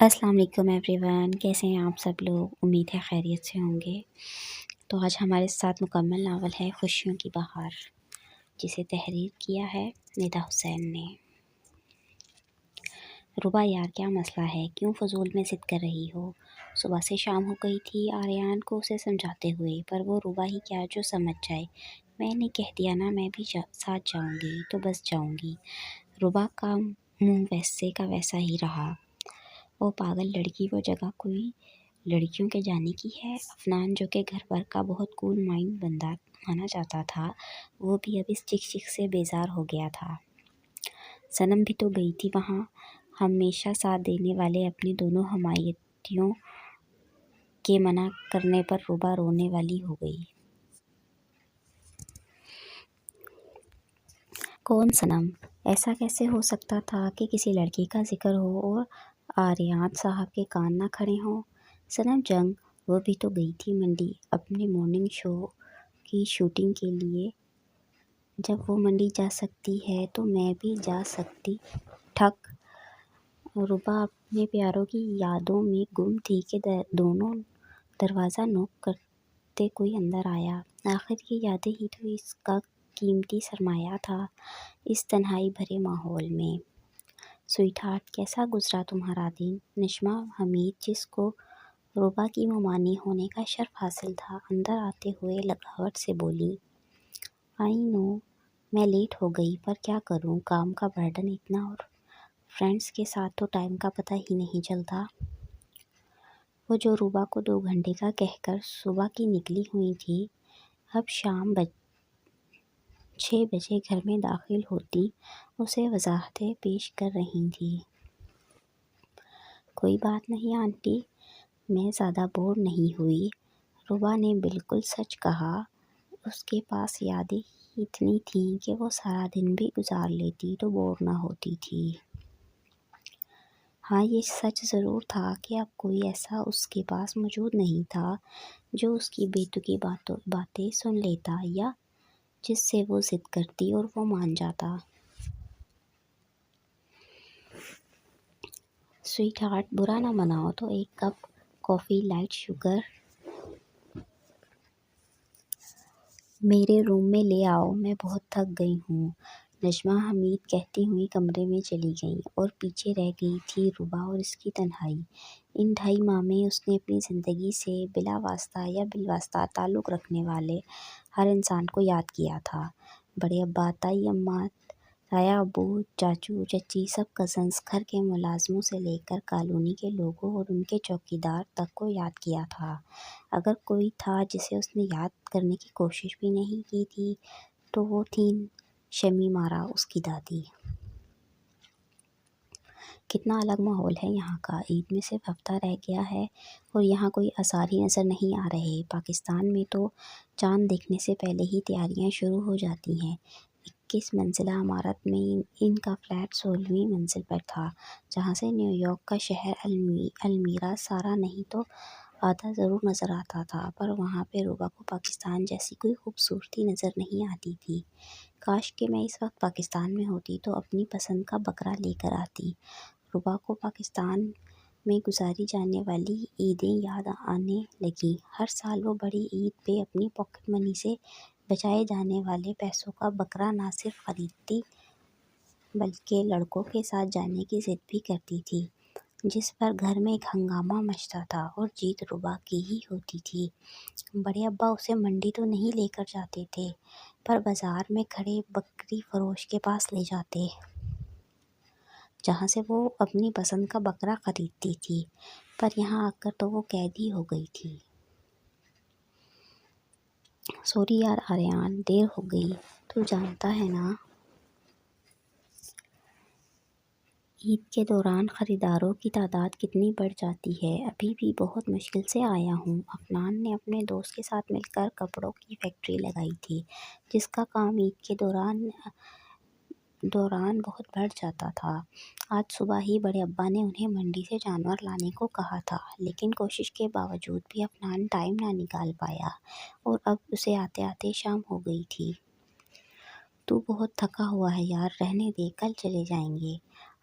السلام علیکم every one, کیسے ہیں آپ سب لوگ؟ امید ہے خیریت سے ہوں گے۔ تو آج ہمارے ساتھ مکمل ناول ہے خوشیوں کی بہار، جسے تحریر کیا ہے ندا حسین نے۔ ربا یار، کیا مسئلہ ہے؟ کیوں فضول میں ضد کر رہی ہو؟ صبح سے شام ہو گئی تھی آریان کو اسے سمجھاتے ہوئے، پر وہ ربا ہی کیا جو سمجھ جائے۔ میں نے کہہ دیا نا میں بھی ساتھ جاؤں گی تو بس جاؤں گی۔ ربا کا منہ ویسے کا ویسا ہی رہا۔ وہ پاگل لڑکی وہ جگہ کوئی لڑکیوں کے جانے کی ہے؟ عفنان، جو کہ گھر پر کا بہت کول مائنڈ بندہ مانا جاتا تھا، وہ بھی اب اس چک چک سے بیزار ہو گیا تھا۔ صنم بھی تو گئی تھی وہاں، ہمیشہ ساتھ دینے والے اپنے دونوں حمایتیوں کے منع کرنے پر ربا رونے والی ہو گئی۔ کون صنم؟ ایسا کیسے ہو سکتا تھا کہ کسی لڑکی کا ذکر ہو اور آریان صاحب کے کان نہ کھڑے ہوں؟ صنم جنگ، وہ بھی تو گئی تھی منڈی اپنے مارننگ شو کی شوٹنگ کے لیے۔ جب وہ منڈی جا سکتی ہے تو میں بھی جا سکتی۔ ٹھک! ربا اپنے پیاروں کی یادوں میں گم تھی کہ دونوں دروازہ نوک کرتے کوئی اندر آیا۔ آخر یہ یادیں ہی تو اس کا قیمتی سرمایہ تھا، اس تنہائی بھرے ماحول میں۔ سویٹ ہارٹ، کیسا گزرا تمہارا دن؟ نشمہ حمید، جس کو ربا کی ممانی ہونے کا شرف حاصل تھا، اندر آتے ہوئے لگاوٹ سے بولی۔ آئی نو میں لیٹ ہو گئی، پر کیا کروں، کام کا برڈن اتنا، اور فرینڈز کے ساتھ تو ٹائم کا پتہ ہی نہیں چلتا۔ وہ جو ربا کو 2 گھنٹے کا کہہ کر صبح کی نکلی ہوئی تھی، اب شام 6 بجے گھر میں داخل ہوتی اسے وضاحتیں پیش کر رہی تھی۔ کوئی بات نہیں آنٹی، میں زیادہ بور نہیں ہوئی۔ ربا نے بالکل سچ کہا، اس کے پاس یادیں ہی اتنی تھیں کہ وہ سارا دن بھی گزار لیتی تو بور نہ ہوتی تھی۔ ہاں، یہ سچ ضرور تھا کہ اب کوئی ایسا اس کے پاس موجود نہیں تھا جو اس کی بے تکی باتیں سن لیتا یا جس سے وہ ضد کرتی اور وہ مان جاتا۔ سویٹ ہارٹ، برا نہ مناؤ تو ایک کپ کافی لائٹ شوگر میرے روم میں لے آؤ، میں بہت تھک گئی ہوں، نجمہ حمید کہتی ہوئی کمرے میں چلی گئیں، اور پیچھے رہ گئی تھی ربا اور اس کی تنہائی۔ ان 2.5 ماہ میں اس نے اپنی زندگی سے بلا واسطہ یا بالواسطہ تعلق رکھنے والے ہر انسان کو یاد کیا تھا۔ بڑے ابا، تائی اماں، تایا ابو، چاچو چچی، سب کزنز، گھر کے ملازموں سے لے کر کالونی کے لوگوں اور ان کے چوکیدار تک کو یاد کیا تھا۔ اگر کوئی تھا جسے اس نے یاد کرنے کی کوشش بھی نہیں کی تھی تو وہ تھی شمیم آرا، اس کی دادی۔ کتنا الگ ماحول ہے یہاں کا، عید میں صرف ہفتہ رہ گیا ہے اور یہاں کوئی آثار ہی نظر نہیں آ رہے۔ پاکستان میں تو چاند دیکھنے سے پہلے ہی تیاریاں شروع ہو جاتی ہیں۔ 21 منزلہ عمارت میں ان کا فلیٹ 16ویں منزل پر تھا، جہاں سے نیو یارک کا شہر المیرا سارا نہیں تو آدھا ضرور نظر آتا تھا، پر وہاں پہ ربا کو پاکستان جیسی کوئی خوبصورتی نظر نہیں آتی تھی۔ کاش کہ میں اس وقت پاکستان میں ہوتی تو اپنی پسند کا بکرا لے کر آتی۔ ربا کو پاکستان میں گزاری جانے والی عیدیں یاد آنے لگیں۔ ہر سال وہ بڑی عید پہ اپنی پاکٹ منی سے بچائے جانے والے پیسوں کا بکرا نہ صرف خریدتی بلکہ لڑکوں کے ساتھ جانے کی ضد بھی کرتی تھی، جس پر گھر میں ایک ہنگامہ مچتا تھا اور جیت ربا کی ہی ہوتی تھی۔ بڑے ابا اسے منڈی تو نہیں لے کر جاتے تھے، پر بازار میں کھڑے بکری فروش کے پاس لے جاتے، جہاں سے وہ اپنی پسند کا بکرا خریدتی تھی، پر یہاں آ کر تو وہ قیدی ہو گئی تھی۔ سوری یار آریان، دیر ہو گئی، تو جانتا ہے نا عید کے دوران خریداروں کی تعداد کتنی بڑھ جاتی ہے۔ ابھی بھی بہت مشکل سے آیا ہوں۔ عفنان نے اپنے دوست کے ساتھ مل کر کپڑوں کی فیکٹری لگائی تھی، جس کا کام عید کے دوران بہت بڑھ جاتا تھا۔ آج صبح ہی بڑے ابا نے انہیں منڈی سے جانور لانے کو کہا تھا، لیکن کوشش کے باوجود بھی عفنان ٹائم نہ نکال پایا اور اب اسے آتے آتے شام ہو گئی تھی۔ تو بہت تھکا ہوا ہے یار، رہنے دے، کل چلے جائیں گے۔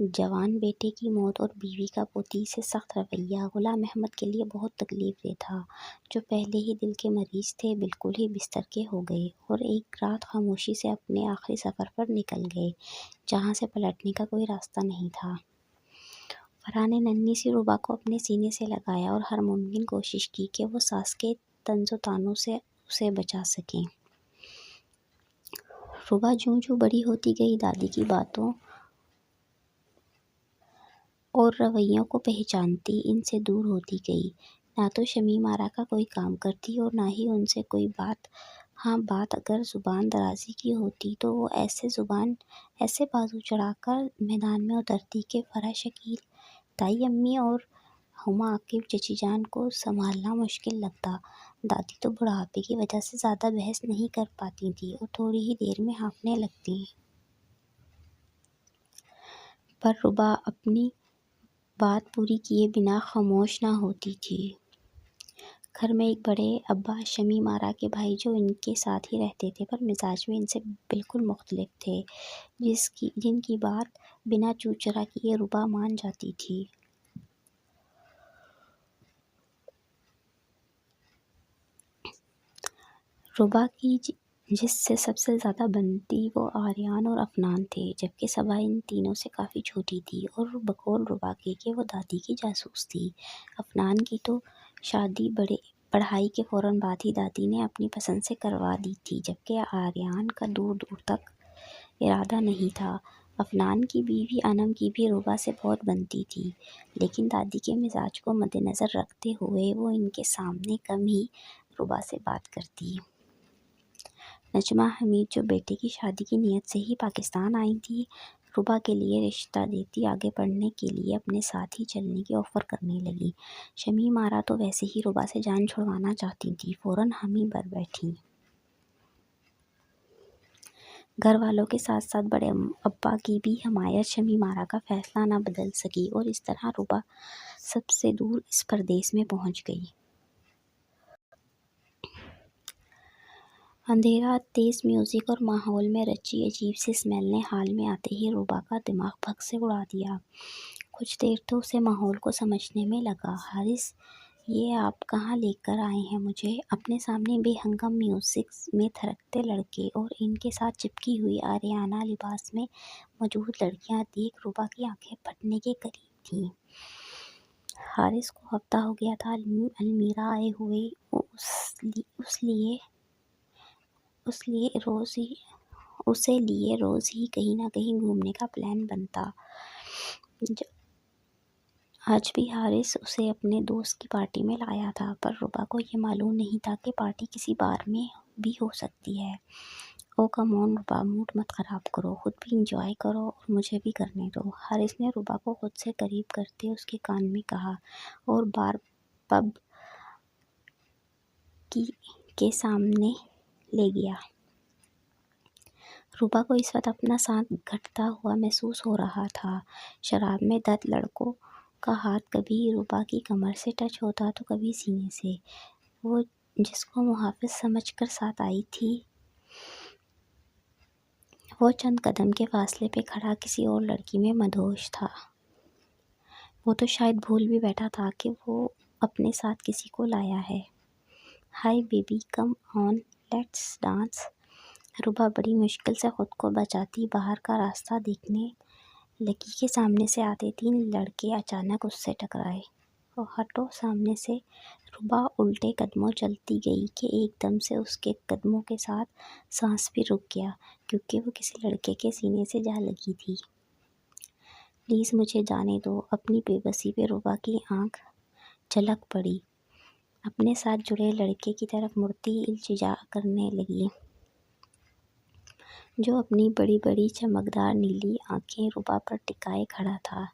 جوان بیٹے کی موت اور بیوی کا پوتی سے سخت رویہ غلام احمد کے لیے بہت تکلیف دہ تھا، جو پہلے ہی دل کے مریض تھے، بالکل ہی بستر کے ہو گئے اور ایک رات خاموشی سے اپنے آخری سفر پر نکل گئے، جہاں سے پلٹنے کا کوئی راستہ نہیں تھا۔ فرحان نے ننھی سی ربا کو اپنے سینے سے لگایا اور ہر ممکن کوشش کی کہ وہ ساس کے طنز و طعنوں سے اسے بچا سکیں۔ ربا جوں جوں بڑی ہوتی گئی، دادی کی باتوں اور رویوں کو پہچانتی ان سے دور ہوتی گئی، نہ تو شمیم آرا کا کوئی کام کرتی اور نہ ہی ان سے کوئی بات۔ ہاں، بات اگر زبان درازی کی ہوتی تو وہ ایسے بازو چڑھا کر میدان میں اترتی کہ فرح شکیل دائی امی اور ہما عاقب چچی جان کو سنبھالنا مشکل لگتا۔ دادی تو بڑھاپے کی وجہ سے زیادہ بحث نہیں کر پاتی تھیں اور تھوڑی ہی دیر میں ہانفنے لگتیں۔ پر ربا اپنی بات پوری کیے بنا خاموش نہ ہوتی تھی۔ گھر میں ایک بڑے ابا شمیم آرا کے بھائی جو ان کے ساتھ ہی رہتے تھے، پر مزاج میں ان سے بالکل مختلف تھے، جن کی بات بنا چو چرا کیے ربا مان جاتی تھی۔ ربا کی جس سے سب سے زیادہ بنتی وہ آریان اور عفنان تھے، جبکہ صبا ان تینوں سے کافی چھوٹی تھی اور بقول ربا کے کہ وہ دادی کی جاسوس تھی۔ عفنان کی تو شادی پڑھائی کے فوراً بعد ہی دادی نے اپنی پسند سے کروا دی تھی، جبکہ آریان کا دور دور تک ارادہ نہیں تھا۔ عفنان کی بیوی انم کی بھی ربا سے بہت بنتی تھی، لیکن دادی کے مزاج کو مد نظر رکھتے ہوئے وہ ان کے سامنے کم ہی ربا سے بات کرتی۔ نجمہ حمید جو بیٹے کی شادی کی نیت سے ہی پاکستان آئی تھیں، ربا کے لیے رشتہ دیتی آگے پڑھنے کے لیے اپنے ساتھ ہی چلنے کی آفر کرنے لگیں۔ شمیم آرا تو ویسے ہی ربا سے جان چھڑوانا چاہتی تھیں، فوراً حامی بھر بیٹھیں۔ گھر والوں کے ساتھ ساتھ بڑے ابا کی بھی حمایت شمیم آرا کا فیصلہ نہ بدل سکی اور اس طرح ربا سب سے دور اس پردیس میں پہنچ گئی۔ اندھیرا، تیز میوزک اور ماحول میں رچی عجیب سی اسمیل نے حال میں آتے ہی ربا کا دماغ بھگ سے اڑا دیا۔ کچھ دیر تو اسے ماحول کو سمجھنے میں لگا۔ حارث، یہ آپ کہاں لے کر آئے ہیں مجھے؟ اپنے سامنے بے ہنگم میوزک میں تھرکتے لڑکے اور ان کے ساتھ چپکی ہوئی عاریانہ لباس میں موجود لڑکیاں دیکھ ربا کی آنکھیں پھٹنے کے قریب تھیں۔ حارث کو ہفتہ ہو گیا تھا المیرا آئے ہوئے، اسے لیے روز ہی کہیں نہ کہیں گھومنے کا پلان بنتا۔ آج بھی حارث اسے اپنے دوست کی پارٹی میں لایا تھا، پر ربا کو یہ معلوم نہیں تھا کہ پارٹی کسی بار میں بھی ہو سکتی ہے۔ او کم آن ربا، موڈ مت خراب کرو، خود بھی انجوائے کرو اور مجھے بھی کرنے دو، حارث نے ربا کو خود سے قریب کرتے اس کے کان میں کہا اور بار پب کے سامنے لے گیا۔ ربا کو اس وقت اپنا سانس گھٹتا ہوا محسوس ہو رہا تھا۔ شراب میں دھت لڑکوں کا ہاتھ کبھی ربا کی کمر سے ٹچ ہوتا تو کبھی سینے سے۔ وہ جس کو محافظ سمجھ کر ساتھ آئی تھی، وہ چند قدم کے فاصلے پہ کھڑا کسی اور لڑکی میں مدہوش تھا۔ وہ تو شاید بھول بھی بیٹھا تھا کہ وہ اپنے ساتھ کسی کو لایا ہے۔ High baby, come on, let's dance. ربا بڑی مشکل سے خود کو بچاتی باہر کا راستہ دیکھنے لگی کہ سامنے سے آتے تین لڑکے اچانک اس سے ٹکرائے۔ ہٹو سامنے سے، ربا الٹے قدموں چلتی گئی کہ ایک دم سے اس کے قدموں کے ساتھ سانس بھی رک گیا، کیونکہ وہ کسی لڑکے کے سینے سے جا لگی تھی۔ پلیز مجھے جانے دو۔ اپنی بے بسی پہ ربا کی آنکھ جھلک پڑی، اپنے ساتھ جڑے لڑکے کی طرف مڑتی التجا کرنے لگی، جو اپنی بڑی بڑی چمکدار نیلی آنکھیں ربا پر ٹکائے کھڑا تھا۔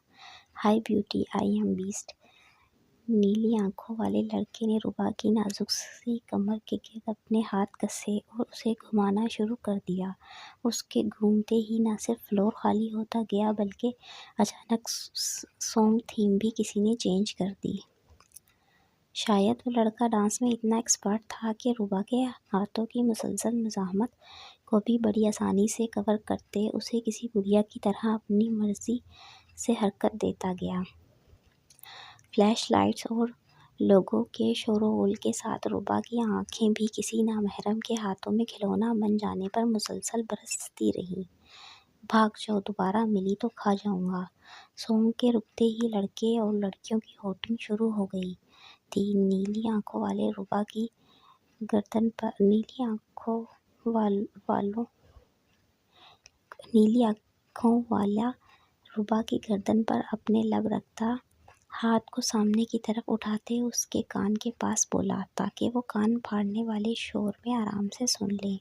High beauty, I am best. نیلی آنکھوں والے لڑکے نے ربا کی نازک سی کمر کے گرد اپنے ہاتھ کسے اور اسے گھمانا شروع کر دیا۔ اس کے گھومتے ہی نہ صرف فلور خالی ہوتا گیا بلکہ اچانک سانگ تھیم بھی کسی نے چینج کر دی۔ شاید وہ لڑکا ڈانس میں اتنا ایکسپرٹ تھا کہ ربا کے ہاتھوں کی مسلسل مزاحمت کو بھی بڑی آسانی سے کور کرتے اسے کسی گڑیا کی طرح اپنی مرضی سے حرکت دیتا گیا۔ فلیش لائٹس اور لوگوں کے شور و غل کے ساتھ ربا کی آنکھیں بھی کسی نامحرم کے ہاتھوں میں کھلونا بن جانے پر مسلسل برستی رہیں۔ بھاگ جاؤ، دوبارہ ملی تو کھا جاؤں گا۔ سونگ کے رکتے ہی لڑکے اور لڑکیوں کی ہوٹنگ شروع ہو گئی تھی۔ نیلی آنکھوں والے ربا کی گردن پر نیلی آنکھوں والا ربا کی گردن پر اپنے لب رکھتا، ہاتھ کو سامنے کی طرف اٹھاتے اس کے کان کے پاس بولا تاکہ وہ کان پھاڑنے والے شور میں آرام سے سن لے۔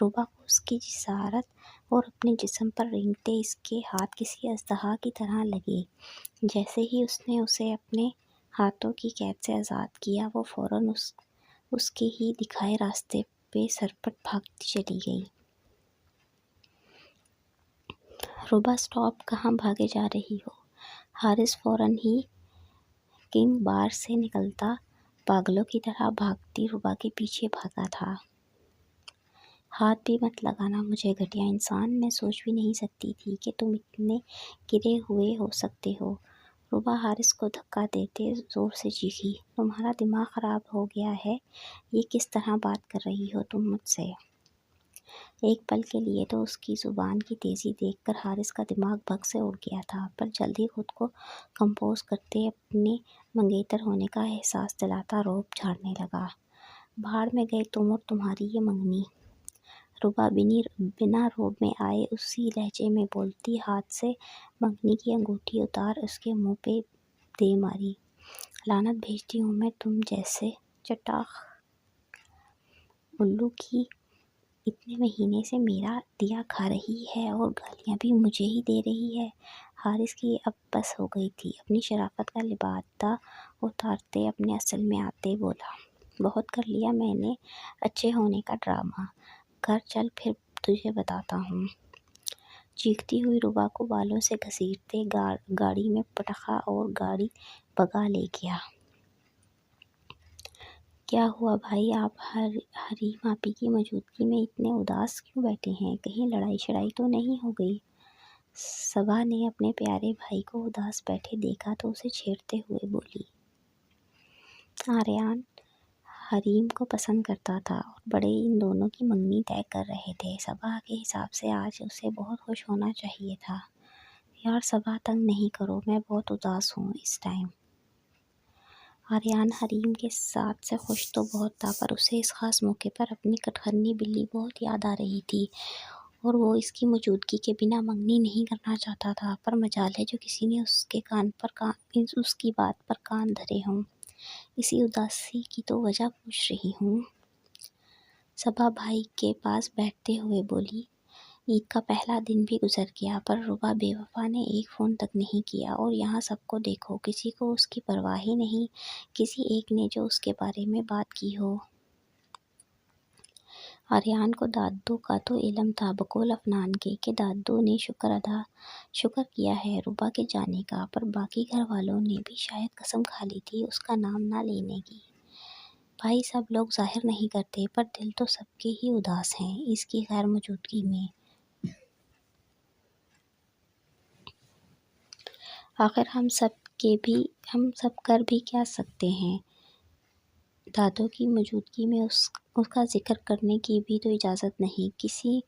ربا کو اس کی جسارت اور اپنے جسم پر رینگتے اس کے ہاتھ کسی اژدہا کی طرح لگے۔ جیسے ہی اس نے اسے اپنے ہاتھوں کی قید سے آزاد کیا، وہ فوراً اس کے ہی دکھائے راستے پہ سرپٹ بھاگتی چلی گئی۔ ربا اسٹاپ، کہاں بھاگے جا رہی ہو؟ حارث فوراً ہی کنگ بار سے نکلتا پاگلوں کی طرح بھاگتی ربا کے پیچھے بھاگا تھا۔ ہاتھ بھی مت لگانا مجھے، گھٹیا انسان، میں سوچ بھی نہیں سکتی تھی کہ تم اتنے گرے ہوئے ہو سکتے ہو۔ ربا حارث کو دھکا دیتے زور سے چیخی، تمہارا دماغ خراب ہو گیا ہے؟ یہ کس طرح بات کر رہی ہو تم مجھ سے؟ ایک پل کے لیے تو اس کی زبان کی تیزی دیکھ کر حارث کا دماغ بھگ سے اڑ گیا تھا، پر جلدی خود کو کمپوز کرتے اپنے منگیتر ہونے کا احساس دلاتا روب جھاڑنے لگا۔ بھاڑ میں گئے تم اور تمہاری یہ منگنی۔ ربا بنا روب میں آئے اسی لہجے میں بولتی ہاتھ سے منگنی کی انگوٹھی اتار اس کے منہ پہ دے ماری۔ لعنت بھیجتی ہوں میں تم جیسے چٹاخ الو کی، اتنے مہینے سے میرا دیا کھا رہی ہے اور گالیاں بھی مجھے ہی دے رہی ہے۔ حارث کی اب بس ہو گئی تھی، اپنی شرافت کا لبادہ اتارتے اپنے اصل میں آتے بولا، بہت کر لیا میں نے اچھے ہونے کا ڈرامہ، گھر چل پھر تجھے بتاتا ہوں۔ چیختی ہوئی ربا کو بالوں سے گھسیٹتے گاڑی میں پٹخا اور گاڑی بگا لے گیا۔ کیا ہوا بھائی، آپ حریم آپی کی موجودگی میں اتنے اداس کیوں بیٹھے ہیں؟ کہیں لڑائی شڑائی تو نہیں ہو گئی؟ صبا نے اپنے پیارے بھائی کو اداس بیٹھے دیکھا تو اسے چھیڑتے ہوئے بولی، آریان حریم کو پسند کرتا تھا اور بڑے ان دونوں کی منگنی طے کر رہے تھے۔ صبا کے حساب سے آج اسے بہت خوش ہونا چاہیے تھا۔ یار صبا، تنگ نہیں کرو، میں بہت اداس ہوں اس ٹائم۔ آریان حریم کے ساتھ سے خوش تو بہت تھا، پر اسے اس خاص موقع پر اپنی کٹخنی بلی بہت یاد آ رہی تھی اور وہ اس کی موجودگی کے بنا منگنی نہیں کرنا چاہتا تھا۔ پر مجال ہے جو کسی نے اس کی بات پر کان دھرے ہوں۔ اسی اداسی کی تو وجہ پوچھ رہی ہوں۔ صبا بھائی کے پاس بیٹھتے ہوئے بولی، عید کا پہلا دن بھی گزر گیا، پر ربا بے وفا نے ایک فون تک نہیں کیا، اور یہاں سب کو دیکھو، کسی کو اس کی پرواہ ہی نہیں، کسی ایک نے جو اس کے بارے میں بات کی ہو۔ آریان کو دادو کا تو علم تھا بقول افنان کے کہ دادو نے شکر کیا ہے ربا کے جانے کا، پر باقی گھر والوں نے بھی شاید قسم کھا لی تھی اس کا نام نہ لینے کی۔ بھائی سب لوگ ظاہر نہیں کرتے، پر دل تو سب کے ہی اداس ہیں اس کی غیر موجودگی میں۔ آخر ہم سب کر بھی کیا سکتے ہیں؟ دادو کی موجودگی میں اس کا ذکر کرنے کی بھی تو اجازت نہیں، کسی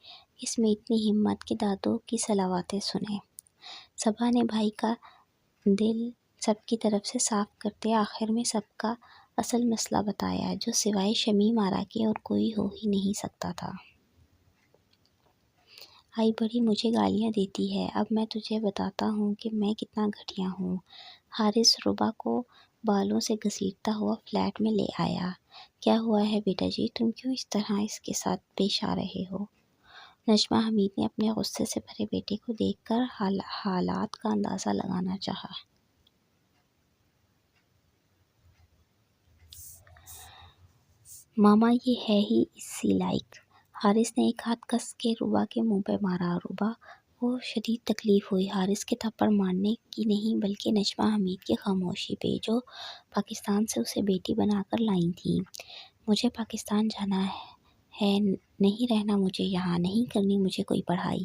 اس میں اتنی ہمت کہ دادو کی صلواتیں سنے۔ صبا نے بھائی کا دل سب کی طرف سے صاف کرتے آخر میں سب کا اصل مسئلہ بتایا، جو سوائے شمیم آرا کے اور کوئی ہو ہی نہیں سکتا تھا۔ آئی بڑی مجھے گالیاں دیتی ہے، اب میں تجھے بتاتا ہوں کہ میں کتنا گھٹیا ہوں۔ حارث ربا کو بالوں سے گھسیٹتا ہوا فلیٹ میں لے آیا۔ کیا ہوا ہے بیٹا جی، تم کیوں اس طرح اس کے ساتھ پیش آ رہے ہو؟ نجمہ حمید نے اپنے غصے سے بھرے بیٹے کو دیکھ کر حالات کا اندازہ لگانا چاہا۔ ماما یہ ہے ہی اسی لائق۔ حارث نے ایک ہاتھ کس کے ربا کے منہ پہ مارا۔ ربا کو شدید تکلیف ہوئی، حارث کے تھپڑ مارنے کی نہیں بلکہ نجمہ حمید کی خاموشی پہ، جو پاکستان سے اسے بیٹی بنا کر لائی تھیں۔ مجھے پاکستان جانا ہے، نہیں رہنا مجھے یہاں، نہیں کرنی مجھے کوئی پڑھائی۔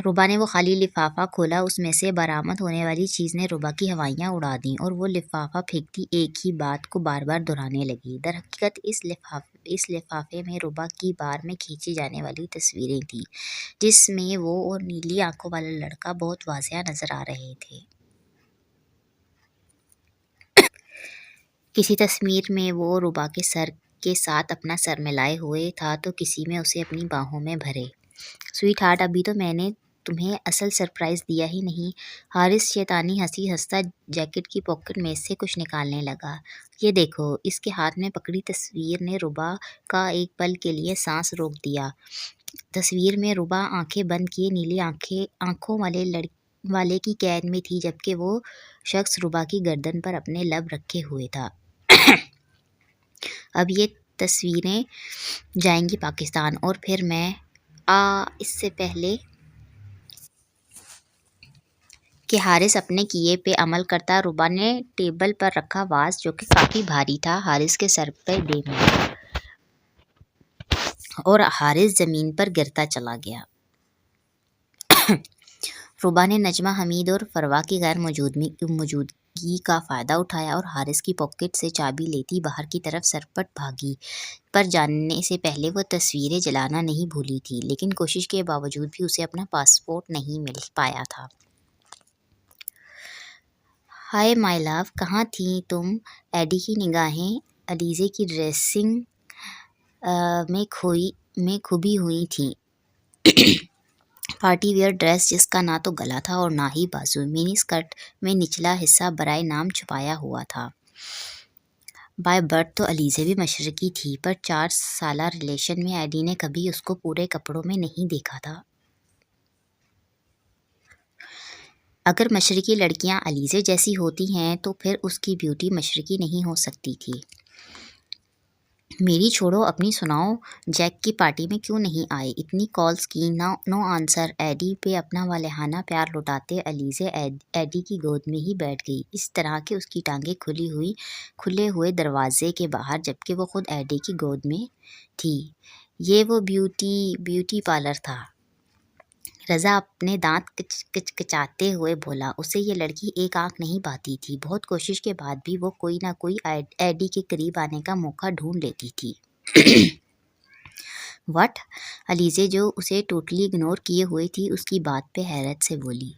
ربا نے وہ خالی لفافہ کھولا، اس میں سے برآمد ہونے والی چیز نے ربا کی ہوائیاں اڑا دیں اور وہ لفافہ پھینکتی ایک ہی بات کو بار بار دہرانے لگی۔ در حقیقت اس لفافے میں ربا کی بار میں کھینچی جانے والی تصویریں تھیں، جس میں وہ اور نیلی آنکھوں والا لڑکا بہت واضح نظر آ رہے تھے۔ کسی تصویر میں وہ ربا کے سر کے ساتھ اپنا سر ملائے ہوئے تھا تو کسی میں اسے اپنی باہوں میں بھرے۔ سویٹ ہارٹ، ابھی تو میں نے تمہیں اصل سرپرائز دیا ہی نہیں۔ حارث شیطانی ہنسی ہنستا جیکٹ کی پاکٹ میں سے کچھ نکالنے لگا۔ یہ دیکھو۔ اس کے ہاتھ میں پکڑی تصویر نے ربا کا ایک پل کے لیے سانس روک دیا۔ تصویر میں ربا آنکھیں بند کیے نیلی آنکھوں والے کی قید میں تھی، جبکہ وہ شخص ربا کی گردن پر اپنے لب رکھے ہوئے تھا۔ اب یہ تصویریں جائیں گی پاکستان، اور پھر میں اس سے پہلے کہ حارث اپنے کیے پہ عمل کرتا، ربا نے ٹیبل پر رکھا واز، جو کہ کافی بھاری تھا، حارث کے سر پہ دے مارا اور حارث زمین پر گرتا چلا گیا۔ ربا نے نجمہ، حمید اور فروا کی غیر موجودگی کا فائدہ اٹھایا اور حارث کی پاکٹ سے چابی لیتی باہر کی طرف سرپٹ بھاگی۔ پر جانے سے پہلے وہ تصویریں جلانا نہیں بھولی تھی، لیکن کوشش کے باوجود بھی اسے اپنا پاسپورٹ نہیں مل پایا تھا۔ ہائے مائی لو، کہاں تھیں تم؟ ایڈی کی نگاہیں علیزے کی ڈریسنگ میں کھبی ہوئی تھیں۔ پارٹی ویئر ڈریس، جس کا نہ تو گلا تھا اور نہ ہی بازو، منی اسکرٹ میں نچلا حصہ برائے نام چھپایا ہوا تھا۔ بائی برتھ تو علیزے بھی مشرقی تھی، پر 4 سالہ ریلیشن میں ایڈی نے کبھی اس کو پورے کپڑوں میں نہیں دیکھا تھا۔ اگر مشرقی لڑکیاں علیزے جیسی ہوتی ہیں تو پھر اس کی بیوٹی مشرقی نہیں ہو سکتی تھی۔ میری چھوڑو، اپنی سناؤ، جیک کی پارٹی میں کیوں نہیں آئے؟ اتنی کالز کی، نو آنسر۔ ایڈی پہ اپنا والہانہ پیار لٹاتے علیزے ایڈی کی گود میں ہی بیٹھ گئی، اس طرح کہ اس کی ٹانگیں کھلے ہوئے دروازے کے باہر، جبکہ وہ خود ایڈی کی گود میں تھی۔ یہ وہ بیوٹی پارلر تھا۔ رضا اپنے دانت کچکچاتے ہوئے بولا۔ اسے یہ لڑکی ایک آنکھ نہیں پاتی تھی، بہت کوشش کے بعد بھی وہ کوئی نہ کوئی ایڈی کے قریب آنے کا موقع ڈھونڈ لیتی تھی۔ وٹ؟ علیزے، جو اسے ٹوٹلی اگنور کیے ہوئے تھی، اس کی بات پہ حیرت سے بولی۔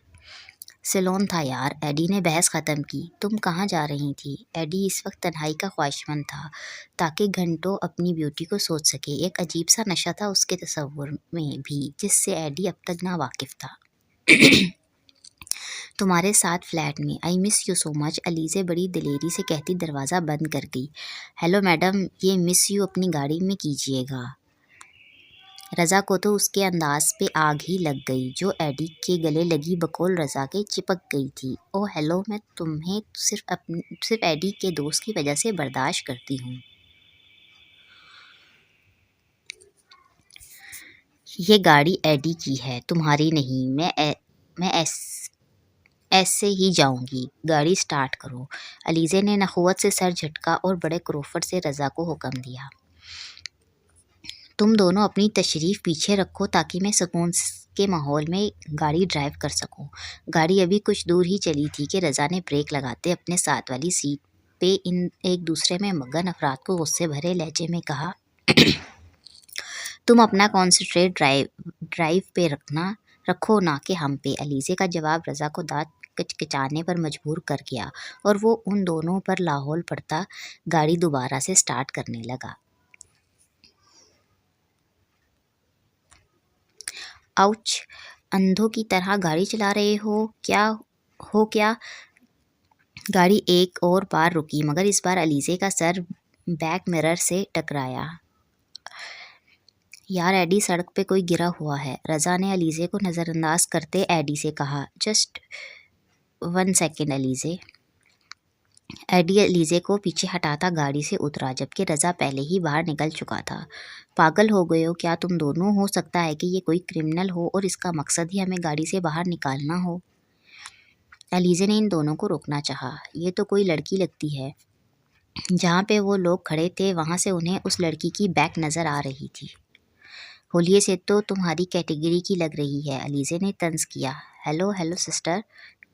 سیلون تھا یار، ایڈی نے بحث ختم کی۔ تم کہاں جا رہی تھی؟ ایڈی اس وقت تنہائی کا خواہشمند تھا، تاکہ گھنٹوں اپنی بیوٹی کو سوچ سکے۔ ایک عجیب سا نشہ تھا اس کے تصور میں بھی، جس سے ایڈی اب تک نا واقف تھا۔ تمہارے ساتھ فلیٹ میں۔ آئی مس یو سو مچ، علیزے بڑی دلیری سے کہتی دروازہ بند کر گئی۔ ہیلو میڈم، یہ مس یو اپنی گاڑی میں کیجیے گا۔ رضا کو تو اس کے انداز پہ آگ ہی لگ گئی، جو ایڈی کے گلے لگی بقول رضا کے چپک گئی تھی۔ اوہ ہیلو، میں تمہیں صرف ایڈی کے دوست کی وجہ سے برداشت کرتی ہوں۔ یہ گاڑی ایڈی کی ہے، تمہاری نہیں۔ میں ایسے ہی جاؤں گی، گاڑی سٹارٹ کرو۔ علیزے نے نخوت سے سر جھٹکا اور بڑے کروفٹ سے رضا کو حکم دیا۔ تم دونوں اپنی تشریف پیچھے رکھو تاکہ میں سکون کے ماحول میں گاڑی ڈرائیو کر سکوں۔ گاڑی ابھی کچھ دور ہی چلی تھی کہ رضا نے بریک لگاتے اپنے ساتھ والی سیٹ پہ ایک دوسرے میں مگن افراد کو غصے بھرے لہجے میں کہا، تم اپنا کانسنٹریٹ ڈرائیو پہ رکھو، نہ کہ ہم پہ۔ علیزے کا جواب رضا کو دانت کچکچانے پر مجبور کر گیا اور وہ ان دونوں پر لاحول پڑتا گاڑی دوبارہ سے سٹارٹ کرنے لگا۔ آؤچ، اندھوں کی طرح گاڑی چلا رہے ہو کیا؟ گاڑی ایک اور بار رکی، مگر اس بار علیزے کا سر بیک مرر سے ٹکرایا۔ یار ایڈی، سڑک پہ کوئی گرا ہوا ہے، رضا نے علیزے کو نظر انداز کرتے ایڈی سے کہا۔ Just 1 second Alizeh. Eddie Alizeh کو پیچھے ہٹاتا گاڑی سے اترا، جبکہ رضا پہلے ہی باہر نکل چکا تھا۔ پاگل ہو گئے ہو کیا تم دونوں؟ ہو سکتا ہے کہ یہ کوئی کرمنل ہو اور اس کا مقصد ہی ہمیں گاڑی سے باہر نکالنا ہو۔ علیزے نے ان دونوں کو روکنا چاہا۔ یہ تو کوئی لڑکی لگتی ہے۔ جہاں پہ وہ لوگ کھڑے تھے وہاں سے انہیں اس لڑکی کی بیک نظر آ رہی تھی۔ ہولیے سے تو تمہاری کیٹیگری کی لگ رہی ہے، علیزے نے طنز کیا۔ Hello hello sister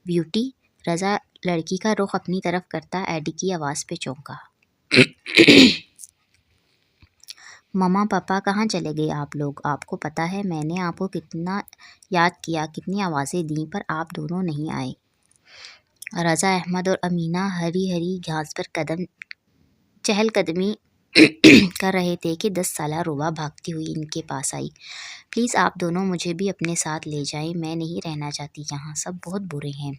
beauty. Raza لڑکی کا رخ اپنی طرف کرتا ایڈی کی آواز پہ چونکا۔ مما پاپا کہاں چلے گئے آپ لوگ؟ آپ کو پتہ ہے میں نے آپ کو کتنا یاد کیا، کتنی آوازیں دیں، پر آپ دونوں نہیں آئے۔ رضا احمد اور امینہ ہری ہری گھاس پر چہل قدمی کر رہے تھے کہ 10 سالہ روبا بھاگتی ہوئی ان کے پاس آئی۔ پلیز آپ دونوں مجھے بھی اپنے ساتھ لے جائیں، میں نہیں رہنا چاہتی یہاں، سب بہت برے ہیں،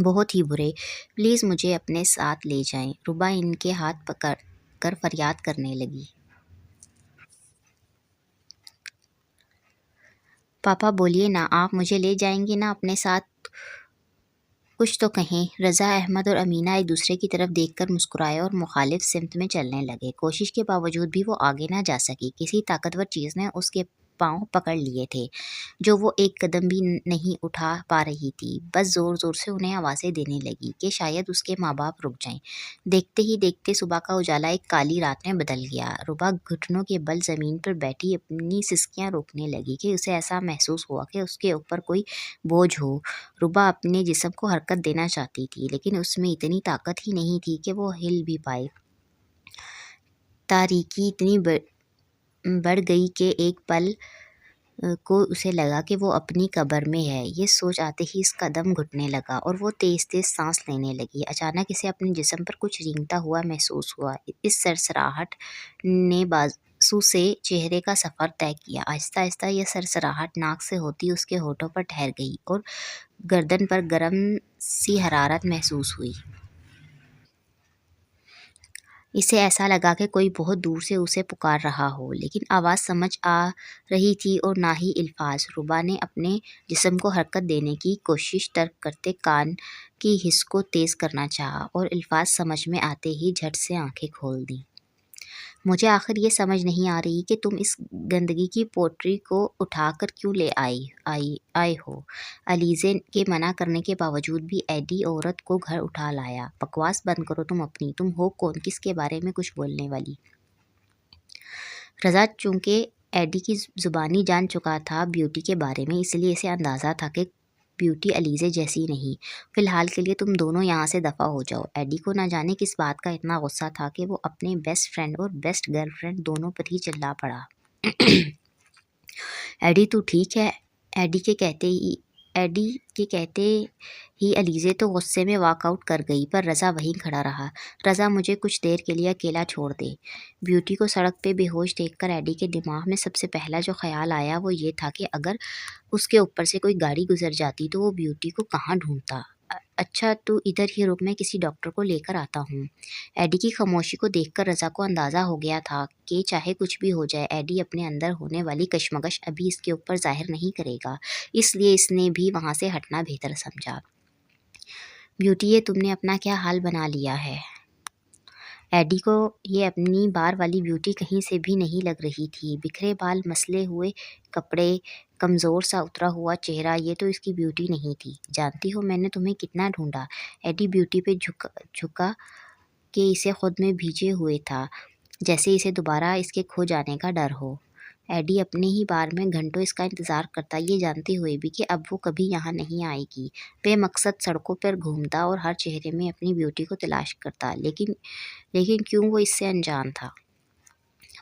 بہت ہی برے، پلیز مجھے اپنے ساتھ لے جائیں۔ روبا ان کے ہاتھ پکڑ کر فریاد کرنے لگی۔ پاپا بولیے نا، آپ مجھے لے جائیں گے نا اپنے ساتھ؟ کچھ تو کہیں۔ رضا احمد اور امینہ ایک دوسرے کی طرف دیکھ کر مسکرائے اور مخالف سمت میں چلنے لگے۔ کوشش کے باوجود بھی وہ آگے نہ جا سکی، کسی طاقتور چیز نے اس کے پاؤں پکڑ لیے تھے جو وہ ایک قدم بھی نہیں اٹھا پا رہی تھی۔ بس زور زور سے انہیں آوازیں دینے لگی کہ شاید اس کے ماں باپ رک جائیں۔ دیکھتے ہی دیکھتے صبح کا اجالا ایک کالی رات میں بدل گیا۔ روبا گھٹنوں کے بل زمین پر بیٹھی اپنی سسکیاں روکنے لگی کہ اسے ایسا محسوس ہوا کہ اس کے اوپر کوئی بوجھ ہو۔ روبا اپنے جسم کو حرکت دینا چاہتی تھی، لیکن اس میں اتنی طاقت ہی نہیں تھی کہ وہ ہل بھی پائے۔ تاریکی اتنی بڑھ گئی کہ ایک پل کو اسے لگا کہ وہ اپنی قبر میں ہے۔ یہ سوچ آتے ہی اس کا دم گھٹنے لگا اور وہ تیز تیز سانس لینے لگی۔ اچانک اسے اپنے جسم پر کچھ رینگتا ہوا محسوس ہوا۔ اس سرسراہٹ نے بازو سے چہرے کا سفر طے کیا۔ آہستہ آہستہ یہ سرسراہٹ ناک سے ہوتی اس کے ہونٹوں پر ٹھہر گئی اور گردن پر گرم سی حرارت محسوس ہوئی۔ اسے ایسا لگا کہ کوئی بہت دور سے اسے پکار رہا ہو، لیکن آواز سمجھ آ رہی تھی اور نہ ہی الفاظ۔ روبا نے اپنے جسم کو حرکت دینے کی کوشش ترک کرتے کان کی حس کو تیز کرنا چاہا اور الفاظ سمجھ میں آتے ہی جھٹ سے آنکھیں کھول دیں۔ مجھے آخر یہ سمجھ نہیں آ رہی کہ تم اس گندگی کی پوٹری کو اٹھا کر کیوں لے آئے ہو۔ علیزے کے منع کرنے کے باوجود بھی ایڈی عورت کو گھر اٹھا لایا۔ بکواس بند کرو تم اپنی، تم ہو کون کس کے بارے میں کچھ بولنے والی؟ رضا چونکہ ایڈی کی زبانی جان چکا تھا بیوٹی کے بارے میں، اس لیے اسے اندازہ تھا کہ بیوٹی علیزے جیسی نہیں۔ فی الحال کے لیے تم دونوں یہاں سے دفع ہو جاؤ۔ ایڈی کو نہ جانے کس بات کا اتنا غصہ تھا کہ وہ اپنے بیسٹ فرینڈ اور بیسٹ گرل فرینڈ دونوں پر ہی چلا پڑا۔ ایڈی تو ٹھیک ہے، ایڈی کے کہتے ہی علیزے تو غصے میں واک آؤٹ کر گئی، پر رضا وہیں کھڑا رہا۔ رضا مجھے کچھ دیر کے لیے اکیلا چھوڑ دے۔ بیوٹی کو سڑک پہ بے ہوش دیکھ کر ایڈی کے دماغ میں سب سے پہلا جو خیال آیا وہ یہ تھا کہ اگر اس کے اوپر سے کوئی گاڑی گزر جاتی تو وہ بیوٹی کو کہاں ڈھونڈتا۔ اچھا تو ادھر ہی رک، میں کسی ڈاکٹر کو لے کر آتا ہوں۔ ایڈی کی خاموشی کو دیکھ کر رضا کو اندازہ ہو گیا تھا کہ چاہے کچھ بھی ہو جائے ایڈی اپنے اندر ہونے والی کشمکش ابھی اس کے اوپر ظاہر نہیں کرے گا، اس لیے اس نے بھی وہاں سے ہٹنا بہتر سمجھا۔ بیوٹی یہ تم نے اپنا کیا حال بنا لیا ہے؟ ایڈی کو یہ اپنی بار والی بیوٹی کہیں سے بھی نہیں لگ رہی تھی۔ بکھرے بال، مسلے ہوئے کپڑے، کمزور سا اترا ہوا چہرہ، یہ تو اس کی بیوٹی نہیں تھی۔ جانتی ہو میں نے تمہیں کتنا ڈھونڈا؟ ایڈی بیوٹی پہ جھکا کہ اسے خود میں بھیجے ہوئے تھا، جیسے اسے دوبارہ اس کے کھو جانے کا ڈر ہو۔ ایڈی اپنے ہی بار میں گھنٹوں اس کا انتظار کرتا، یہ جانتے ہوئے بھی کہ اب وہ کبھی یہاں نہیں آئے گی۔ بے مقصد سڑکوں پر گھومتا اور ہر چہرے میں اپنی بیوٹی کو تلاش کرتا، لیکن کیوں وہ اس سے انجان تھا؟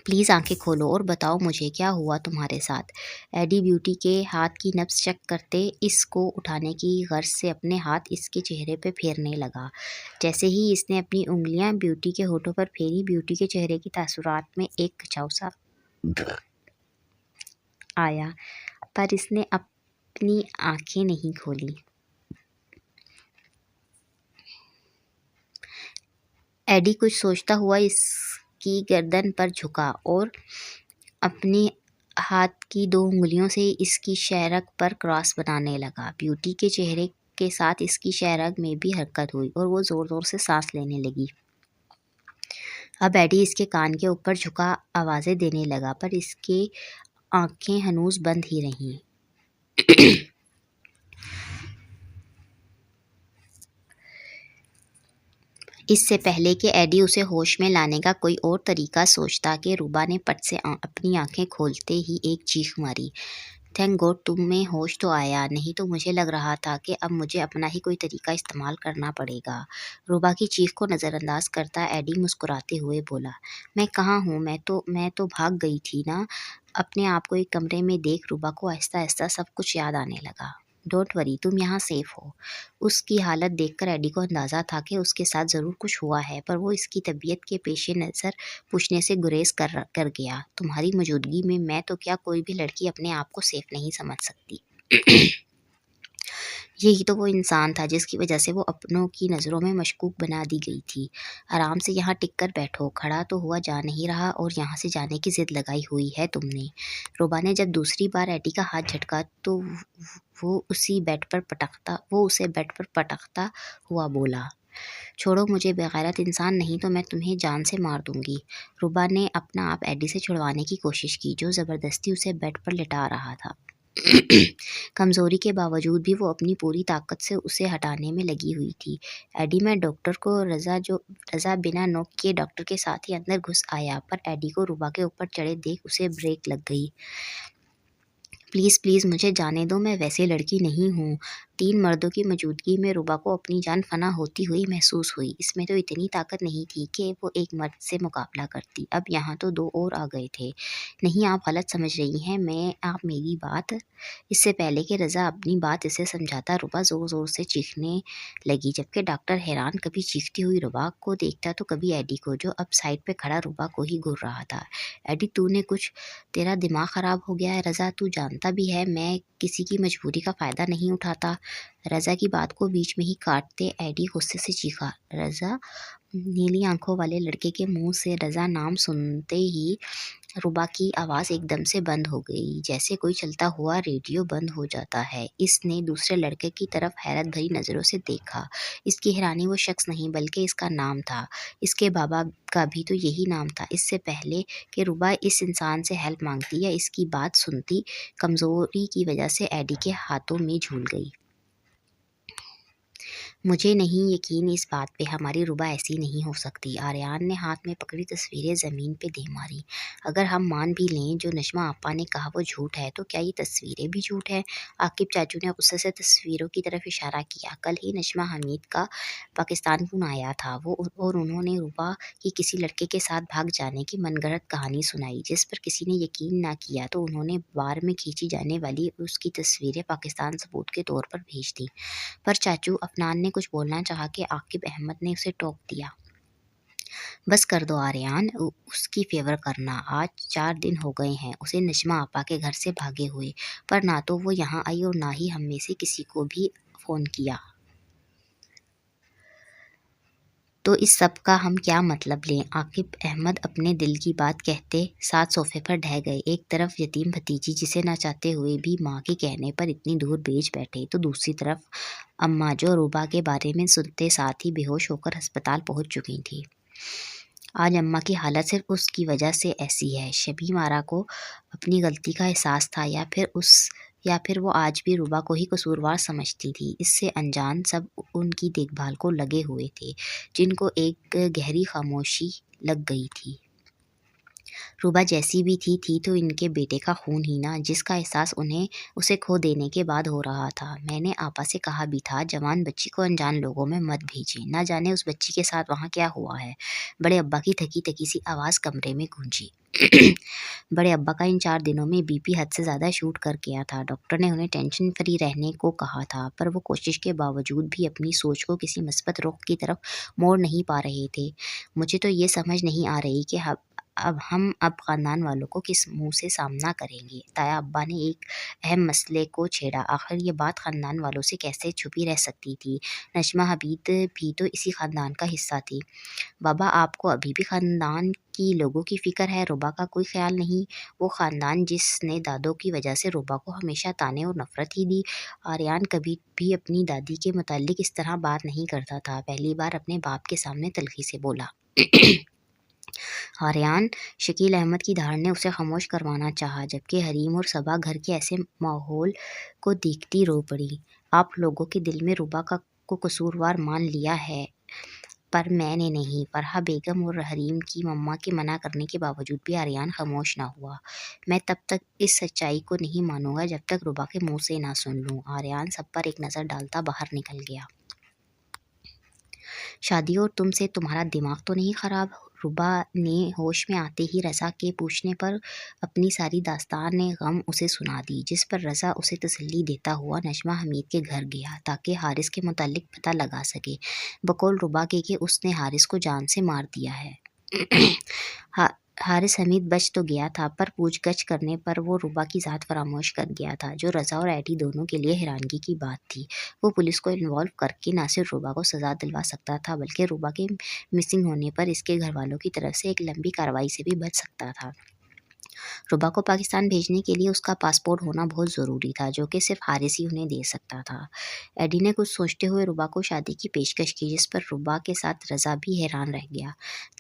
پلیز آنکھیں کھولو اور بتاؤ مجھے کیا ہوا تمہارے ساتھ؟ ایڈی بیوٹی کے ہاتھ کی نبض چیک کرتے اس کو اٹھانے کی غرض سے اپنے ہاتھ اس کے چہرے پہ پھیرنے لگا۔ جیسے ہی اس نے اپنی انگلیاں بیوٹی کے ہونٹوں پر پھیری، بیوٹی کے چہرے کی تاثرات میں ایک کھچاؤ سا آیا، پر اس نے اپنی آنکھیں نہیں کھولی۔ ایڈی کچھ سوچتا ہوا اس کی گردن پر جھکا اور اپنے ہاتھ کی 2 انگلیوں سے اس کی شہ رگ پر کراس بنانے لگا۔ بیوٹی کے چہرے کے ساتھ اس کی شہ رگ میں بھی حرکت ہوئی اور وہ زور زور سے سانس لینے لگی۔ اب ایڈی اس کے کان کے اوپر جھکا آوازیں دینے لگا، پر اس کے آنکھیں ہنوز بند ہی رہیں۔ اس سے پہلے کہ ایڈی اسے ہوش میں لانے کا کوئی اور طریقہ سوچتا کہ روبا نے پٹ سے اپنی آنکھیں کھولتے ہی ایک چیخ ماری۔ تھینک گاڈ تمہیں ہوش تو آیا، نہیں تو مجھے لگ رہا تھا کہ اب مجھے اپنا ہی کوئی طریقہ استعمال کرنا پڑے گا۔ روبا کی چیخ کو نظر انداز کرتا ایڈی مسکراتے ہوئے بولا، میں کہاں ہوں، میں تو بھاگ گئی تھی نا۔ اپنے آپ کو ایک کمرے میں دیکھ روبا کو آہستہ آہستہ سب کچھ یاد آنے لگا۔ ڈونٹ وری، تم یہاں سیف ہو۔ اس کی حالت دیکھ کر ایڈی کو اندازہ تھا کہ اس کے ساتھ ضرور کچھ ہوا ہے، پر وہ اس کی طبیعت کے پیش نظر پوچھنے سے گریز کر گیا۔ تمہاری موجودگی میں تو کیا کوئی بھی لڑکی اپنے آپ کو سیف نہیں سمجھ سکتی۔ یہی تو وہ انسان تھا جس کی وجہ سے وہ اپنوں کی نظروں میں مشکوک بنا دی گئی تھی۔ آرام سے یہاں ٹک کر بیٹھو، کھڑا تو ہوا جا نہیں رہا اور یہاں سے جانے کی ضد لگائی ہوئی ہے تم نے۔ روبا نے جب دوسری بار ایڈی کا ہاتھ جھٹکا تو وہ اسے بیڈ پر پٹکتا ہوا بولا، چھوڑو مجھے بغیرت انسان، نہیں تو میں تمہیں جان سے مار دوں گی۔ روبا نے اپنا آپ ایڈی سے چھڑوانے کی کوشش کی جو زبردستی اسے بیڈ پر لٹا رہا تھا۔ کمزوری کے باوجود بھی وہ اپنی پوری طاقت سے اسے ہٹانے میں لگی ہوئی تھی۔ ایڈی میں ڈاکٹر کو رضا بنا نوک کیے ڈاکٹر کے ساتھ ہی اندر گھس آیا، پر ایڈی کو روبا کے اوپر چڑھے دیکھ اسے بریک لگ گئی۔ پلیز مجھے جانے دو، میں ویسی لڑکی نہیں ہوں۔ 3 مردوں کی موجودگی میں روبا کو اپنی جان فنا ہوتی ہوئی محسوس ہوئی۔ اس میں تو اتنی طاقت نہیں تھی کہ وہ ایک مرد سے مقابلہ کرتی، اب یہاں تو 2 اور آ گئے تھے۔ نہیں، آپ غلط سمجھ رہی ہیں، آپ میری بات۔ اس سے پہلے کہ رضا اپنی بات اسے سمجھاتا، روبا زور زور سے چیخنے لگی، جبکہ ڈاکٹر حیران کبھی چیختی ہوئی روبا کو دیکھتا تو کبھی ایڈی کو، جو اب سائڈ پہ کھڑا روبا کو ہی گھور رہا تھا۔ ایڈی تیرا دماغ خراب ہو گیا ہے رضا، تو جانتا بھی ہے میں کسی کی مجبوری کا فائدہ نہیں اٹھاتا۔ رضا کی بات کو بیچ میں ہی کاٹتے ایڈی غصے سے چیخا، رضا؟ نیلی آنکھوں والے لڑکے کے منہ سے رضا نام سنتے ہی روبا کی آواز ایک دم سے بند ہو گئی، جیسے کوئی چلتا ہوا ریڈیو بند ہو جاتا ہے۔ اس نے دوسرے لڑکے کی طرف حیرت بھری نظروں سے دیکھا۔ اس کی حیرانی وہ شخص نہیں بلکہ اس کا نام تھا۔ اس کے بابا کا بھی تو یہی نام تھا۔ اس سے پہلے کہ روبا اس انسان سے ہیلپ مانگتی یا اس کی بات سنتی، کمزوری کی وجہ سے ایڈی کے ہاتھوں میں جھول گئی۔ مجھے نہیں یقین اس بات پہ، ہماری روبا ایسی نہیں ہو سکتی۔ آریان نے ہاتھ میں پکڑی تصویریں زمین پہ دے ماری۔ اگر ہم مان بھی لیں جو نجمہ آپا نے کہا وہ جھوٹ ہے، تو کیا یہ تصویریں بھی جھوٹ ہے؟ عاقب چاچو نے غصے سے تصویروں کی طرف اشارہ کیا۔ کل ہی نجمہ حمید کا پاکستان فون آیا تھا اور انہوں نے روبا کی کسی لڑکے کے ساتھ بھاگ جانے کی من گھڑت کہانی سنائی، جس پر کسی نے یقین نہ کیا، تو انہوں نے بار میں کھینچی جانے والی اس کی تصویریں پاکستان ثبوت کے طور پر بھیج دیں۔ پر چاچو، افنان نے کچھ بولنا چاہا کہ عاقب احمد نے اسے ٹوک دیا۔ بس کر دو آریان، اس کی فیور کرنا۔ آج 4 دن ہو گئے ہیں اسے نجمہ آپا کے گھر سے بھاگے ہوئے، پر نہ تو وہ یہاں آئی اور نہ ہی ہم میں سے کسی کو بھی فون کیا۔ تو اس سب کا ہم کیا مطلب لیں؟ عاقب احمد اپنے دل کی بات کہتے ساتھ صوفے پر ڈھہ گئے۔ ایک طرف یتیم بھتیجی جسے نہ چاہتے ہوئے بھی ماں کے کہنے پر اتنی دور بھیج بیٹھے، تو دوسری طرف اماں جو روبا کے بارے میں سنتے ساتھ ہی بے ہوش ہو کر ہسپتال پہنچ چکی تھی۔ آج اماں کی حالت صرف اس کی وجہ سے ایسی ہے۔ شبیم آرا کو اپنی غلطی کا احساس تھا یا پھر وہ آج بھی روبا کو ہی قصوروار سمجھتی تھی۔ اس سے انجان سب ان کی دیکھ بھال کو لگے ہوئے تھے، جن کو ایک گہری خاموشی لگ گئی تھی۔ روبا جیسی بھی تھی تو ان کے بیٹے کا خون ہی نا، جس کا احساس انہیں اسے کھو دینے کے بعد ہو رہا تھا۔ میں نے آپا سے کہا بھی تھا جوان بچی کو انجان لوگوں میں مت بھیجیں، نہ جانے اس بچی کے ساتھ وہاں کیا ہوا ہے۔ بڑے ابا کی تھکی سی آواز کمرے میں گونجی۔ بڑے ابا کا ان 4 دنوں میں بی پی حد سے زیادہ شوٹ کر گیا تھا۔ ڈاکٹر نے انہیں ٹینشن فری رہنے کو کہا تھا، پر وہ کوشش کے باوجود بھی اپنی سوچ کو کسی مثبت رخ کی طرف موڑ نہیں پا رہے تھے۔ مجھے تو یہ سمجھ نہیں آ رہی کہ ہم خاندان والوں کو کس منہ سے سامنا کریں گے۔ تایا ابا نے ایک اہم مسئلے کو چھیڑا، آخر یہ بات خاندان والوں سے کیسے چھپی رہ سکتی تھی؟ نجمہ حمید بھی تو اسی خاندان کا حصہ تھی۔ بابا، آپ کو ابھی بھی خاندان کی لوگوں کی فکر ہے، روبا کا کوئی خیال نہیں؟ وہ خاندان جس نے دادوں کی وجہ سے روبا کو ہمیشہ طعنے اور نفرت ہی دی۔ آریان کبھی بھی اپنی دادی کے متعلق اس طرح بات نہیں کرتا تھا۔ پہلی بار اپنے باپ کے سامنے تلخی سے بولا۔ آریان، شکیل احمد کی دھاڑ نے اسے خاموش کروانا چاہا، جبکہ حریم اور صبا گھر کے ایسے ماحول کو دیکھتی رو پڑی۔ آپ لوگوں کے دل میں روبا کو قصوروار مان لیا ہے، پر میں نے نہیں۔ فرحہ بیگم اور حریم کی مما کے منع کرنے کے باوجود بھی آریان خاموش نہ ہوا۔ میں تب تک اس سچائی کو نہیں مانوں گا جب تک ربا کے منہ سے نہ سن لوں۔ آریان سب پر ایک نظر ڈالتا باہر نکل گیا۔ شادی اور تم سے تمہارا دماغ تو نہیں خراب؟ ربا نے ہوش میں آتے ہی رضا کے پوچھنے پر اپنی ساری داستان غم اسے سنا دی، جس پر رضا اسے تسلی دیتا ہوا نجمہ حمید کے گھر گیا تاکہ حارث کے متعلق پتہ لگا سکے، بقول ربا کے کہ اس نے حارث کو جان سے مار دیا ہے۔ حارث حمید بچ تو گیا تھا، پر پوچھ گچھ کرنے پر وہ ربا کی ذات فراموش کر گیا تھا، جو رضا اور ایڈی دونوں کے لیے حیرانگی کی بات تھی۔ وہ پولیس کو انوالو کر کے نہ صرف ربا کو سزا دلوا سکتا تھا، بلکہ ربا کے مسنگ ہونے پر اس کے گھر والوں کی طرف سے ایک لمبی کارروائی سے بھی بچ سکتا تھا۔ ربا کو پاکستان بھیجنے کے لیے اس کا پاسپورٹ ہونا بہت ضروری تھا، جو کہ صرف حارث ہی انہیں دے سکتا تھا۔ ایڈی نے کچھ سوچتے ہوئے ربا کو شادی کی پیشکش کی، جس پر ربا کے ساتھ رضا بھی حیران رہ گیا۔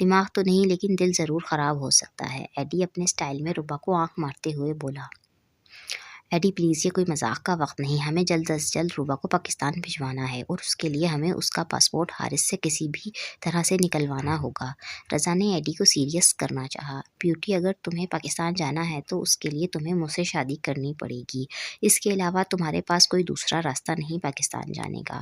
دماغ تو نہیں لیکن دل ضرور خراب ہو سکتا ہے، ایڈی اپنے سٹائل میں ربا کو آنکھ مارتے ہوئے بولا۔ ایڈی پلیز، یہ کوئی مذاق کا وقت نہیں، ہمیں جلد از جلد ربا کو پاکستان بھجوانا ہے، اور اس کے لیے ہمیں اس کا پاسپورٹ حارث سے کسی بھی طرح سے نکلوانا ہوگا۔ رضا نے ایڈی کو سیریس کرنا چاہا۔ بیوٹی، اگر تمہیں پاکستان جانا ہے تو اس کے لیے تمہیں مجھ سے شادی کرنی پڑے گی، اس کے علاوہ تمہارے پاس کوئی دوسرا راستہ نہیں پاکستان جانے کا۔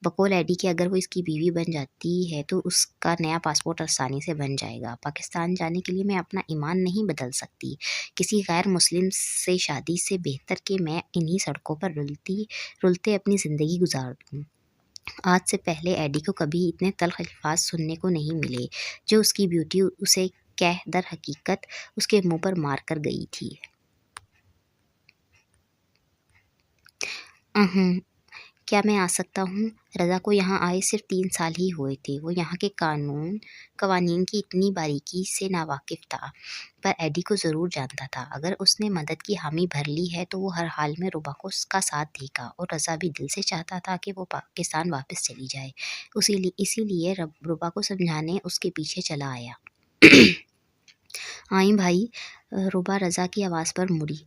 بقول ایڈی کہ اگر وہ اس کی بیوی بن جاتی ہے تو اس کا نیا پاسپورٹ آسانی سے بن جائے گا۔ پاکستان جانے کے لیے میں اپنا ایمان نہیں بدل سکتی، کسی غیر مسلم سے شادی سے بہتر کہ میں انہی سڑکوں پر رلتے اپنی زندگی گزار دوں۔ آج سے پہلے ایڈی کو کبھی اتنے تلخ الفاظ سننے کو نہیں ملے جو اس کی بیوٹی اسے کہہ در حقیقت اس کے منہ پر مار کر گئی تھی۔ کیا میں آ سکتا ہوں؟ رضا کو یہاں آئے صرف 3 سال ہی ہوئے تھے، وہ یہاں کے قوانین کی اتنی باریکی سے ناواقف تھا، پر ایڈی کو ضرور جانتا تھا اگر اس نے مدد کی حامی بھر لی ہے تو وہ ہر حال میں ربا کو اس کا ساتھ دے گا، اور رضا بھی دل سے چاہتا تھا کہ وہ پاکستان واپس چلی جائے، اسی لیے ربا کو سمجھانے اس کے پیچھے چلا آیا۔ آئیں بھائی، ربا رضا کی آواز پر مڑی۔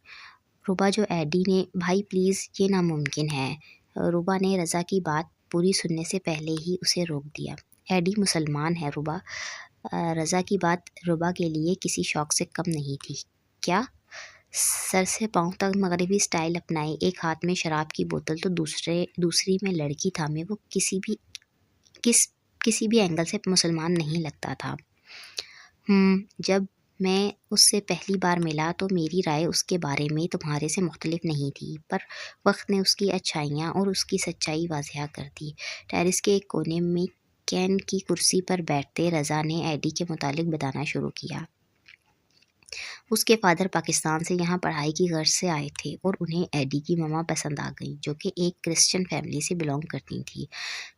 ربا جو ایڈی نے بھائی پلیز، یہ ناممکن ہے۔ ربا نے رضا کی بات پوری سننے سے پہلے ہی اسے روک دیا۔ ایڈی مسلمان ہے ربا۔ رضا کی بات ربا کے لیے کسی شوق سے کم نہیں تھی۔ کیا؟ سر سے پاؤں تک مغربی سٹائل اپنائے، ایک ہاتھ میں شراب کی بوتل تو دوسری میں لڑکی تھامے، وہ کسی بھی اینگل سے مسلمان نہیں لگتا تھا۔ جب میں اس سے پہلی بار ملا تو میری رائے اس کے بارے میں تمہارے سے مختلف نہیں تھی، پر وقت نے اس کی اچھائیاں اور اس کی سچائی واضح کر دی۔ ٹیرس کے ایک کونے میں کین کی کرسی پر بیٹھتے رضا نے ایڈی کے متعلق بتانا شروع کیا۔ اس کے فادر پاکستان سے یہاں پڑھائی کی غرض سے آئے تھے، اور انہیں ایڈی کی مما پسند آ گئیں، جو کہ ایک کرسچن فیملی سے بلانگ کرتی تھی۔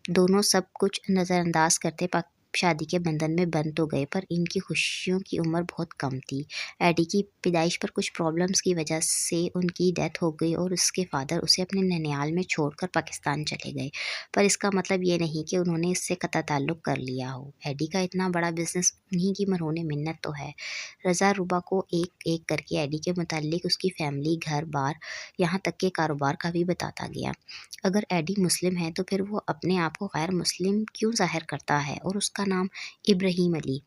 دونوں سب کچھ نظر انداز کرتے شادی کے بندھن میں بند تو گئے، پر ان کی خوشیوں کی عمر بہت کم تھی۔ ایڈی کی پیدائش پر کچھ پرابلمز کی وجہ سے ان کی ڈیتھ ہو گئی، اور اس کے فادر اسے اپنے ننیال میں چھوڑ کر پاکستان چلے گئے، پر اس کا مطلب یہ نہیں کہ انہوں نے اس سے قطع تعلق کر لیا ہو۔ ایڈی کا اتنا بڑا بزنس انہی کی مرہون منت تو ہے۔ رضا ربا کو ایک ایک کر کے ایڈی کے متعلق اس کی فیملی، گھر بار، یہاں تک کہ کاروبار کا بھی بتاتا گیا۔ اگر ایڈی مسلم ہے تو پھر وہ اپنے آپ کو غیر مسلم کیوں ظاہر کرتا ہے، اور اس کا نام ابراہیم علی۔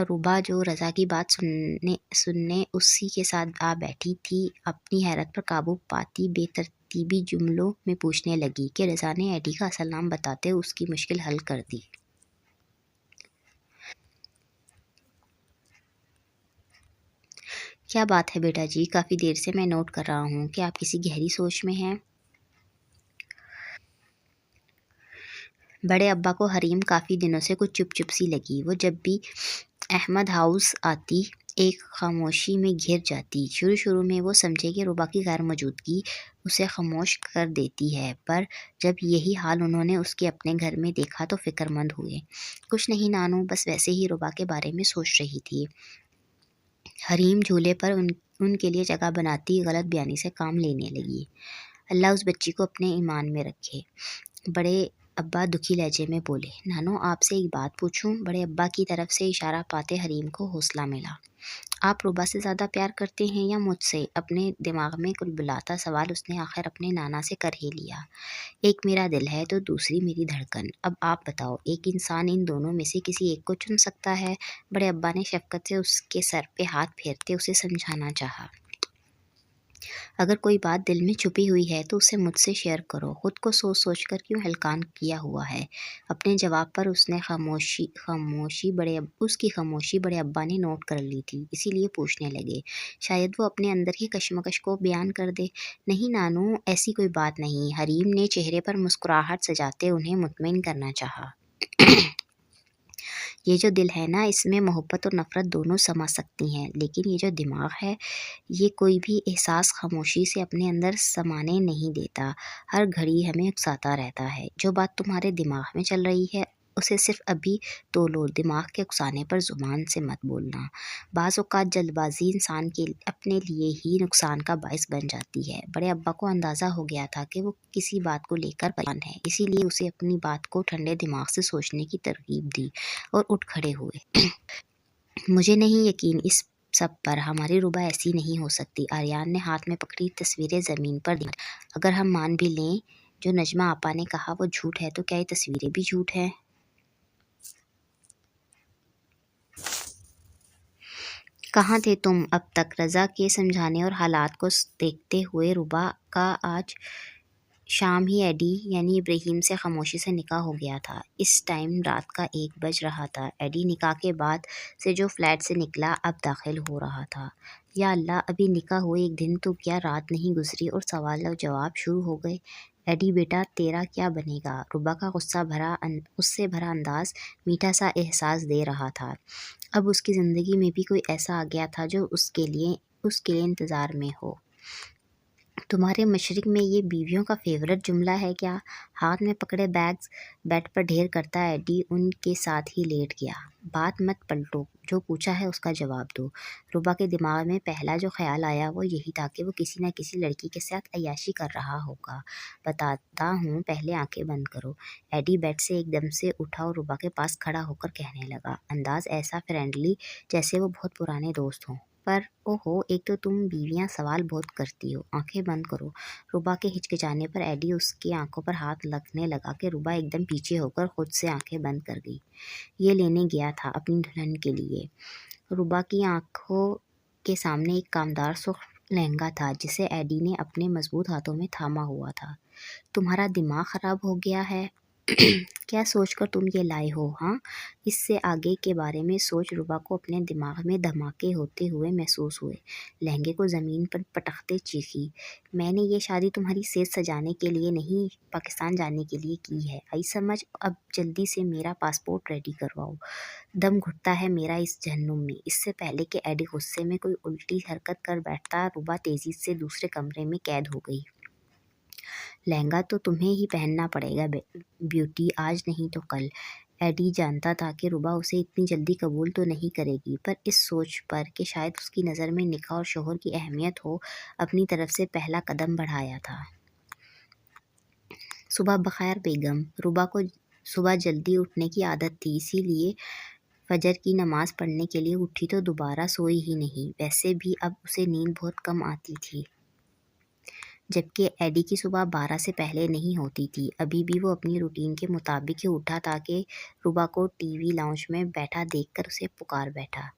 ربا جو رضا کی بات سننے اسی کے ساتھ آ بیٹھی تھی، اپنی حیرت پر قابو پاتی بے ترتیبی جملوں میں پوچھنے لگی کہ رضا نے ایڈی کا اصل نام بتاتے اس کی مشکل حل کر دی۔ کیا بات ہے بیٹا جی، کافی دیر سے میں نوٹ کر رہا ہوں کہ آپ کسی گہری سوچ میں ہیں۔ بڑے ابا کو حریم کافی دنوں سے کچھ چپ سی لگی۔ وہ جب بھی احمد ہاؤس آتی ایک خاموشی میں گھر جاتی۔ شروع میں وہ سمجھے کہ ربا کی غیر موجودگی اسے خاموش کر دیتی ہے، پر جب یہی حال انہوں نے اس کے اپنے گھر میں دیکھا تو فکر مند ہوئے۔ کچھ نہیں نانو، بس ویسے ہی ربا کے بارے میں سوچ رہی تھی۔ حریم جھولے پر ان کے لیے جگہ بناتی غلط بیانی سے کام لینے لگی۔ اللہ اس بچی کو اپنے ایمان میں رکھے۔ بڑے ابا دکھی لہجے میں بولے۔ نانو آپ سے ایک بات پوچھوں؟ بڑے ابا کی طرف سے اشارہ پاتے حریم کو حوصلہ ملا۔ آپ روبا سے زیادہ پیار کرتے ہیں یا مجھ سے؟ اپنے دماغ میں کلبلاتا سوال اس نے آخر اپنے نانا سے کر ہی لیا۔ ایک میرا دل ہے تو دوسری میری دھڑکن۔ اب آپ بتاؤ، ایک انسان ان دونوں میں سے کسی ایک کو چن سکتا ہے؟ بڑے ابا نے شفقت سے اس کے سر پہ ہاتھ پھیرتے اسے سمجھانا چاہا۔ اگر کوئی بات دل میں چھپی ہوئی ہے تو اسے مجھ سے شیئر کرو، خود کو سوچ سوچ کر کیوں ہلکان کیا ہوا ہے؟ اپنے جواب پر اس کی خاموشی بڑے ابا نے نوٹ کر لی تھی، اسی لیے پوچھنے لگے۔ شاید وہ اپنے اندر ہی کشمکش کو بیان کر دے۔ نہیں نانو، ایسی کوئی بات نہیں۔ حریم نے چہرے پر مسکراہٹ سجاتے انہیں مطمئن کرنا چاہا۔ یہ جو دل ہے نا، اس میں محبت اور نفرت دونوں سما سکتی ہیں، لیکن یہ جو دماغ ہے، یہ کوئی بھی احساس خاموشی سے اپنے اندر سمانے نہیں دیتا، ہر گھڑی ہمیں اکساتا رہتا ہے۔ جو بات تمہارے دماغ میں چل رہی ہے اسے صرف ابھی تولو، دماغ کے اکسانے پر زبان سے مت بولنا۔ بعض اوقات جلد بازی انسان کے اپنے لیے ہی نقصان کا باعث بن جاتی ہے۔ بڑے ابا کو اندازہ ہو گیا تھا کہ وہ کسی بات کو لے کر پریشان ہے، اسی لیے اسے اپنی بات کو ٹھنڈے دماغ سے سوچنے کی ترغیب دی اور اٹھ کھڑے ہوئے۔ مجھے نہیں یقین اس سب پر، ہماری روبا ایسی نہیں ہو سکتی۔ آریان نے ہاتھ میں پکڑی تصویریں زمین پر دی۔ اگر ہم مان بھی لیں جو نجمہ آپا نے کہا وہ جھوٹ ہے، تو کیا یہ تصویریں بھی جھوٹ ہیں؟ کہاں تھے تم اب تک؟ رضا کے سمجھانے اور حالات کو دیکھتے ہوئے روبا کا آج شام ہی ایڈی یعنی ابراہیم سے خاموشی سے نکاح ہو گیا تھا۔ اس ٹائم رات کا 1 بج رہا تھا۔ ایڈی نکاح کے بعد سے جو فلیٹ سے نکلا اب داخل ہو رہا تھا۔ یا اللہ، ابھی نکاح ہوئے 1 دن تو کیا رات نہیں گزری اور سوال و جواب شروع ہو گئے۔ ایڈی بیٹا تیرا کیا بنے گا؟ روبا کا غصے بھرا انداز میٹھا سا احساس دے رہا تھا۔ اب اس کی زندگی میں بھی کوئی ایسا آ گیا تھا جو اس کے لیے انتظار میں ہو۔ تمہارے مشرق میں یہ بیویوں کا فیورٹ جملہ ہے کیا؟ ہاتھ میں پکڑے بیگز بیڈ پر ڈھیر کرتا ایڈی ان کے ساتھ ہی لیٹ گیا۔ بات مت پلٹو، جو پوچھا ہے اس کا جواب دو۔ روبا کے دماغ میں پہلا جو خیال آیا وہ یہی تھا کہ وہ کسی نہ کسی لڑکی کے ساتھ عیاشی کر رہا ہوگا۔ بتاتا ہوں، پہلے آنکھیں بند کرو۔ ایڈی بیڈ سے ایک دم سے اٹھا اور روبا کے پاس کھڑا ہو کر کہنے لگا، انداز ایسا فرینڈلی جیسے وہ بہت پرانے دوست ہوں۔ پر اوہو، ایک تو تم بیویاں سوال بہت کرتی ہو۔ آنکھیں بند کرو۔ روبا کے ہچکچانے پر ایڈی اس کی آنکھوں پر ہاتھ رکھنے لگا کہ روبا ایک دم پیچھے ہو کر خود سے آنکھیں بند کر گئی۔ یہ لینے گیا تھا اپنی دلہن کے لیے۔ روبا کی آنکھوں کے سامنے ایک کامدار سرخ لہنگا تھا جسے ایڈی نے اپنے مضبوط ہاتھوں میں تھاما ہوا تھا۔ تمہارا دماغ خراب ہو گیا ہے؟ کیا سوچ کر تم یہ لائے ہو؟ ہاں، اس سے آگے کے بارے میں سوچ۔ روبا کو اپنے دماغ میں دھماکے ہوتے ہوئے محسوس ہوئے۔ لہنگے کو زمین پر پٹکتے چیخی، میں نے یہ شادی تمہاری صحت سجانے کے لیے نہیں، پاکستان جانے کے لیے کی ہے، آئی سمجھ؟ اب جلدی سے میرا پاسپورٹ ریڈی کرواؤ۔ دم گھٹتا ہے میرا اس جہنم میں۔ اس سے پہلے کہ ایڈی غصے میں کوئی الٹی حرکت کر بیٹھتا، روبا تیزی سے دوسرے کمرے میں قید ہو گئی۔ لہنگا تو تمہیں ہی پہننا پڑے گا بیوٹی، آج نہیں تو کل۔ ایڈی جانتا تھا کہ روبا اسے اتنی جلدی قبول تو نہیں کرے گی، پر اس سوچ پر کہ شاید اس کی نظر میں نکاح اور شوہر کی اہمیت ہو، اپنی طرف سے پہلا قدم بڑھایا تھا۔ صبح بخیر بیگم۔ روبا کو صبح جلدی اٹھنے کی عادت تھی، اسی لیے فجر کی نماز پڑھنے کے لیے اٹھی تو دوبارہ سوئی ہی نہیں۔ ویسے بھی اب اسے نیند بہت کم آتی تھی، جبکہ ایڈی کی صبح 12 سے پہلے نہیں ہوتی تھی۔ ابھی بھی وہ اپنی روٹین کے مطابق ہی اٹھا تاکہ روبا کو ٹی وی لاؤنج میں بیٹھا دیکھ کر اسے پکار بیٹھا۔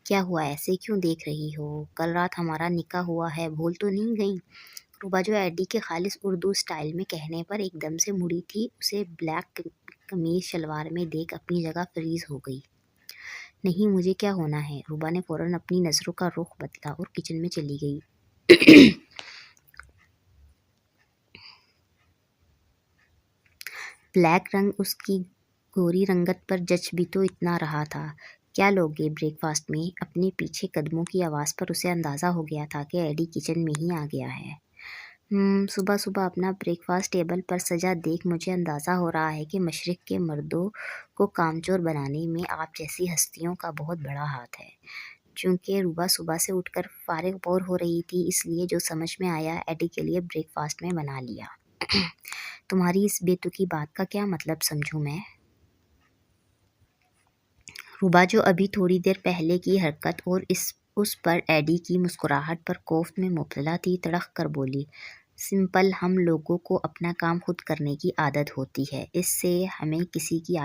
کیا ہوا، ایسے کیوں دیکھ رہی ہو؟ کل رات ہمارا نکاح ہوا ہے، بھول تو نہیں گئی؟ روبا جو ایڈی کے خالص اردو سٹائل میں کہنے پر ایک دم سے مڑی تھی، اسے بلیک قمیض شلوار میں دیکھ اپنی جگہ فریز ہو گئی۔ نہیں، مجھے کیا ہونا ہے؟ روبا نے فوراً اپنی نظروں کا رخ بدلا اور کچن میں چلی گئی۔ بلیک رنگ اس کی گوری رنگت پر جچ بھی تو اتنا رہا تھا۔ کیا لوگے بریک فاسٹ میں؟ اپنے پیچھے قدموں کی آواز پر اسے اندازہ ہو گیا تھا کہ ایڈی کچن میں ہی آ گیا ہے۔ صبح صبح اپنا بریک فاسٹ ٹیبل پر سجا دیکھ مجھے اندازہ ہو رہا ہے کہ مشرق کے مردوں کو کامچور بنانے میں آپ جیسی ہستیوں کا بہت بڑا ہاتھ ہے۔ چونکہ روبا صبح سے اٹھ کر فارغ بور ہو رہی تھی، اس لیے جو سمجھ میں آیا ایڈی کے لیے بریک فاسٹ میں بنا لیا۔ تمہاری اس بے تکی بات کا کیا مطلب سمجھوں میں؟ روبا جو ابھی تھوڑی دیر پہلے کی حرکت اور اس پر ایڈی کی مسکراہٹ پر کوفت میں مبتلا تھی، تڑق کر بولی، سمپل، ہم لوگوں کو اپنا کام خود کرنے کی عادت ہوتی ہے، اس سے ہم کسی کی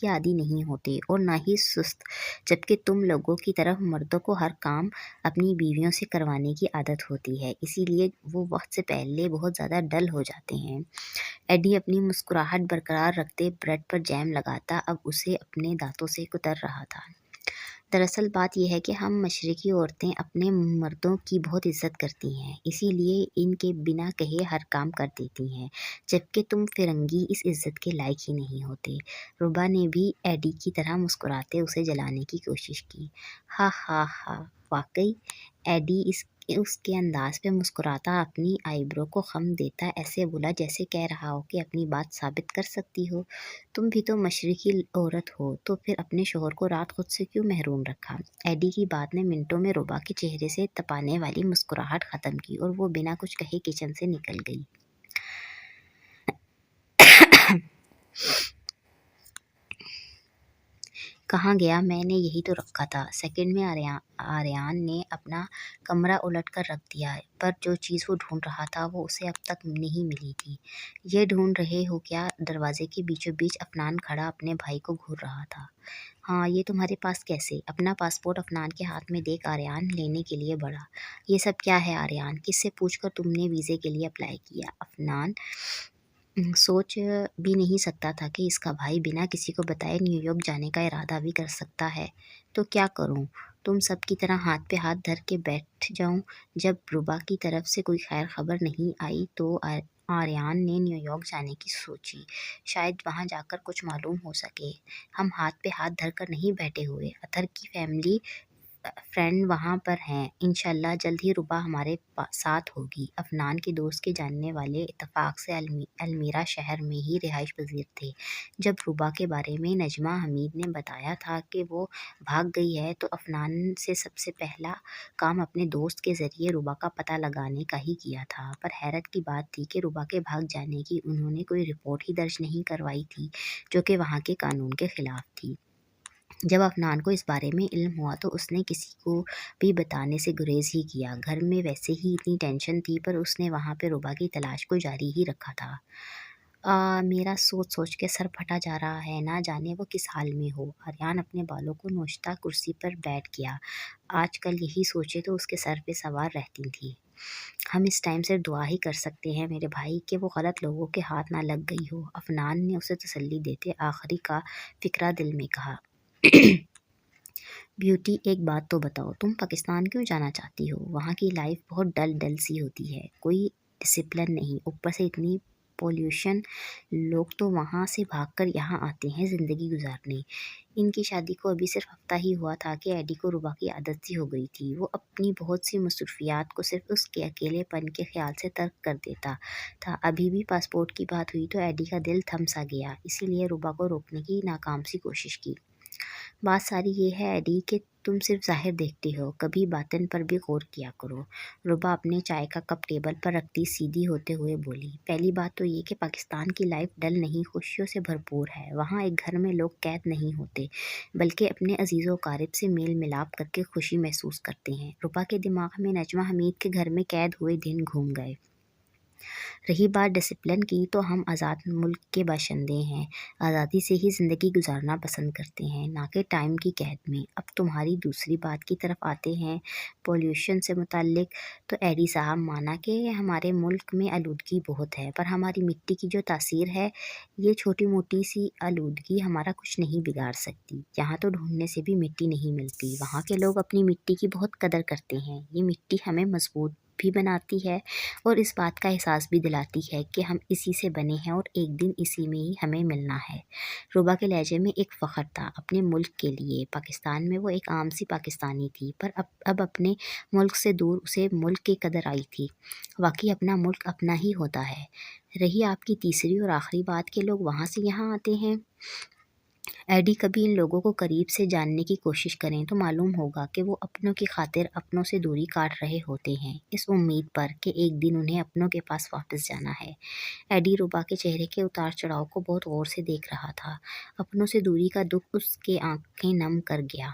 عادی نہیں ہوتے اور نہ ہی سست، جبکہ تم لوگوں کی طرح مردوں کو ہر کام اپنی بیویوں سے کروانے کی عادت ہوتی ہے، اسی لیے وہ وقت سے پہلے بہت زیادہ ڈل ہو جاتے ہیں۔ ایڈی اپنی مسکراہٹ برقرار رکھتے بریڈ پر جیم لگاتا اب اسے اپنے دانتوں سے کتر رہا تھا۔ دراصل بات یہ ہے کہ ہم مشرقی عورتیں اپنے مردوں کی بہت عزت کرتی ہیں، اسی لیے ان کے بنا کہے ہر کام کر دیتی ہیں، جبکہ تم فرنگی اس عزت کے لائق ہی نہیں ہوتے۔ روبا نے بھی ایڈی کی طرح مسکراتے اسے جلانے کی کوشش کی۔ ہا ہا ہا، واقعی؟ ایڈی اس کے انداز پہ مسکراتا اپنی آئی برو کو خم دیتا ایسے بولا جیسے کہہ رہا ہو کہ اپنی بات ثابت کر سکتی ہو، تم بھی تو مشرقی عورت ہو، تو پھر اپنے شوہر کو رات خود سے کیوں محروم رکھا؟ ایڈی کی بات نے منٹوں میں روبا کے چہرے سے تپانے والی مسکراہٹ ختم کی اور وہ بنا کچھ کہے کچن سے نکل گئی۔ کہاں گیا؟ میں نے یہی تو رکھا تھا۔ سیکنڈ میں آریان نے اپنا کمرہ الٹ کر رکھ دیا، پر جو چیز وہ ڈھونڈ رہا تھا وہ اسے اب تک نہیں ملی تھی۔ یہ ڈھونڈ رہے ہو کیا؟ دروازے کے بیچوں بیچ افنان کھڑا اپنے بھائی کو گھور رہا تھا۔ ہاں، یہ تمہارے پاس کیسے؟ اپنا پاسپورٹ افنان کے ہاتھ میں دیکھ آریان لینے کے لیے بڑھا۔ یہ سب کیا ہے آریان؟ کس سے پوچھ کر تم نے ویزے کے لیے اپلائی کیا؟ افنان سوچ بھی نہیں سکتا تھا کہ اس کا بھائی بنا کسی کو بتائے نیو یارک جانے کا ارادہ بھی کر سکتا ہے۔ تو کیا کروں؟ تم سب کی طرح ہاتھ پہ ہاتھ دھر کے بیٹھ جاؤں؟ جب روبا کی طرف سے کوئی خیر خبر نہیں آئی تو آریان نے نیو یارک جانے کی سوچی، شاید وہاں جا کر کچھ معلوم ہو سکے۔ ہم ہاتھ پہ ہاتھ دھر کر نہیں بیٹھے ہوئے، اطہر کی فیملی فرینڈ وہاں پر ہیں، انشاءاللہ جلد ہی روبا ہمارے ساتھ ہوگی۔ افنان کے دوست کے جاننے والے اتفاق سے المیرا شہر میں ہی رہائش پذیر تھے۔ جب روبا کے بارے میں نجمہ حمید نے بتایا تھا کہ وہ بھاگ گئی ہے تو افنان سے سب سے پہلا کام اپنے دوست کے ذریعے روبا کا پتہ لگانے کا ہی کیا تھا، پر حیرت کی بات تھی کہ روبا کے بھاگ جانے کی انہوں نے کوئی رپورٹ ہی درج نہیں کروائی تھی، جو کہ وہاں کے قانون کے خلاف تھی۔ جب افنان کو اس بارے میں علم ہوا تو اس نے کسی کو بھی بتانے سے گریز ہی کیا۔ گھر میں ویسے ہی اتنی ٹینشن تھی، پر اس نے وہاں پہ روبا کی تلاش کو جاری ہی رکھا تھا۔ میرا سوچ سوچ کے سر پھٹا جا رہا ہے، نہ جانے وہ کس حال میں ہو۔ آریان اپنے بالوں کو نوچتا کرسی پر بیٹھ گیا۔ آج کل یہی سوچے تو اس کے سر پہ سوار رہتی تھی۔ ہم اس ٹائم صرف دعا ہی کر سکتے ہیں میرے بھائی کہ وہ غلط لوگوں کے ہاتھ نہ لگ گئی ہو، افنان نے اسے تسلی دیتے آخری کا فقرہ دل میں کہا۔ بیوٹی، ایک بات تو بتاؤ، تم پاکستان کیوں جانا چاہتی ہو؟ وہاں کی لائف بہت ڈل سی ہوتی ہے، کوئی ڈسپلن نہیں، اوپر سے اتنی پولیوشن، لوگ تو وہاں سے بھاگ کر یہاں آتے ہیں زندگی گزارنے۔ ان کی شادی کو ابھی صرف ہفتہ ہی ہوا تھا کہ ایڈی کو روبا کی عادت سی ہو گئی تھی، وہ اپنی بہت سی مصروفیات کو صرف اس کے اکیلے پن کے خیال سے ترک کر دیتا تھا۔ ابھی بھی پاسپورٹ کی بات ہوئی تو ایڈی کا دل تھم سا گیا، اسی لیے روبا کو روکنے کی ناکام سی کوشش کی۔ بات ساری یہ ہے ایڈی کہ تم صرف ظاہر دیکھتی ہو، کبھی باطن پر بھی غور کیا کرو۔ روبا اپنے چائے کا کپ ٹیبل پر رکھتی سیدھی ہوتے ہوئے بولی، پہلی بات تو یہ کہ پاکستان کی لائف ڈل نہیں، خوشیوں سے بھرپور ہے۔ وہاں ایک گھر میں لوگ قید نہیں ہوتے، بلکہ اپنے عزیز و اقارب سے میل ملاپ کر کے خوشی محسوس کرتے ہیں۔ روبا کے دماغ میں نجمہ حمید کے گھر میں قید ہوئے دن گھوم گئے۔ رہی بات ڈسپلن کی تو ہم آزاد ملک کے باشندے ہیں، آزادی سے ہی زندگی گزارنا پسند کرتے ہیں، نہ کہ ٹائم کی قید میں۔ اب تمہاری دوسری بات کی طرف آتے ہیں، پولیوشن سے متعلق، تو ایڈی صاحب مانا کہ ہمارے ملک میں آلودگی بہت ہے، پر ہماری مٹی کی جو تاثیر ہے، یہ چھوٹی موٹی سی آلودگی ہمارا کچھ نہیں بگاڑ سکتی۔ یہاں تو ڈھونڈنے سے بھی مٹی نہیں ملتی، وہاں کے لوگ اپنی مٹی کی بہت قدر کرتے ہیں، یہ مٹی ہمیں مضبوط بھی بناتی ہے اور اس بات کا احساس بھی دلاتی ہے کہ ہم اسی سے بنے ہیں اور ایک دن اسی میں ہی ہمیں ملنا ہے۔ روبا کے لہجے میں ایک فخر تھا اپنے ملک کے لیے۔ پاکستان میں وہ ایک عام سی پاکستانی تھی، پر اب اپنے ملک سے دور اسے ملک کی قدر آئی تھی۔ واقعی اپنا ملک اپنا ہی ہوتا ہے۔ رہی آپ کی تیسری اور آخری بات کہ لوگ وہاں سے یہاں آتے ہیں، ایڈی کبھی ان لوگوں کو قریب سے جاننے کی کوشش کریں تو معلوم ہوگا کہ وہ اپنوں کی خاطر اپنوں سے دوری کاٹ رہے ہوتے ہیں، اس امید پر کہ ایک دن انہیں اپنوں کے پاس واپس جانا ہے۔ ایڈی روبا کے چہرے کے اتار چڑھاؤ کو بہت غور سے دیکھ رہا تھا۔ اپنوں سے دوری کا دکھ اس کے آنکھیں نم کر گیا۔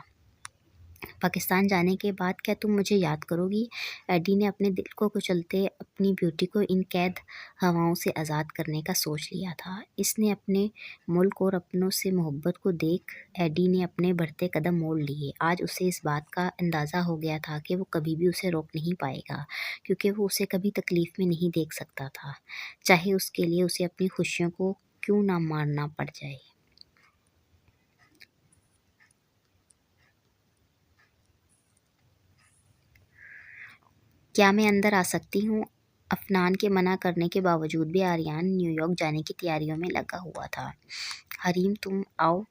پاکستان جانے کے بعد کیا تم مجھے یاد کرو گی؟ ایڈی نے اپنے دل کو کچلتے اپنی بیوٹی کو ان قید ہواؤں سے آزاد کرنے کا سوچ لیا تھا۔ اس نے اپنے ملک اور اپنوں سے محبت کو دیکھ ایڈی نے اپنے بڑھتے قدم موڑ لیے۔ آج اسے اس بات کا اندازہ ہو گیا تھا کہ وہ کبھی بھی اسے روک نہیں پائے گا، کیونکہ وہ اسے کبھی تکلیف میں نہیں دیکھ سکتا تھا، چاہے اس کے لیے اسے اپنی خوشیوں کو کیوں نہ مارنا پڑ جائے۔ کیا میں اندر آ سکتی ہوں؟ افنان کے منع کرنے کے باوجود بھی آریان نیو یارک جانے کی تیاریوں میں لگا ہوا تھا۔ حریم تم آؤ۔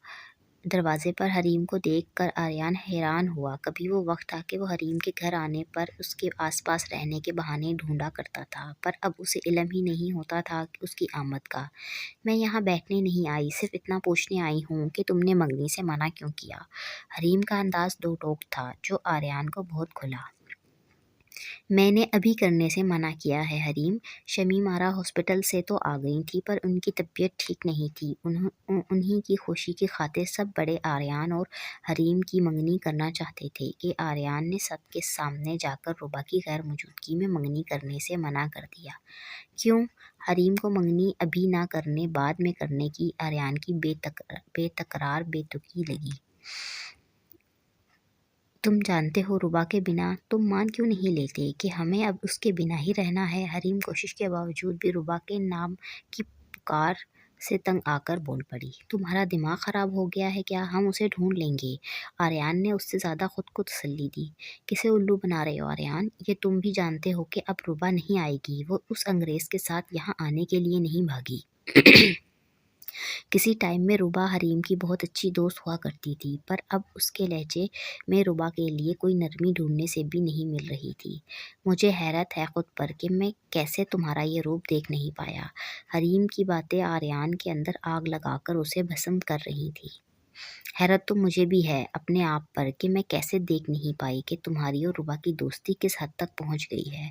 دروازے پر حریم کو دیکھ کر آریان حیران ہوا۔ کبھی وہ وقت تھا کہ وہ حریم کے گھر آنے پر اس کے آس پاس رہنے کے بہانے ڈھونڈا کرتا تھا، پر اب اسے علم ہی نہیں ہوتا تھا اس کی آمد کا۔ میں یہاں بیٹھنے نہیں آئی، صرف اتنا پوچھنے آئی ہوں کہ تم نے منگنی سے منع کیوں کیا؟ حریم کا انداز دو ٹوک تھا جو آریان کو بہت کھلا۔ میں نے ابھی کرنے سے منع کیا ہے حریم۔ شمیم آرا ہاسپٹل سے تو آ گئی تھی، پر ان کی طبیعت ٹھیک نہیں تھی۔ انہی کی خوشی کی خاطر سب بڑے آریان اور حریم کی منگنی کرنا چاہتے تھے کہ آریان نے سب کے سامنے جا کر روبا کی غیر موجودگی میں منگنی کرنے سے منع کر دیا۔ کیوں؟ حریم کو منگنی ابھی نہ کرنے بعد میں کرنے کی آریان کی بے تکرار بے تکی لگی۔ تم جانتے ہو روبا کے بنا تم مان کیوں نہیں لیتے کہ ہمیں اب اس کے بنا ہی رہنا ہے؟ حریم کوشش کے باوجود بھی روبا کے نام کی پکار سے تنگ آ کر بول پڑی۔ تمہارا دماغ خراب ہو گیا ہے کیا؟ ہم اسے ڈھونڈ لیں گے۔ آریان نے اس سے زیادہ خود کو تسلی دی۔ کسے الو بنا رہے ہو آریان؟ یہ تم بھی جانتے ہو کہ اب روبا نہیں آئے گی، وہ اس انگریز کے ساتھ یہاں آنے کے لیے نہیں بھاگی۔ کسی ٹائم میں روبا حریم کی بہت اچھی دوست ہوا کرتی تھی، پر اب اس کے لہجے میں روبا کے لیے کوئی نرمی ڈھونڈنے سے بھی نہیں مل رہی تھی۔ مجھے حیرت ہے خود پر کہ میں کیسے تمہارا یہ روپ دیکھ نہیں پایا۔ حریم کی باتیں آریان کے اندر آگ لگا کر اسے بھسم کر رہی تھی۔ حیرت تو مجھے بھی ہے اپنے آپ پر کہ میں کیسے دیکھ نہیں پائی کہ تمہاری اور روبا کی دوستی کس حد تک پہنچ گئی ہے۔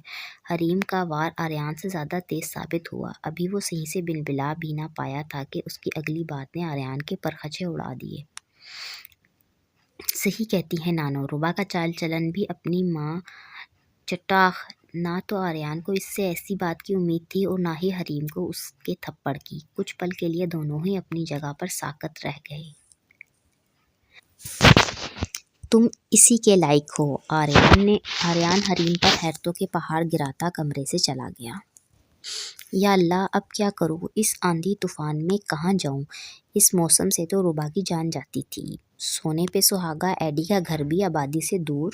حریم کا وار آریان سے زیادہ تیز ثابت ہوا۔ ابھی وہ صحیح سے بلبلا بھی نہ پایا تھا کہ اس کی اگلی بات نے آریان کے پرخچے اڑا دیے۔ صحیح کہتی ہیں نانو، روبا کا چال چلن بھی اپنی ماں چٹاخ۔ نہ تو آریان کو اس سے ایسی بات کی امید تھی اور نہ ہی حریم کو اس کے تھپڑ کی۔ کچھ پل کے لیے دونوں ہی اپنی جگہ پر ساکت رہ گئے۔ تم اسی کے لائق ہو۔ آریان حریم پر حیرتوں کے پہاڑ گراتا کمرے سے چلا گیا۔ یا اللہ اب کیا کروں؟ اس آندھی طوفان میں کہاں جاؤں؟ اس موسم سے تو روبا کی جان جاتی تھی۔ سونے پہ سہاگا ایڈی کا گھر بھی آبادی سے دور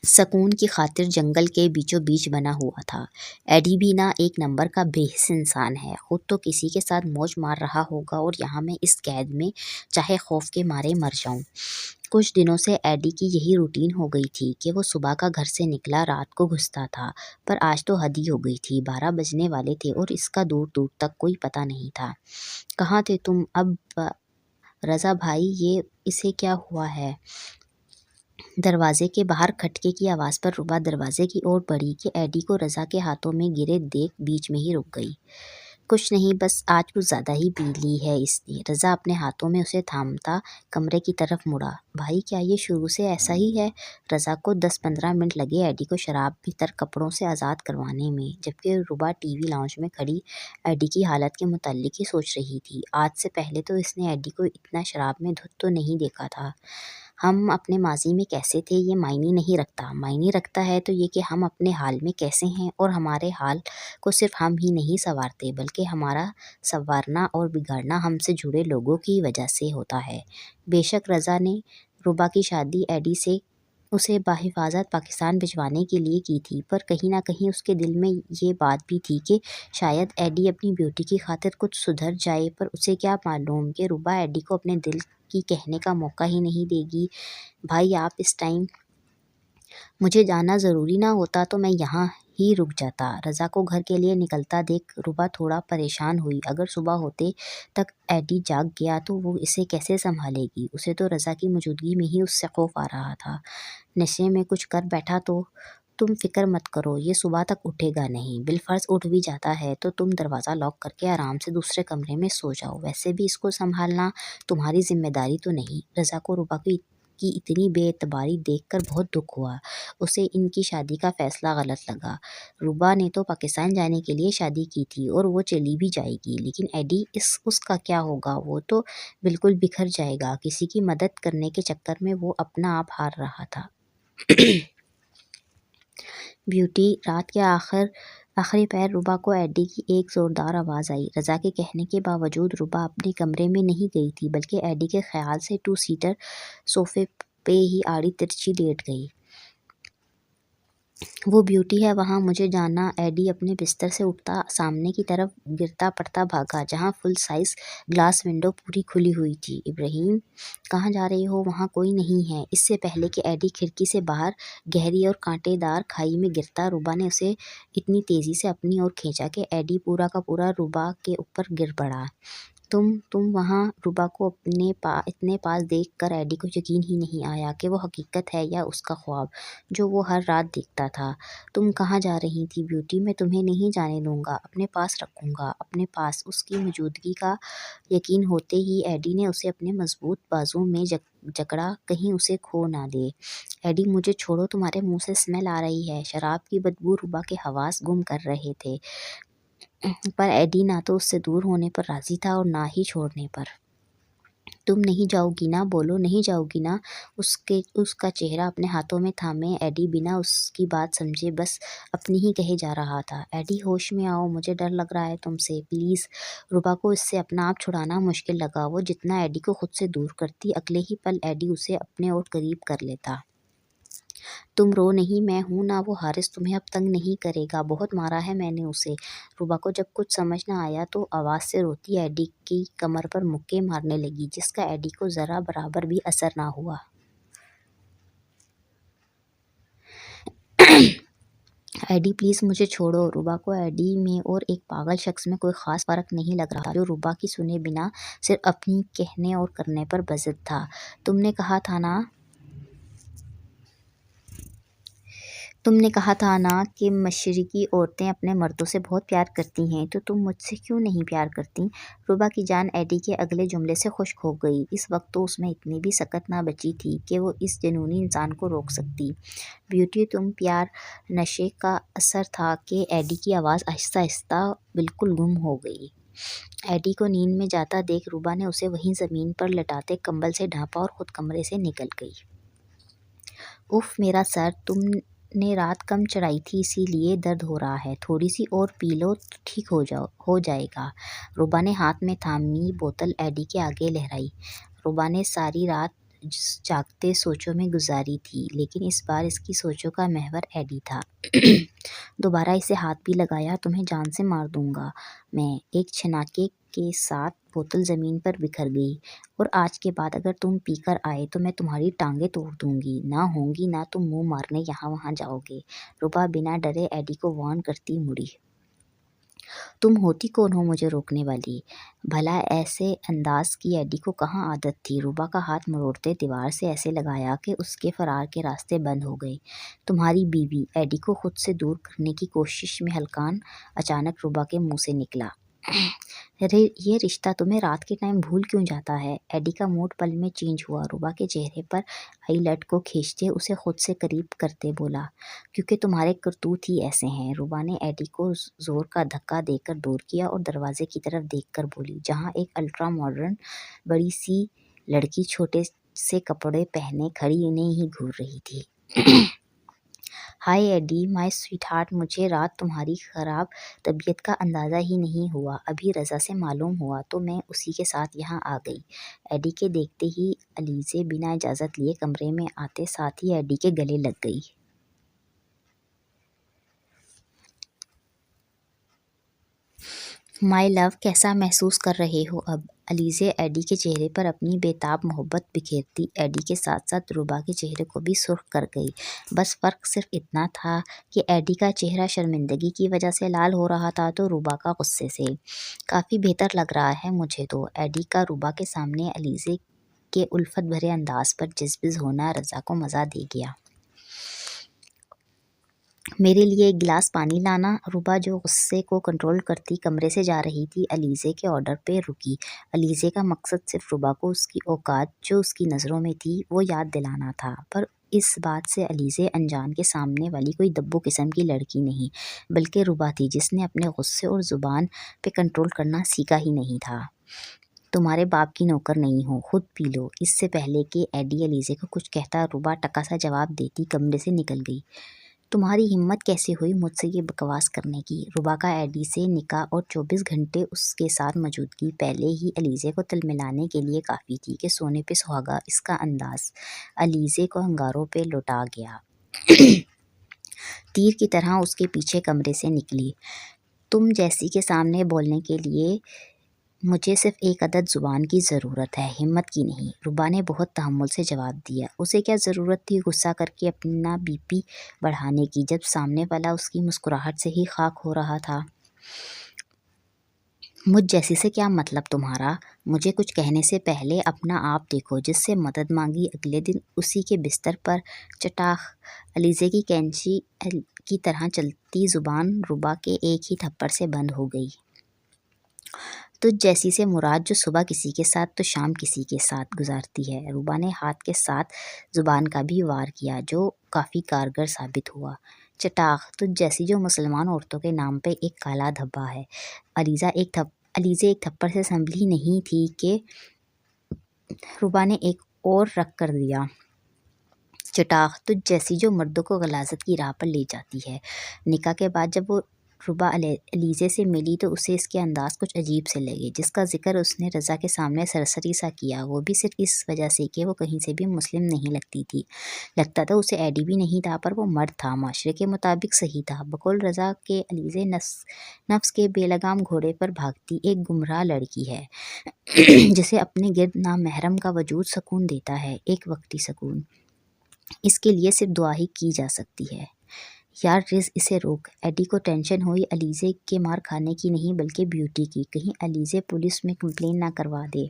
سکون کی خاطر جنگل کے بیچوں بیچ بنا ہوا تھا۔ ایڈی بھی نہ ایک نمبر کا بے حس انسان ہے، خود تو کسی کے ساتھ موج مار رہا ہوگا اور یہاں میں اس قید میں چاہے خوف کے مارے مر جاؤں۔ کچھ دنوں سے ایڈی کی یہی روٹین ہو گئی تھی کہ وہ صبح کا گھر سے نکلا رات کو گھستا تھا، پر آج تو حد ہی ہو گئی تھی۔ 12 بجنے والے تھے اور اس کا دور دور تک کوئی پتہ نہیں تھا۔ کہاں تھے تم اب رضا بھائی؟ یہ اسے کیا ہوا ہے؟ دروازے کے باہر کھٹکے کی آواز پر روبا دروازے کی اور بڑھی کہ ایڈی کو رضا کے ہاتھوں میں گرے دیکھ بیچ میں ہی رک گئی۔ کچھ نہیں، بس آج کچھ زیادہ ہی پی لی ہے اس نے۔ رضا اپنے ہاتھوں میں اسے تھامتا کمرے کی طرف مڑا۔ بھائی کیا یہ شروع سے ایسا ہی ہے؟ رضا کو 10-15 منٹ لگے ایڈی کو شراب بھی تر کپڑوں سے آزاد کروانے میں، جبکہ روبا ٹی وی لاؤنج میں کھڑی ایڈی کی حالت کے متعلق ہی سوچ رہی تھی۔ آج سے پہلے تو اس نے ایڈی کو اتنا شراب میں دھت تو نہیں دیکھا تھا۔ ہم اپنے ماضی میں کیسے تھے یہ معنی نہیں رکھتا، معنی رکھتا ہے تو یہ کہ ہم اپنے حال میں کیسے ہیں، اور ہمارے حال کو صرف ہم ہی نہیں سنوارتے بلکہ ہمارا سنوارنا اور بگڑنا ہم سے جڑے لوگوں کی وجہ سے ہوتا ہے۔ بے شک رضا نے روبا کی شادی ایڈی سے اسے بحفاظت پاکستان بھجوانے کے لیے کی تھی، پر کہیں نہ کہیں اس کے دل میں یہ بات بھی تھی کہ شاید ایڈی اپنی بیوٹی کی خاطر کچھ سدھر جائے، پر اسے کیا معلوم کہ روبا ایڈی کو اپنے دل کی کہنے کا موقع ہی نہیں دے گی۔ بھائی آپ اس ٹائم مجھے جانا ضروری نہ ہوتا تو میں یہاں ہی رک جاتا۔ رضا کو گھر کے لیے نکلتا دیکھ روبا تھوڑا پریشان ہوئی۔ اگر صبح ہوتے تک ایڈی جاگ گیا تو وہ اسے کیسے سنبھالے گی؟ اسے تو رضا کی موجودگی میں ہی اس سے خوف آ رہا تھا۔ نشے میں کچھ کر بیٹھا تو؟ تم فکر مت کرو، یہ صبح تک اٹھے گا نہیں۔ بالفرض اٹھ بھی جاتا ہے تو تم دروازہ لاک کر کے آرام سے دوسرے کمرے میں سو جاؤ۔ ویسے بھی اس کو سنبھالنا تمہاری ذمہ داری تو نہیں۔ رضا کو روبا کی اتنی بے اعتباری دیکھ کر بہت دکھ ہوا۔ اسے ان کی شادی کا فیصلہ غلط لگا۔ روبا نے تو پاکستان جانے کے لیے شادی کی تھی اور وہ چلی بھی جائے گی، لیکن ایڈی اس کا کیا ہوگا؟ وہ تو بالکل بکھر جائے گا۔ کسی کی مدد کرنے کے چکر میں وہ اپنا آپ ہار رہا تھا۔ بیوٹی، رات کے آخری پہر روبا کو ایڈی کی ایک زوردار آواز آئی۔ رضا کے کہنے کے باوجود روبا اپنے کمرے میں نہیں گئی تھی، بلکہ ایڈی کے خیال سے 2 سیٹر صوفے پہ ہی آڑی ترچھی لیٹ گئی۔ وہ بیوٹی ہے وہاں، مجھے جانا۔ ایڈی اپنے بستر سے اٹھتا سامنے کی طرف گرتا پڑتا بھاگا، جہاں فل سائز گلاس ونڈو پوری کھلی ہوئی تھی۔ ابراہیم، کہاں جا رہے ہو؟ وہاں کوئی نہیں ہے۔ اس سے پہلے کہ ایڈی کھڑکی سے باہر گہری اور کانٹے دار کھائی میں گرتا، روبا نے اسے اتنی تیزی سے اپنی اور کھینچا کہ ایڈی پورا کا پورا روبا کے اوپر گر پڑا۔ تم وہاں؟ روبا کو اتنے پاس دیکھ کر ایڈی کو یقین ہی نہیں آیا کہ وہ حقیقت ہے یا اس کا خواب جو وہ ہر رات دیکھتا تھا۔ تم کہاں جا رہی تھی بیوٹی؟ میں تمہیں نہیں جانے دوں گا، اپنے پاس رکھوں گا، اپنے پاس۔ اس کی موجودگی کا یقین ہوتے ہی ایڈی نے اسے اپنے مضبوط بازو میں جکڑا، کہیں اسے کھو نہ دے۔ ایڈی، مجھے چھوڑو، تمہارے منہ سے اسمیل آ رہی ہے۔ شراب کی بدبو روبا کے حواس گم کر رہے تھے، پر ایڈی نہ تو اس سے دور ہونے پر راضی تھا اور نہ ہی چھوڑنے پر۔ تم نہیں جاؤ گی نا؟ بولو، نہیں جاؤ گی نا؟ اس کا چہرہ اپنے ہاتھوں میں تھامے ایڈی بنا اس کی بات سمجھے بس اپنی ہی کہے جا رہا تھا۔ ایڈی، ہوش میں آؤ، مجھے ڈر لگ رہا ہے تم سے، پلیز۔ روبا کو اس سے اپنا آپ چھڑانا مشکل لگا۔ وہ جتنا ایڈی کو خود سے دور کرتی، اگلے ہی پل ایڈی اسے اپنے اور قریب کر لیتا۔ تم رو نہیں، میں ہوں نا، وہ حارث تمہیں اب تنگ نہیں کرے گا، بہت مارا ہے میں نے اسے۔ روبا کو جب کچھ سمجھ نہ آیا تو آواز سے روتی ایڈی کی کمر پر مکے مارنے لگی، جس کا ایڈی کو ذرا برابر بھی اثر نہ ہوا۔ ایڈی پلیز مجھے چھوڑو۔ روبا کو ایڈی میں اور ایک پاگل شخص میں کوئی خاص فرق نہیں لگ رہا، جو روبا کی سنے بنا صرف اپنی کہنے اور کرنے پر بضد تھا۔ تم نے کہا تھا نا کہ مشرقی عورتیں اپنے مردوں سے بہت پیار کرتی ہیں، تو تم مجھ سے کیوں نہیں پیار کرتی؟ روبا کی جان ایڈی کے اگلے جملے سے خشک ہو گئی۔ اس وقت تو اس میں اتنی بھی سکت نہ بچی تھی کہ وہ اس جنونی انسان کو روک سکتی۔ بیوٹی، تم پیار نشے کا اثر تھا کہ ایڈی کی آواز آہستہ آہستہ بالکل گم ہو گئی۔ ایڈی کو نیند میں جاتا دیکھ روبا نے اسے وہیں زمین پر لٹاتے کمبل سے ڈھانپا اور خود کمرے سے نکل گئی۔ اف، میرا سر، تم نے رات کم چڑھائی تھی اسی لیے درد ہو رہا ہے، تھوڑی سی اور پی لو تو ٹھیک ہو جائے گا۔ روبا نے ہاتھ میں تھامی بوتل ایڈی کے آگے لہرائی۔ روبا نے ساری رات جاگتے سوچوں میں گزاری تھی، لیکن اس بار اس کی سوچوں کا محور ایڈی تھا۔ دوبارہ اسے ہاتھ بھی لگایا، تمہیں جان سے مار دوں گا میں۔ ایک چھناکے کے ساتھ بوتل زمین پر بکھر گئی۔ اور آج کے بعد اگر تم پی کر آئے تو میں تمہاری ٹانگیں توڑ دوں گی، نہ ہوں گی نہ تم منہ مارنے یہاں وہاں جاؤ گے۔ روبا بنا ڈرے ایڈی کو وارن کرتی مڑی۔ تم ہوتی کون ہو مجھے روکنے والی؟ بھلا ایسے انداز کی ایڈی کو کہاں عادت تھی؟ روبا کا ہاتھ مروڑتے دیوار سے ایسے لگایا کہ اس کے فرار کے راستے بند ہو گئے۔ تمہاری بیوی، ایڈی کو خود سے دور کرنے کی کوشش میں ہلکان اچانک روبا کے منہ سے نکلا۔ یہ رشتہ تمہیں رات کے ٹائم بھول کیوں جاتا ہے؟ ایڈی کا موڈ پل میں چینج ہوا۔ روبا کے چہرے پر آئی لٹ کو کھینچتے اسے خود سے قریب کرتے بولا، کیونکہ تمہارے کرتوت ہی ایسے ہیں۔ روبا نے ایڈی کو زور کا دھکا دے کر دور کیا اور دروازے کی طرف دیکھ کر بولی، جہاں ایک الٹرا ماڈرن بڑی سی لڑکی چھوٹے سے کپڑے پہنے کھڑی انہیں ہی گھور رہی تھی۔ ہائے ایڈی، مائی سویٹ ہارٹ، مجھے رات تمہاری خراب طبیعت کا اندازہ ہی نہیں ہوا، ابھی رضا سے معلوم ہوا تو میں اسی کے ساتھ یہاں آ گئی۔ ایڈی کے دیکھتے ہی علیزے بنا اجازت لیے کمرے میں آتے ساتھ ہی ایڈی کے گلے لگ گئی۔ مائی لو، کیسا محسوس کر رہے ہو اب؟ علیزے ایڈی کے چہرے پر اپنی بے تاب محبت بکھیرتی ایڈی کے ساتھ ساتھ روبا کے چہرے کو بھی سرخ کر گئی۔ بس فرق صرف اتنا تھا کہ ایڈی کا چہرہ شرمندگی کی وجہ سے لال ہو رہا تھا تو روبا کا غصے سے۔ کافی بہتر لگ رہا ہے مجھے تو، ایڈی کا روبا کے سامنے علیزے کے الفت بھرے انداز پر جزبز ہونا رضا کو مزہ دے گیا۔ میرے لیے ایک گلاس پانی لانا۔ روبا جو غصے کو کنٹرول کرتی کمرے سے جا رہی تھی، علیزے کے آرڈر پہ رکی۔ علیزے کا مقصد صرف روبا کو اس کی اوقات جو اس کی نظروں میں تھی وہ یاد دلانا تھا، پر اس بات سے علیزے انجان کے سامنے والی کوئی دبو قسم کی لڑکی نہیں، بلکہ روبا تھی جس نے اپنے غصے اور زبان پہ کنٹرول کرنا سیکھا ہی نہیں تھا۔ تمہارے باپ کی نوکر نہیں ہوں، خود پی لو۔ اس سے پہلے کہ ایڈی علیزے کو کچھ کہتا، روبا ٹکا سا جواب دیتی کمرے سے نکل گئی۔ تمہاری ہمت کیسے ہوئی مجھ سے یہ بکواس کرنے کی؟ روبا کا ایڈی سے نکاح اور 24 گھنٹے اس کے ساتھ موجودگی پہلے ہی علیزے کو تلملانے کے لیے کافی تھی کہ سونے پہ سہاگا اس کا انداز علیزے کو انگاروں پہ لوٹا گیا۔ تیر کی طرح اس کے پیچھے کمرے سے نکلی۔ تم جیسی کے سامنے بولنے کے لیے مجھے صرف ایک عدد زبان کی ضرورت ہے، ہمت کی نہیں، روبا نے بہت تحمل سے جواب دیا۔ اسے کیا ضرورت تھی غصہ کر کے اپنا بی پی بڑھانے کی جب سامنے والا اس کی مسکراہٹ سے ہی خاک ہو رہا تھا؟ مجھ جیسی سے کیا مطلب تمہارا؟ مجھے کچھ کہنے سے پہلے اپنا آپ دیکھو۔ جس سے مدد مانگی اگلے دن اسی کے بستر پر چٹاخ علیزے کی کینچی کی طرح چلتی زبان روبا کے ایک ہی تھپڑ سے بند ہو گئی۔ تجھ جیسی سے مراد جو صبح کسی کے ساتھ تو شام کسی کے ساتھ گزارتی ہے۔ روبا نے ہاتھ کے ساتھ زبان کا بھی وار کیا جو کافی کارگر ثابت ہوا۔ چٹاخ تجھ جیسی جو مسلمان عورتوں کے نام پہ ایک کالا دھبا ہے۔ علیزے ایک تھپڑ سے سنبھلی نہیں تھی کہ روبا نے ایک اور رکھ کر دیا۔ چٹاخ تجھ جیسی جو مردوں کو غلاظت کی راہ پر لے جاتی ہے۔ نکاح کے بعد جب وہ روبا علیزے سے ملی تو اسے اس کے انداز کچھ عجیب سے لگے، جس کا ذکر اس نے رضا کے سامنے سرسری سا کیا، وہ بھی صرف اس وجہ سے کہ وہ کہیں سے بھی مسلم نہیں لگتی تھی۔ لگتا تو اسے ایڈی بھی نہیں تھا، پر وہ مرد تھا، معاشرے کے مطابق صحیح تھا۔ بقول رضا کے علیزے نفس کے بے لگام گھوڑے پر بھاگتی ایک گمراہ لڑکی ہے جسے اپنے گرد نامحرم کا وجود سکون دیتا ہے، ایک وقتی سکون۔ اس کے لیے صرف دعا ہی کی جا سکتی ہے۔ یار رز اسے روک۔ ایڈی کو ٹینشن ہوئی علیزے کے مار کھانے کی نہیں بلکہ بیوٹی کی، کہیں علیزے پولیس میں کمپلین نہ کروا دے۔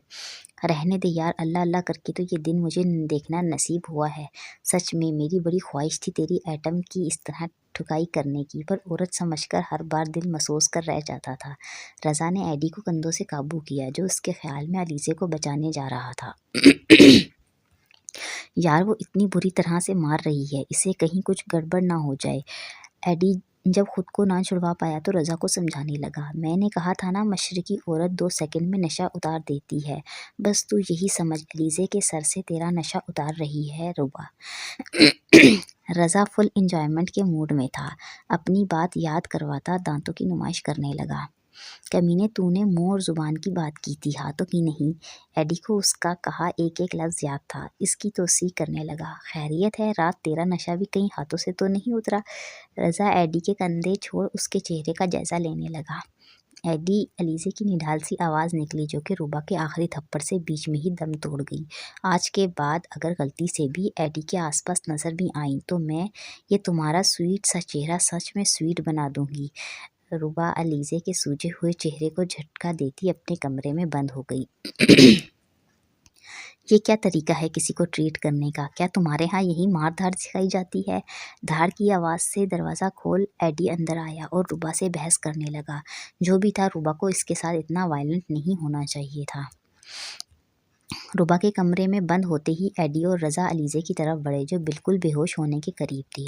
رہنے دے یار، اللہ اللہ کر کے تو یہ دن مجھے دیکھنا نصیب ہوا ہے۔ سچ میں میری بڑی خواہش تھی تیری ایٹم کی اس طرح ٹھکائی کرنے کی، پر عورت سمجھ کر ہر بار دل محسوس کر رہ جاتا تھا۔ رضا نے ایڈی کو کندھوں سے قابو کیا جو اس کے خیال میں علیزے کو بچانے جا رہا تھا۔ یار وہ اتنی بری طرح سے مار رہی ہے، اسے کہیں کچھ گڑبڑ نہ ہو جائے۔ ایڈی جب خود کو نہ چھڑوا پایا تو رضا کو سمجھانے لگا۔ میں نے کہا تھا نا، مشرقی عورت 2 سیکنڈ میں نشہ اتار دیتی ہے، بس تو یہی سمجھ علیزے کے سر سے تیرا نشہ اتار رہی ہے روبا۔ رضا فل انجوائمنٹ کے موڈ میں تھا، اپنی بات یاد کرواتا دانتوں کی نمائش کرنے لگا۔ کمینے تو نے منہ اور زبان کی بات کی تھی، ہاتھوں کی نہیں۔ ایڈی کو اس کا کہا ایک ایک لفظ یاد تھا، اس کی توثیق کرنے لگا۔ خیریت ہے، رات تیرا نشہ بھی کہیں ہاتھوں سے تو نہیں اترا؟ رضا ایڈی کے کندھے چھوڑ اس کے چہرے کا جائزہ لینے لگا۔ ایڈی علیزے کی نڈال سی آواز نکلی جو کہ روبا کے آخری تھپڑ سے بیچ میں ہی دم توڑ گئی۔ آج کے بعد اگر غلطی سے بھی ایڈی کے آس پاس نظر بھی آئیں تو میں یہ تمہارا سویٹ سا چہرہ سچ میں سویٹ بنا دوں گی۔ روبا علیزے کے سوجے ہوئے چہرے کو جھٹکا دیتی اپنے کمرے میں بند ہو گئی۔ یہ کیا طریقہ ہے کسی کو ٹریٹ کرنے کا؟ کیا تمہارے ہاں یہی مار دھاڑ سکھائی جاتی ہے؟ دھاڑ کی آواز سے دروازہ کھول ایڈی اندر آیا اور روبا سے بحث کرنے لگا۔ جو بھی تھا، روبا کو اس کے ساتھ اتنا وائلنٹ نہیں ہونا چاہیے تھا۔ روبا کے کمرے میں بند ہوتے ہی ایڈی اور رضا علیزے کی طرف بڑھے جو بالکل بے ہوش ہونے کے قریب تھی۔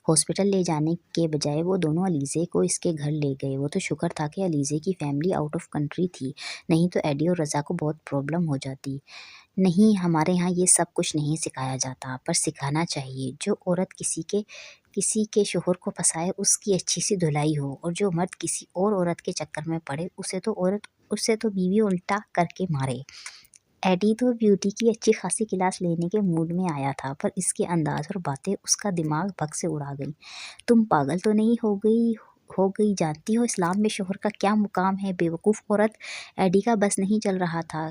ہاسپٹل لے جانے کے بجائے وہ دونوں علیزے کو اس کے گھر لے گئے۔ وہ تو شکر تھا کہ علیزے کی فیملی آؤٹ آف کنٹری تھی، نہیں تو ایڈی اور رضا کو بہت پرابلم ہو جاتی۔ نہیں، ہمارے ہاں یہ سب کچھ نہیں سکھایا جاتا، پر سکھانا چاہیے۔ جو عورت کسی کے شوہر کو پھنسائے اس کی اچھی سی دھلائی ہو، اور جو مرد کسی اور عورت کے چکر میں پڑے اسے تو بیوی الٹا کر کے مارے۔ ایڈی تو بیوٹی کی اچھی خاصی کلاس لینے کے موڈ میں آیا تھا، پر اس کے انداز اور باتیں اس کا دماغ بھگ سے اڑا گئی۔ تم پاگل تو نہیں ہو گئی ہو گئی۔ جانتی ہو اسلام میں شوہر کا کیا مقام ہے؟ بیوقوف عورت ایڈی کا بس نہیں چل رہا تھا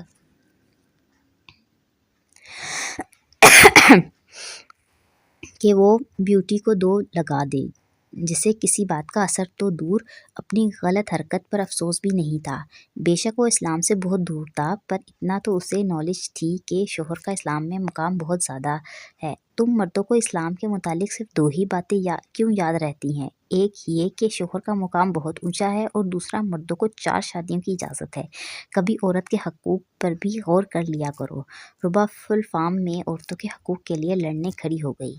کہ وہ بیوٹی کو دو لگا دے، جسے کسی بات کا اثر تو دور اپنی غلط حرکت پر افسوس بھی نہیں تھا۔ بے شک وہ اسلام سے بہت دور تھا، پر اتنا تو اسے نالج تھی کہ شوہر کا اسلام میں مقام بہت زیادہ ہے۔ تم مردوں کو اسلام کے متعلق صرف دو ہی باتیں کیوں یاد رہتی ہیں؟ ایک یہ کہ شوہر کا مقام بہت اونچا ہے، اور دوسرا مردوں کو 4 شادیوں کی اجازت ہے۔ کبھی عورت کے حقوق پر بھی غور کر لیا کرو۔ ربا فل فارم میں عورتوں کے حقوق کے لیے لڑنے کھڑی ہو گئی۔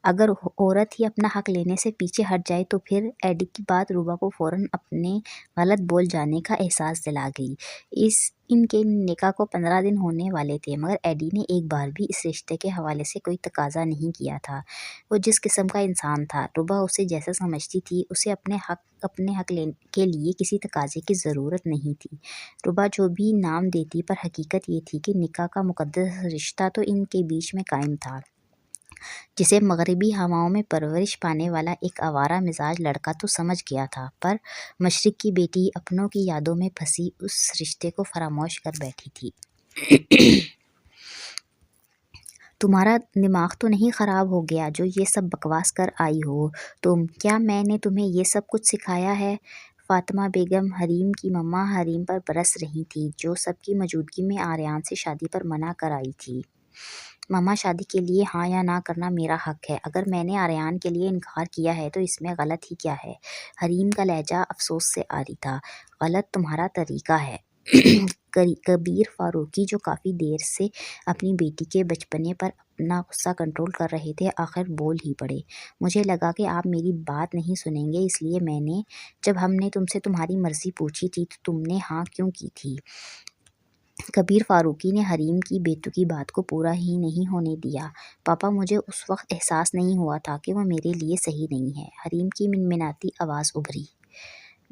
اگر عورت ہی اپنا حق لینے سے پیچھے ہٹ جائے تو پھر ایڈی کی بات ربا کو فوراً اپنے غلط بول جانے کا احساس دلا گئی۔ ان کے نکاح کو 15 دن ہونے والے تھے، مگر ایڈی نے ایک بار بھی اس رشتے کے حوالے سے کوئی تقاضا نہیں کیا تھا۔ وہ جس قسم کا انسان تھا، ربا اسے جیسا سمجھتی تھی، اسے اپنے حق کے لیے کسی تقاضے کی ضرورت نہیں تھی۔ ربا جو بھی نام دیتی، پر حقیقت یہ تھی کہ نکاح کا مقدس رشتہ تو ان کے بیچ میں قائم تھا، جسے مغربی ہواؤں میں پرورش پانے والا ایک آوارہ مزاج لڑکا تو سمجھ گیا تھا، پر مشرق کی بیٹی اپنوں کی یادوں میں پھنسی اس رشتے کو فراموش کر بیٹھی تھی۔ تمہارا دماغ تو نہیں خراب ہو گیا جو یہ سب بکواس کر آئی ہو تم؟ کیا میں نے تمہیں یہ سب کچھ سکھایا ہے؟ فاطمہ بیگم حریم کی مما حریم پر برس رہی تھی، جو سب کی موجودگی میں آریان سے شادی پر منع کر آئی تھی۔ ماما، شادی کے لیے ہاں یا نہ کرنا میرا حق ہے۔ اگر میں نے آریان کے لیے انکار کیا ہے تو اس میں غلط ہی کیا ہے؟ حریم کا لہجہ افسوس سے آری تھا۔ غلط تمہارا طریقہ ہے۔ کبیر فاروقی، جو کافی دیر سے اپنی بیٹی کے بچپنے پر اپنا غصہ کنٹرول کر رہے تھے، آخر بول ہی پڑے۔ مجھے لگا کہ آپ میری بات نہیں سنیں گے، اس لیے میں نے جب ہم نے تم سے تمہاری مرضی پوچھی تھی تو تم نے ہاں کیوں کی تھی؟ کبیر فاروقی نے حریم کی بیتوکی بات کو پورا ہی نہیں ہونے دیا۔ پاپا، مجھے اس وقت احساس نہیں ہوا تھا کہ وہ میرے لیے صحیح نہیں ہے۔ حریم کی منمناتی آواز ابھری۔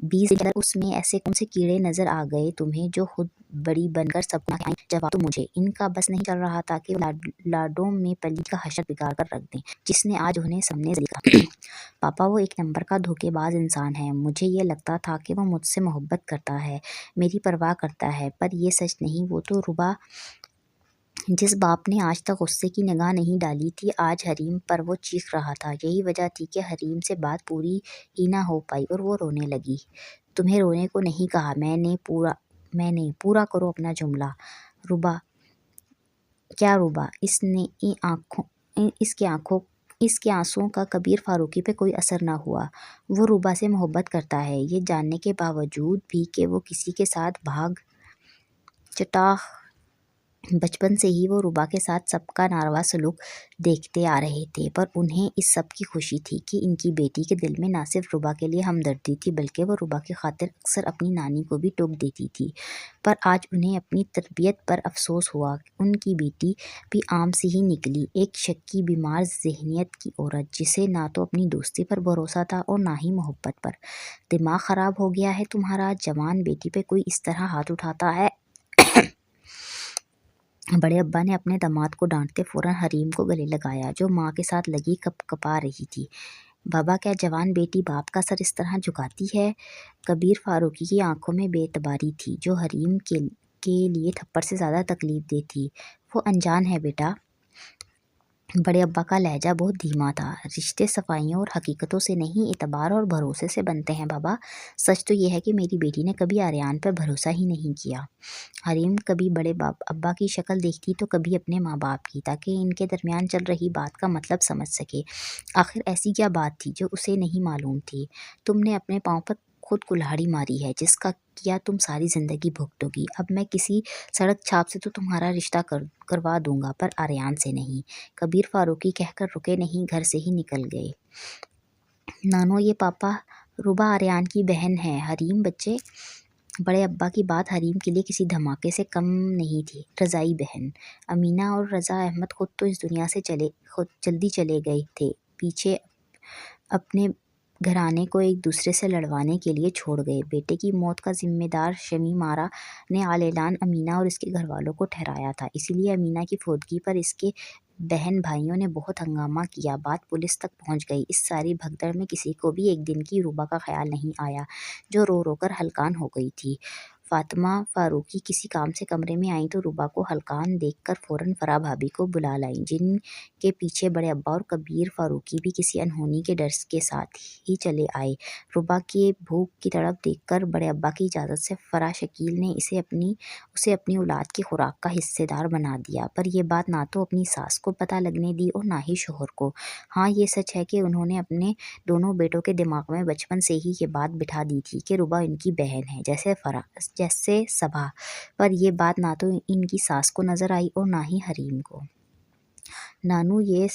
20 دن کے اندر اس میں ایسے کون سے کیڑے نظر آ گئے تمہیں جو خود بڑی بن کر سب کو کھائیں؟ جواب تو مجھے ان کا بس نہیں چل رہا تھا کہ وہ لاڈوں میں پلی کا حشر بگاڑ کر رکھ دیں، جس نے آج انہیں سامنے سے دیکھا۔ پاپا، وہ ایک نمبر کا دھوکے باز انسان ہے۔ مجھے یہ لگتا تھا کہ وہ مجھ سے محبت کرتا ہے، میری پرواہ کرتا ہے، پر یہ سچ نہیں۔ وہ تو ربا، جس باپ نے آج تک غصے کی نگاہ نہیں ڈالی تھی، آج حریم پر وہ چیخ رہا تھا۔ یہی وجہ تھی کہ حریم سے بات پوری ہی نہ ہو پائی اور وہ رونے لگی۔ تمہیں رونے کو نہیں کہا میں نے، پورا کرو اپنا جملہ۔ ربا، کیا ربا؟ اس کے آنسوؤں کا کبیر فاروقی پہ کوئی اثر نہ ہوا۔ وہ ربا سے محبت کرتا ہے، یہ جاننے کے باوجود بھی کہ وہ کسی کے ساتھ بھاگ چٹاخ۔ بچپن سے ہی وہ ربا کے ساتھ سب کا ناروا سلوک دیکھتے آ رہے تھے، پر انہیں اس سب کی خوشی تھی کہ ان کی بیٹی کے دل میں نہ صرف ربا کے لیے ہمدردی تھی، بلکہ وہ ربا کی خاطر اکثر اپنی نانی کو بھی ٹوک دیتی تھی۔ پر آج انہیں اپنی تربیت پر افسوس ہوا۔ ان کی بیٹی بھی عام سی ہی نکلی، ایک شکی بیمار ذہنیت کی عورت، جسے نہ تو اپنی دوستی پر بھروسہ تھا اور نہ ہی محبت پر۔ دماغ خراب ہو گیا ہے تمہارا؟ جوان بیٹی پہ کوئی اس طرح ہاتھ اٹھاتا ہے؟ بڑے ابا نے اپنے داماد کو ڈانٹتے فوراً حریم کو گلے لگایا، جو ماں کے ساتھ لگی کپ کپا رہی تھی۔ بابا، کیا جوان بیٹی باپ کا سر اس طرح جھکاتی ہے؟ کبیر فاروقی کی آنکھوں میں بے اعتباری تھی، جو حریم کے لیے تھپڑ سے زیادہ تکلیف دہ تھی۔ وہ انجان ہے بیٹا۔ بڑے ابا کا لہجہ بہت دھیما تھا۔ رشتے صفائیوں اور حقیقتوں سے نہیں، اعتبار اور بھروسے سے بنتے ہیں بابا۔ سچ تو یہ ہے کہ میری بیٹی نے کبھی آریان پر بھروسہ ہی نہیں کیا۔ حریم کبھی بڑے ابا کی شکل دیکھتی تو کبھی اپنے ماں باپ کی، تاکہ ان کے درمیان چل رہی بات کا مطلب سمجھ سکے۔ آخر ایسی کیا بات تھی جو اسے نہیں معلوم تھی؟ تم نے اپنے پاؤں پر خود کلہاڑی ماری ہے، جس کا کیا تم ساری زندگی بھگتو گی۔ اب میں کسی سڑک چھاپ سے تو تمہارا رشتہ کروا دوں گا، پر آریان سے نہیں۔ کبیر فاروقی کہہ کر رکے نہیں، گھر سے ہی نکل گئے۔ نانو، یہ پاپا، ربا آریان کی بہن ہے۔ حریم بچے، بڑے ابا کی بات حریم کے لیے کسی دھماکے سے کم نہیں تھی۔ رضائی بہن امینہ اور رضا احمد خود تو اس دنیا سے جلدی چلے گئے تھے، پیچھے اپنے گھرانے کو ایک دوسرے سے لڑوانے کے لیے چھوڑ گئے۔ بیٹے کی موت کا ذمہ دار شمیم آرا نے علیلان امینہ اور اس کے گھر والوں کو ٹھہرایا تھا، اسی لیے امینہ کی فوتگی پر اس کے بہن بھائیوں نے بہت ہنگامہ کیا، بات پولیس تک پہنچ گئی۔ اس ساری بھگدڑ میں کسی کو بھی ایک دن کی روبا کا خیال نہیں آیا، جو رو رو کر ہلکان ہو گئی تھی۔ فاطمہ فاروقی کسی کام سے کمرے میں آئیں تو روبا کو ہلکان دیکھ کر فوراً فرح بھابی کو بلا لائیں، جن کے پیچھے بڑے ابا اور کبیر فاروقی بھی کسی انہونی کے ڈر کے ساتھ ہی چلے آئے۔ روبا کے بھوک کی تڑپ دیکھ کر بڑے ابا کی اجازت سے فرح شکیل نے اسے اپنی اولاد کی خوراک کا حصے دار بنا دیا، پر یہ بات نہ تو اپنی ساس کو پتہ لگنے دی اور نہ ہی شوہر کو۔ ہاں، یہ سچ ہے کہ انہوں نے اپنے دونوں بیٹوں کے دماغ میں بچپن سے ہی یہ بات بٹھا دی تھی کہ روبا ان کی بہن ہے، جیسے صبا، پر یہ بات نہ تو ان کی ساس کو نظر آئی اور نہ ہی حریم کو۔ نانو، یہ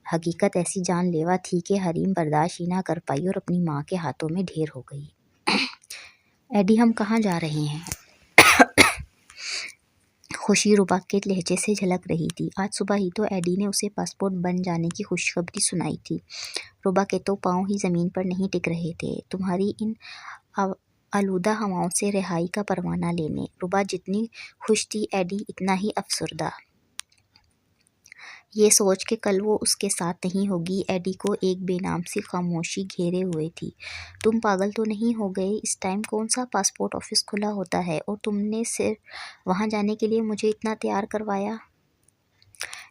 حقیقت ایسی جان لیوا تھی کہ حریم برداشت ہی نہ کر پائی اور اپنی ماں کے ہاتھوں میں ڈھیر ہو گئی۔ ایڈی، ہم کہاں جا رہے ہیں؟ خوشی روبا کے لہجے سے جھلک رہی تھی۔ آج صبح ہی تو ایڈی نے اسے پاسپورٹ بن جانے کی خوشخبری سنائی تھی۔ روبا کے تو پاؤں ہی زمین پر نہیں ٹک رہے تھے تمہاری ان آلودہ ہواؤں سے رہائی کا پروانہ لینے۔ روبا جتنی خوش تھی ایڈی اتنا ہی افسردہ، یہ سوچ کہ کل وہ اس کے ساتھ نہیں ہوگی۔ ایڈی کو ایک بے نام سی خاموشی گھیرے ہوئے تھی۔ تم پاگل تو نہیں ہو گئے؟ اس ٹائم کون سا پاسپورٹ آفس کھلا ہوتا ہے؟ اور تم نے صرف وہاں جانے کے لیے مجھے اتنا تیار کروایا؟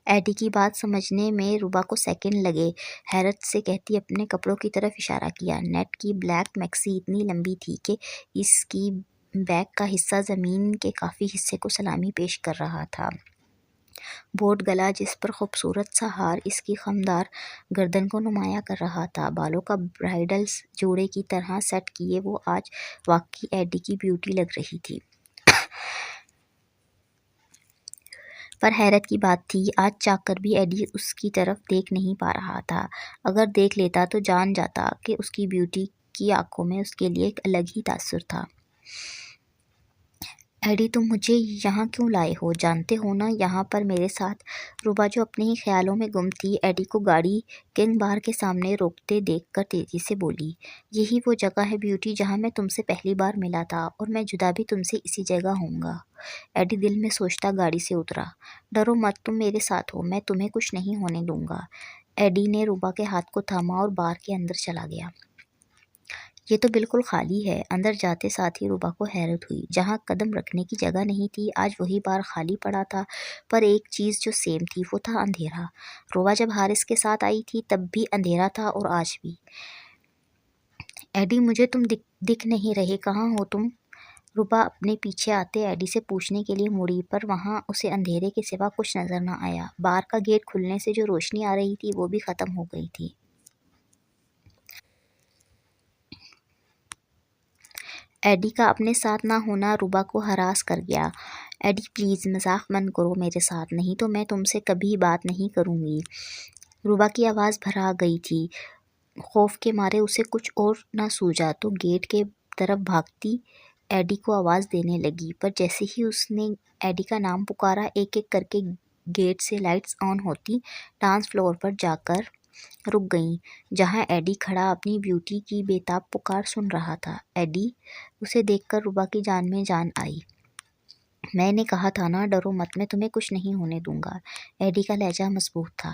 ایڈی کی بات سمجھنے میں روبا کو سیکنڈ لگے۔ حیرت سے کہتی اپنے کپڑوں کی طرف اشارہ کیا۔ نیٹ کی بلیک میکسی اتنی لمبی تھی کہ اس کی بیک کا حصہ زمین کے کافی حصے کو سلامی پیش کر رہا تھا۔ بوٹ گلا جس پر خوبصورت سا ہار اس کی خمدار گردن کو نمایاں کر رہا تھا، بالوں کا برائڈل جوڑے کی طرح سیٹ کیے وہ آج واقعی ایڈی کی بیوٹی لگ رہی تھی۔ پر حیرت کی بات تھی، آج چاک کر بھی ایڈی اس کی طرف دیکھ نہیں پا رہا تھا۔ اگر دیکھ لیتا تو جان جاتا کہ اس کی بیوٹی کی آنکھوں میں اس کے لیے ایک الگ ہی تاثر تھا۔ ایڈی، تم مجھے یہاں کیوں لائے ہو؟ جانتے ہو نا یہاں پر میرے ساتھ۔ روبا جو اپنے ہی خیالوں میں گم تھی، ایڈی کو گاڑی کنگ بار کے سامنے روکتے دیکھ کر تیزی سے بولی، یہی وہ جگہ ہے بیوٹی جہاں میں تم سے پہلی بار ملا تھا، اور میں جدا بھی تم سے اسی جگہ ہوں گا۔ ایڈی دل میں سوچتا گاڑی سے اترا۔ ڈرو مت، تم میرے ساتھ ہو، میں تمہیں کچھ نہیں ہونے دوں گا۔ ایڈی نے روبا کے ہاتھ کو تھاما اور بار کے اندر چلا گیا۔ یہ تو بالکل خالی ہے۔ اندر جاتے ساتھ ہی روبا کو حیرت ہوئی، جہاں قدم رکھنے کی جگہ نہیں تھی آج وہی بار خالی پڑا تھا، پر ایک چیز جو سیم تھی وہ تھا اندھیرا۔ روبا جب حارث کے ساتھ آئی تھی تب بھی اندھیرا تھا اور آج بھی۔ ایڈی، مجھے تم دکھ نہیں رہے، کہاں ہو تم؟ روبا اپنے پیچھے آتے ایڈی سے پوچھنے کے لیے مڑی، پر وہاں اسے اندھیرے کے سوا کچھ نظر نہ آیا۔ بار کا گیٹ کھلنے سے جو روشنی آ رہی تھی وہ بھی ختم ہو گئی تھی۔ ایڈی کا اپنے ساتھ نہ ہونا روبا کو ہراس کر گیا۔ ایڈی پلیز مذاق بند کرو میرے ساتھ، نہیں تو میں تم سے کبھی بات نہیں کروں گی۔ روبا کی آواز بھرا گئی تھی، خوف کے مارے اسے کچھ اور نہ سوجا تو گیٹ کے طرف بھاگتی ایڈی کو آواز دینے لگی، پر جیسے ہی اس نے ایڈی کا نام پکارا ایک ایک کر کے گیٹ سے لائٹس آن ہوتی ڈانس فلور پر جا کر رک گئیں، جہاں ایڈی کھڑا اپنی بیوٹی کی بے تاب پکار سن رہا تھا۔ ایڈی، اسے دیکھ کر روبا کی جان میں جان آئی۔ میں نے کہا تھا نا، ڈرو مت، میں تمہیں کچھ نہیں ہونے دوں گا۔ ایڈی کا لہجہ مضبوط تھا۔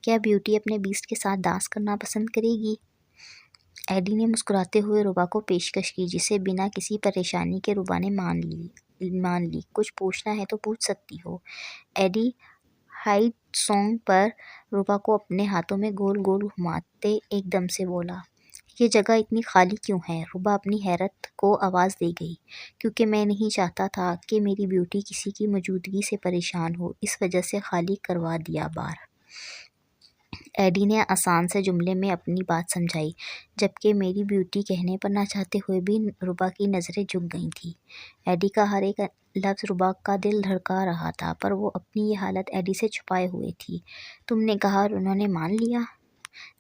کیا بیوٹی اپنے بیسٹ کے ساتھ ڈانس کرنا پسند کرے گی؟ ایڈی نے مسکراتے ہوئے روبا کو پیشکش کی، جسے بنا کسی پریشانی کے روبا نے مان لی۔ کچھ پوچھنا ہے تو پوچھ سکتی ہو۔ ایڈی ہائٹ سانگ پر روبا کو اپنے ہاتھوں میں گول گول گھماتے ایک دم سے بولا، یہ جگہ اتنی خالی کیوں ہے؟ روبا اپنی حیرت کو آواز دے گئی، کیونکہ میں نہیں چاہتا تھا کہ میری بیوٹی کسی کی موجودگی سے پریشان ہو، اس وجہ سے خالی کروا دیا بار۔ ایڈی نے آسان سے جملے میں اپنی بات سمجھائی، جبکہ میری بیوٹی کہنے پر نہ چاہتے ہوئے بھی روبا کی نظریں جھک گئی تھیں۔ ایڈی کا ہر ایک لفظ روبا کا دل دھڑکا رہا تھا، پر وہ اپنی یہ حالت ایڈی سے چھپائے ہوئے تھی۔ تم نے کہا اور انہوں نے مان لیا؟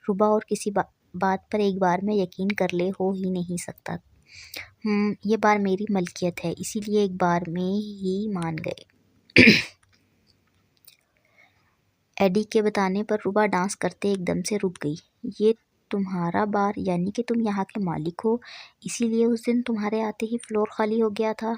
روبا، اور کسی بات پر ایک بار میں یقین کر لے ہو ہی نہیں سکتا۔ یہ بار میری ملکیت ہے، اسی لیے ایک بار میں ہی مان گئے۔ ایڈی کے بتانے پر روبا ڈانس کرتے ایک دم سے رک گئی۔ یہ تمہارا بار، یعنی کہ تم یہاں کے مالک ہو، اسی لیے اس دن تمہارے آتے ہی فلور خالی ہو گیا تھا؟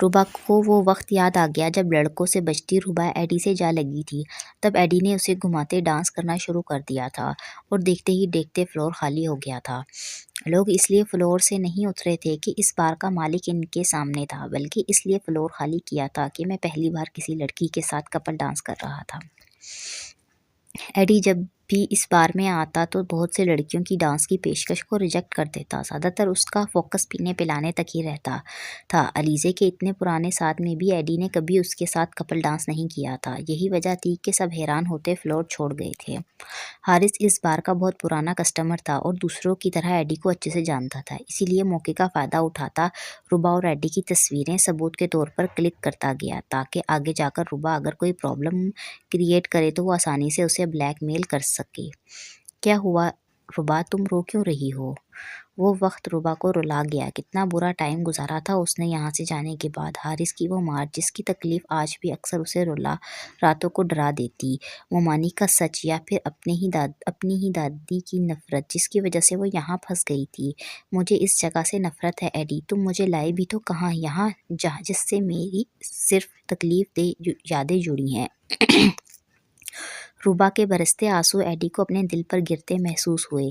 روبا کو وہ وقت یاد آ گیا جب لڑکوں سے بچتی روبا ایڈی سے جا لگی تھی۔ تب ایڈی نے اسے گھماتے ڈانس کرنا شروع کر دیا تھا اور دیکھتے ہی دیکھتے فلور خالی ہو گیا تھا۔ لوگ اس لیے فلور سے نہیں اترے تھے کہ اس بار کا مالک ان کے سامنے تھا، بلکہ اس لیے فلور خالی کیا تھا کہ میں پہلی بار کسی لڑکی کے ساتھ کپل ڈانس کر رہا تھا۔ ایڈی جب بھی اس بار میں آتا تو بہت سے لڑکیوں کی ڈانس کی پیشکش کو ریجیکٹ کر دیتا۔ زیادہ تر اس کا فوکس پینے پلانے تک ہی رہتا تھا۔ الیزے کے اتنے پرانے ساتھ میں بھی ایڈی نے کبھی اس کے ساتھ کپل ڈانس نہیں کیا تھا۔ یہی وجہ تھی کہ سب حیران ہوتے فلور چھوڑ گئے تھے۔ حارث اس بار کا بہت پرانا کسٹمر تھا اور دوسروں کی طرح ایڈی کو اچھے سے جانتا تھا، اسی لیے موقع کا فائدہ اٹھاتا روبا اور ایڈی کی تصویریں ثبوت کے طور پر کلک کرتا گیا تاکہ آگے جا کر روبا اگر کوئی پرابلم کریٹ کرے تو وہ آسانی سے اسے بلیک میل کر سکے۔ کیا ہوا روبا، تم رو کیوں رہی ہو؟ وہ وقت روبا کو رلا گیا۔ کتنا برا ٹائم گزارا تھا اس نے یہاں سے جانے کے بعد۔ حارث کی وہ مار جس کی تکلیف آج بھی اکثر اسے رلا راتوں کو ڈرا دیتی، مومانی کا سچ، یا پھر اپنی ہی دادی کی نفرت جس کی وجہ سے وہ یہاں پھنس گئی تھی۔ مجھے اس جگہ سے نفرت ہے ایڈی، تم مجھے لائے بھی تو کہاں یہاں جس سے میری صرف تکلیف دہ یادیں جڑی ہیں۔ روبا کے برستے آنسو ایڈی کو اپنے دل پر گرتے محسوس ہوئے۔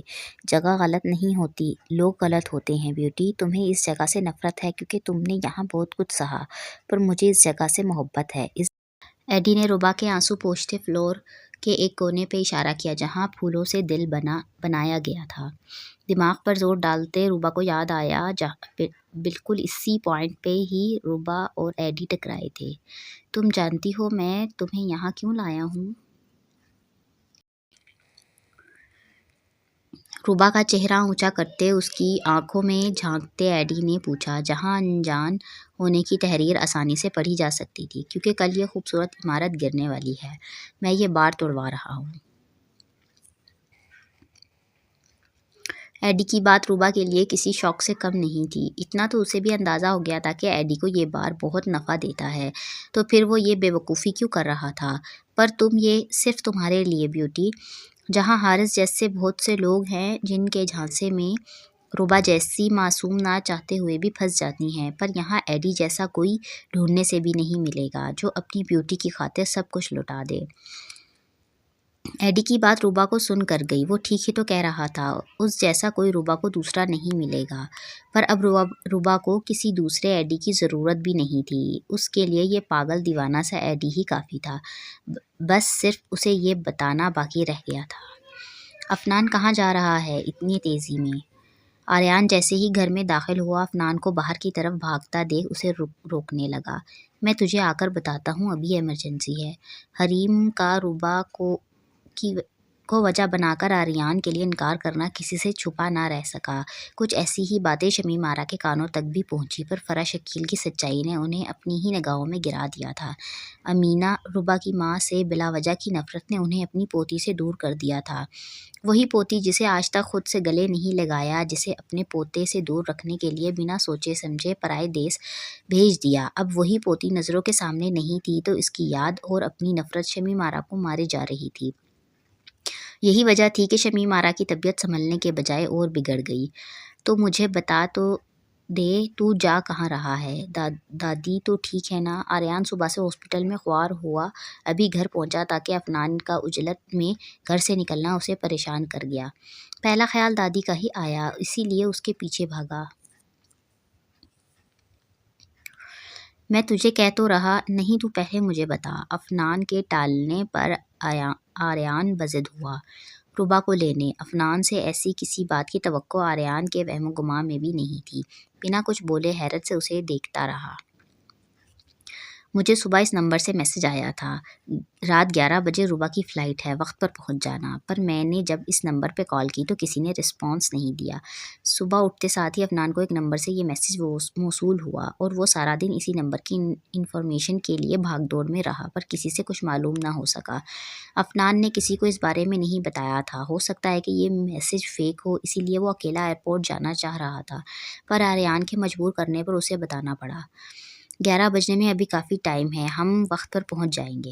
جگہ غلط نہیں ہوتی، لوگ غلط ہوتے ہیں بیوٹی۔ تمہیں اس جگہ سے نفرت ہے کیونکہ تم نے یہاں بہت کچھ سہا، پر مجھے اس جگہ سے محبت ہے۔ ایڈی نے روبا کے آنسو پوچھتے فلور کے ایک کونے پہ اشارہ کیا جہاں پھولوں سے دل بنایا گیا تھا۔ دماغ پر زور ڈالتے روبا کو یاد آیا بالکل اسی پوائنٹ پہ ہی روبا اور ایڈی ٹکرائے تھے۔ تم جانتی ہو میں تمہیں یہاں کیوں لایا ہوں؟ روبا کا چہرہ اونچا کرتے اس کی آنکھوں میں جھانکتے ایڈی نے پوچھا، جہاں انجان ہونے کی تحریر آسانی سے پڑھی جا سکتی تھی، کیونکہ کل یہ خوبصورت عمارت گرنے والی ہے، میں یہ بار توڑوا رہا ہوں۔ ایڈی کی بات روبا کے لیے کسی شوق سے کم نہیں تھی۔ اتنا تو اسے بھی اندازہ ہو گیا تھا کہ ایڈی کو یہ بار بہت نفع دیتا ہے، تو پھر وہ یہ بے وقوفی کیوں کر رہا تھا؟ پر تم، یہ صرف تمہارے لیے بیوٹی، جہاں حارث جیسے بہت سے لوگ ہیں جن کے جھانسے میں روبا جیسی معصوم نہ چاہتے ہوئے بھی پھنس جاتی ہیں، پر یہاں ایڈی جیسا کوئی ڈھونڈنے سے بھی نہیں ملے گا جو اپنی بیوٹی کی خاطر سب کچھ لٹا دے۔ ایڈی کی بات روبا کو سن کر گئی۔ وہ ٹھیک ہی تو کہہ رہا تھا، اس جیسا کوئی روبا کو دوسرا نہیں ملے گا، پر اب روبا کو کسی دوسرے ایڈی کی ضرورت بھی نہیں تھی۔ اس کے لیے یہ پاگل دیوانہ سا ایڈی ہی کافی تھا، بس صرف اسے یہ بتانا باقی رہ گیا تھا۔ افنان کہاں جا رہا ہے اتنی تیزی میں؟ آریان جیسے ہی گھر میں داخل ہوا افنان کو باہر کی طرف بھاگتا دیکھ اسے روکنے لگا۔ میں تجھے آ کر بتاتا ہوں، ابھی ایمرجنسی ہے۔ حریم کا روبا کو وجہ بنا کر آریان کے لیے انکار کرنا کسی سے چھپا نہ رہ سکا۔ کچھ ایسی ہی باتیں شمیم آرا کے کانوں تک بھی پہنچی، پر فرح شکیل کی سچائی نے انہیں اپنی ہی نگاہوں میں گرا دیا تھا۔ امینا، روبا کی ماں سے بلا وجہ کی نفرت نے انہیں اپنی پوتی سے دور کر دیا تھا۔ وہی پوتی جسے آج تک خود سے گلے نہیں لگایا، جسے اپنے پوتے سے دور رکھنے کے لیے بنا سوچے سمجھے پرائے دیس بھیج دیا، اب وہی پوتی نظروں کے سامنے نہیں تھی تو اس کی یاد اور اپنی نفرت شمیم آرا کو مارے جا رہی تھی۔ یہی وجہ تھی کہ شمیم آرا کی طبیعت سنبھلنے کے بجائے اور بگڑ گئی۔ تو مجھے بتا تو دے، تو جا کہاں رہا ہے؟ دادی تو ٹھیک ہے نا؟ آریان صبح سے ہاسپٹل میں خوار ہوا ابھی گھر پہنچا تاکہ افنان کا عجلت میں گھر سے نکلنا اسے پریشان کر گیا۔ پہلا خیال دادی کا ہی آیا، اسی لیے اس کے پیچھے بھاگا۔ میں تجھے کہہ تو رہا نہیں، تو پہلے مجھے بتا۔ افنان کے ٹالنے پر آریان بضد ہوا روبا کو لینے۔ افنان سے ایسی کسی بات کی توقع آریان کے وہم و گمان میں بھی نہیں تھی۔ بنا کچھ بولے حیرت سے اسے دیکھتا رہا۔ مجھے صبح اس نمبر سے میسج آیا تھا، رات 11 بجے روبا کی فلائٹ ہے، وقت پر پہنچ جانا، پر میں نے جب اس نمبر پہ کال کی تو کسی نے رسپانس نہیں دیا۔ صبح اٹھتے ساتھ ہی افنان کو ایک نمبر سے یہ میسج موصول ہوا اور وہ سارا دن اسی نمبر کی انفارمیشن کے لیے بھاگ دوڑ میں رہا، پر کسی سے کچھ معلوم نہ ہو سکا۔ افنان نے کسی کو اس بارے میں نہیں بتایا تھا۔ ہو سکتا ہے کہ یہ میسج فیک ہو، اسی لیے وہ اکیلا ایئرپورٹ جانا چاہ رہا تھا، پر آریان کے مجبور کرنے پر اسے بتانا پڑا۔ 11 بجنے میں ابھی کافی ٹائم ہے، ہم وقت پر پہنچ جائیں گے۔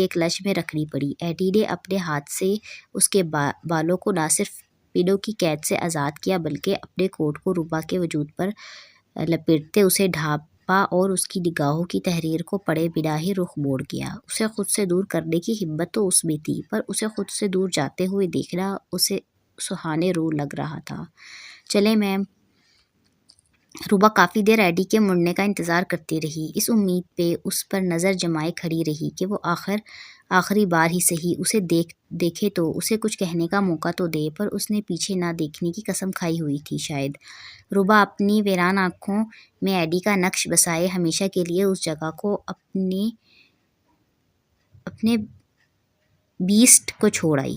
کے کلچ میں رکھنی پڑی۔ ایڈی نے اپنے ہاتھ سے اس کے بالوں کو نہ صرف پنوں کی قید سے آزاد کیا بلکہ اپنے کوٹ کو روبا کے وجود پر لپیٹتے اسے ڈھانپا اور اس کی نگاہوں کی تحریر کو پڑھے بنا ہی رخ موڑ گیا۔ اسے خود سے دور کرنے کی ہمت تو اس میں تھی، پر اسے خود سے دور جاتے ہوئے دیکھنا اسے سہانے رو لگ رہا تھا۔ چلیں میم۔ روبا کافی دیر ایڈی کے مڑنے کا انتظار کرتی رہی، اس امید پہ اس پر نظر جمائے کھڑی رہی کہ وہ آخری بار ہی سہی اسے دیکھے تو اسے کچھ کہنے کا موقع تو دے، پر اس نے پیچھے نہ دیکھنے کی قسم کھائی ہوئی تھی شاید۔ روبا اپنی ویران آنکھوں میں ایڈی کا نقش بسائے ہمیشہ کے لیے اس جگہ کو اپنے بیسٹ کو چھوڑ آئی۔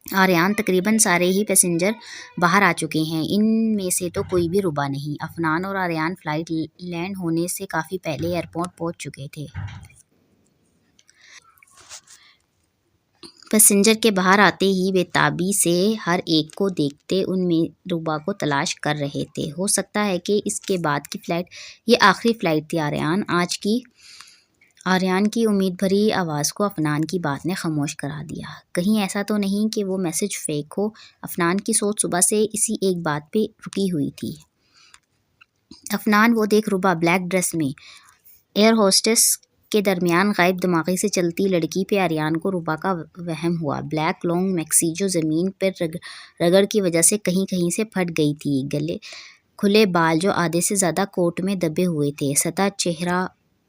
آریان تقریباً سارے ہی پیسنجر باہر آ چکے ہیں، ان میں سے تو کوئی بھی روبا نہیں۔ افنان اور آریان فلائٹ لینڈ ہونے سے کافی پہلے ایئرپورٹ پہنچ چکے تھے۔ پیسنجر کے باہر آتے ہی بے تابی سے ہر ایک کو دیکھتے ان میں روبا کو تلاش کر رہے تھے۔ ہو سکتا ہے کہ اس کے بعد کی فلائٹ یہ آخری فلائٹ تھی آریان کی امید بھری آواز کو افنان کی بات نے خاموش کرا دیا۔ کہیں ایسا تو نہیں کہ وہ میسج فیک ہو؟ افنان کی سوچ صبح سے اسی ایک بات پہ رکی ہوئی تھی۔ افنان وہ دیکھ روبا بلیک ڈریس میں ایئر ہوسٹس کے درمیان غائب دماغی سے چلتی لڑکی پہ آریان کو روبا کا وہم ہوا۔ بلیک لانگ میکسی جو زمین پر رگڑ کی وجہ سے کہیں کہیں سے پھٹ گئی تھی، گلے کھلے بال جو آدھے سے زیادہ کوٹ میں دبے ہوئے تھے، سطح چہرہ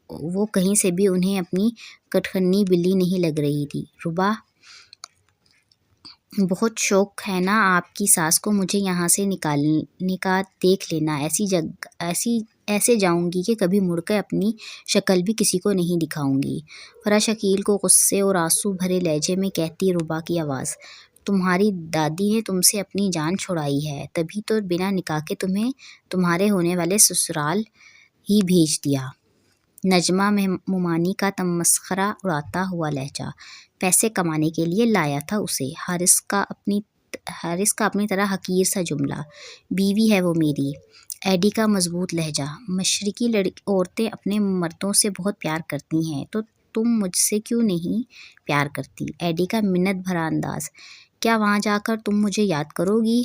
وہ کہیں سے بھی انہیں اپنی کٹخنی بلی نہیں لگ رہی تھی۔ روبا بہت شوق ہے نا آپ کی ساس کو مجھے یہاں سے نکالنے کا، دیکھ لینا ایسے جاؤں گی کہ کبھی مڑ کر اپنی شکل بھی کسی کو نہیں دکھاؤں گی، فرح شکیل کو غصے اور آنسو بھرے لہجے میں کہتی روبا کی آواز۔ تمہاری دادی نے تم سے اپنی جان چھڑائی ہے، تبھی تو بنا نکاح کے تمہیں تمہارے ہونے والے سسرال ہی بھیج دیا۔ نجمہ مومانی کا تمسخرہ اڑاتا ہوا لہجہ۔ پیسے کمانے کے لیے لایا تھا اسے۔ حارث کا اپنی طرح حقیر سا جملہ۔ بیوی ہے وہ میری۔ ایڈی کا مضبوط لہجہ۔ مشرقی عورتیں اپنے مردوں سے بہت پیار کرتی ہیں، تو تم مجھ سے کیوں نہیں پیار کرتی؟ ایڈی کا منت بھرا انداز۔ کیا وہاں جا کر تم مجھے یاد کرو گی؟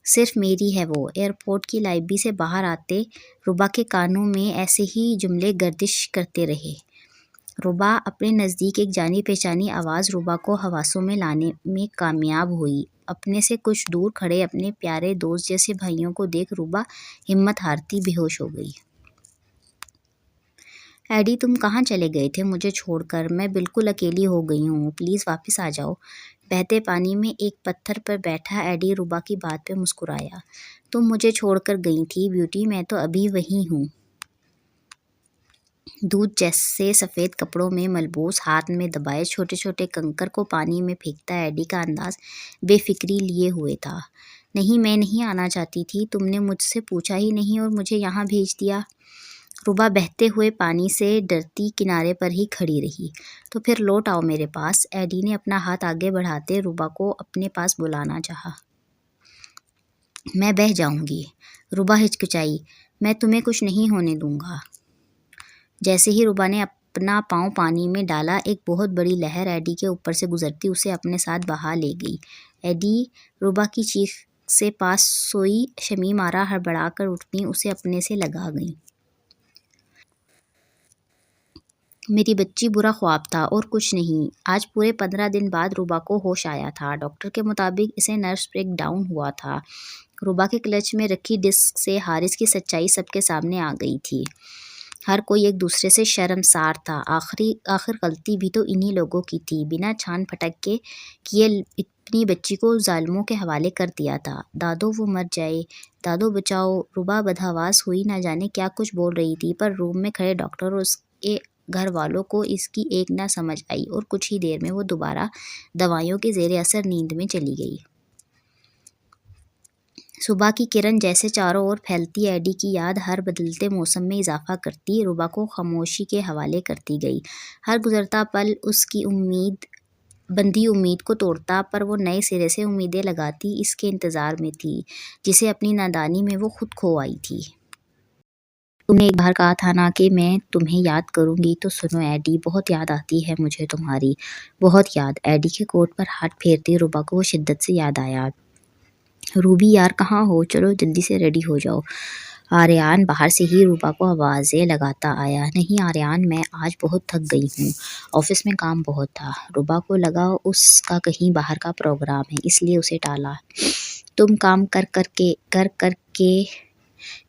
صرف میری ہے وہ۔ ایئرپورٹ کی لابی سے باہر آتے روبا کے کانوں میں ایسے ہی جملے گردش کرتے رہے۔ روبا اپنے نزدیک ایک جانی پہچانی آواز روبا کو حواسوں میں لانے میں کامیاب ہوئی۔ اپنے سے کچھ دور کھڑے اپنے پیارے دوست جیسے بھائیوں کو دیکھ روبا ہمت ہارتی بے ہوش ہو گئی۔ ایڈی تم کہاں چلے گئے تھے مجھے چھوڑ کر؟ میں بالکل اکیلی ہو گئی ہوں، پلیز واپس آ جاؤ۔ بہتے پانی میں ایک پتھر پر بیٹھا ایڈی روبا کی بات پہ مسکرایا۔ تم مجھے چھوڑ کر گئی تھی بیوٹی، میں تو ابھی وہیں ہوں۔ دودھ جیسے سفید کپڑوں میں ملبوس، ہاتھ میں دبائے چھوٹے چھوٹے کنکر کو پانی میں پھینکتا ایڈی کا انداز بے فکری لیے ہوئے تھا۔ نہیں، میں نہیں آنا چاہتی تھی، تم نے مجھ سے پوچھا ہی نہیں اور مجھے یہاں بھیج دیا۔ روبا بہتے ہوئے پانی سے ڈرتی کنارے پر ہی کھڑی رہی۔ تو پھر لوٹ آؤ میرے پاس۔ ایڈی نے اپنا ہاتھ آگے بڑھاتے روبا کو اپنے پاس بلانا چاہا۔ میں بہہ جاؤں گی۔ روبا ہچکچائی۔ میں تمہیں کچھ نہیں ہونے دوں گا۔ جیسے ہی روبا نے اپنا پاؤں پانی میں ڈالا، ایک بہت بڑی لہر ایڈی کے اوپر سے گزرتی اسے اپنے ساتھ بہا لے گئی۔ ایڈی روبا کی چیخ سے پاس سوئی شمیم آرا ہڑبڑا کر اٹھتی اسے اپنے سے لگا گئیں۔ میری بچی برا خواب تھا اور کچھ نہیں۔ آج پورے 15 دن بعد روبا کو ہوش آیا تھا۔ ڈاکٹر کے مطابق اسے نروس بریک ڈاؤن ہوا تھا۔ روبا کے کلچ میں رکھی ڈسک سے حارث کی سچائی سب کے سامنے آ گئی تھی۔ ہر کوئی ایک دوسرے سے شرمسار تھا۔ آخر غلطی بھی تو انہی لوگوں کی تھی، بنا چھان پھٹک کے کیے اپنی بچی کو ظالموں کے حوالے کر دیا تھا۔ دادو وہ مر جائے، دادو بچاؤ۔ روبا بدحواس ہوئی نہ جانے کیا کچھ بول رہی تھی، پر روم میں کھڑے ڈاکٹر اور اس کے گھر والوں کو اس کی ایک نہ سمجھ آئی اور کچھ ہی دیر میں وہ دوبارہ دوائیوں کے زیر اثر نیند میں چلی گئی۔ صبح کی کرن جیسے چاروں اور پھیلتی ایڈی کی یاد ہر بدلتے موسم میں اضافہ کرتی روبا کو خاموشی کے حوالے کرتی گئی۔ ہر گزرتا پل اس کی بندھی امید کو توڑتا، پر وہ نئے سرے سے امیدیں لگاتی اس کے انتظار میں تھی جسے اپنی نادانی میں وہ خود کھو آئی تھی۔ تم نے ایک بار کہا تھا نا کہ میں تمہیں یاد کروں گی، تو سنو ایڈی، بہت یاد آتی ہے مجھے تمہاری، بہت یاد۔ ایڈی کے کوٹ پر ہاتھ پھیرتے روبا کو وہ شدت سے یاد آیا۔ روبی یار کہاں ہو؟ چلو جلدی سے ریڈی ہو جاؤ۔ آریان باہر سے ہی روبا کو آوازیں لگاتا آیا۔ نہیں آریان، میں آج بہت تھک گئی ہوں، آفس میں کام بہت تھا۔ روبا کو لگا اس کا کہیں باہر کا پروگرام ہے، اس لیے اسے ٹالا۔ تم کام کر کر کے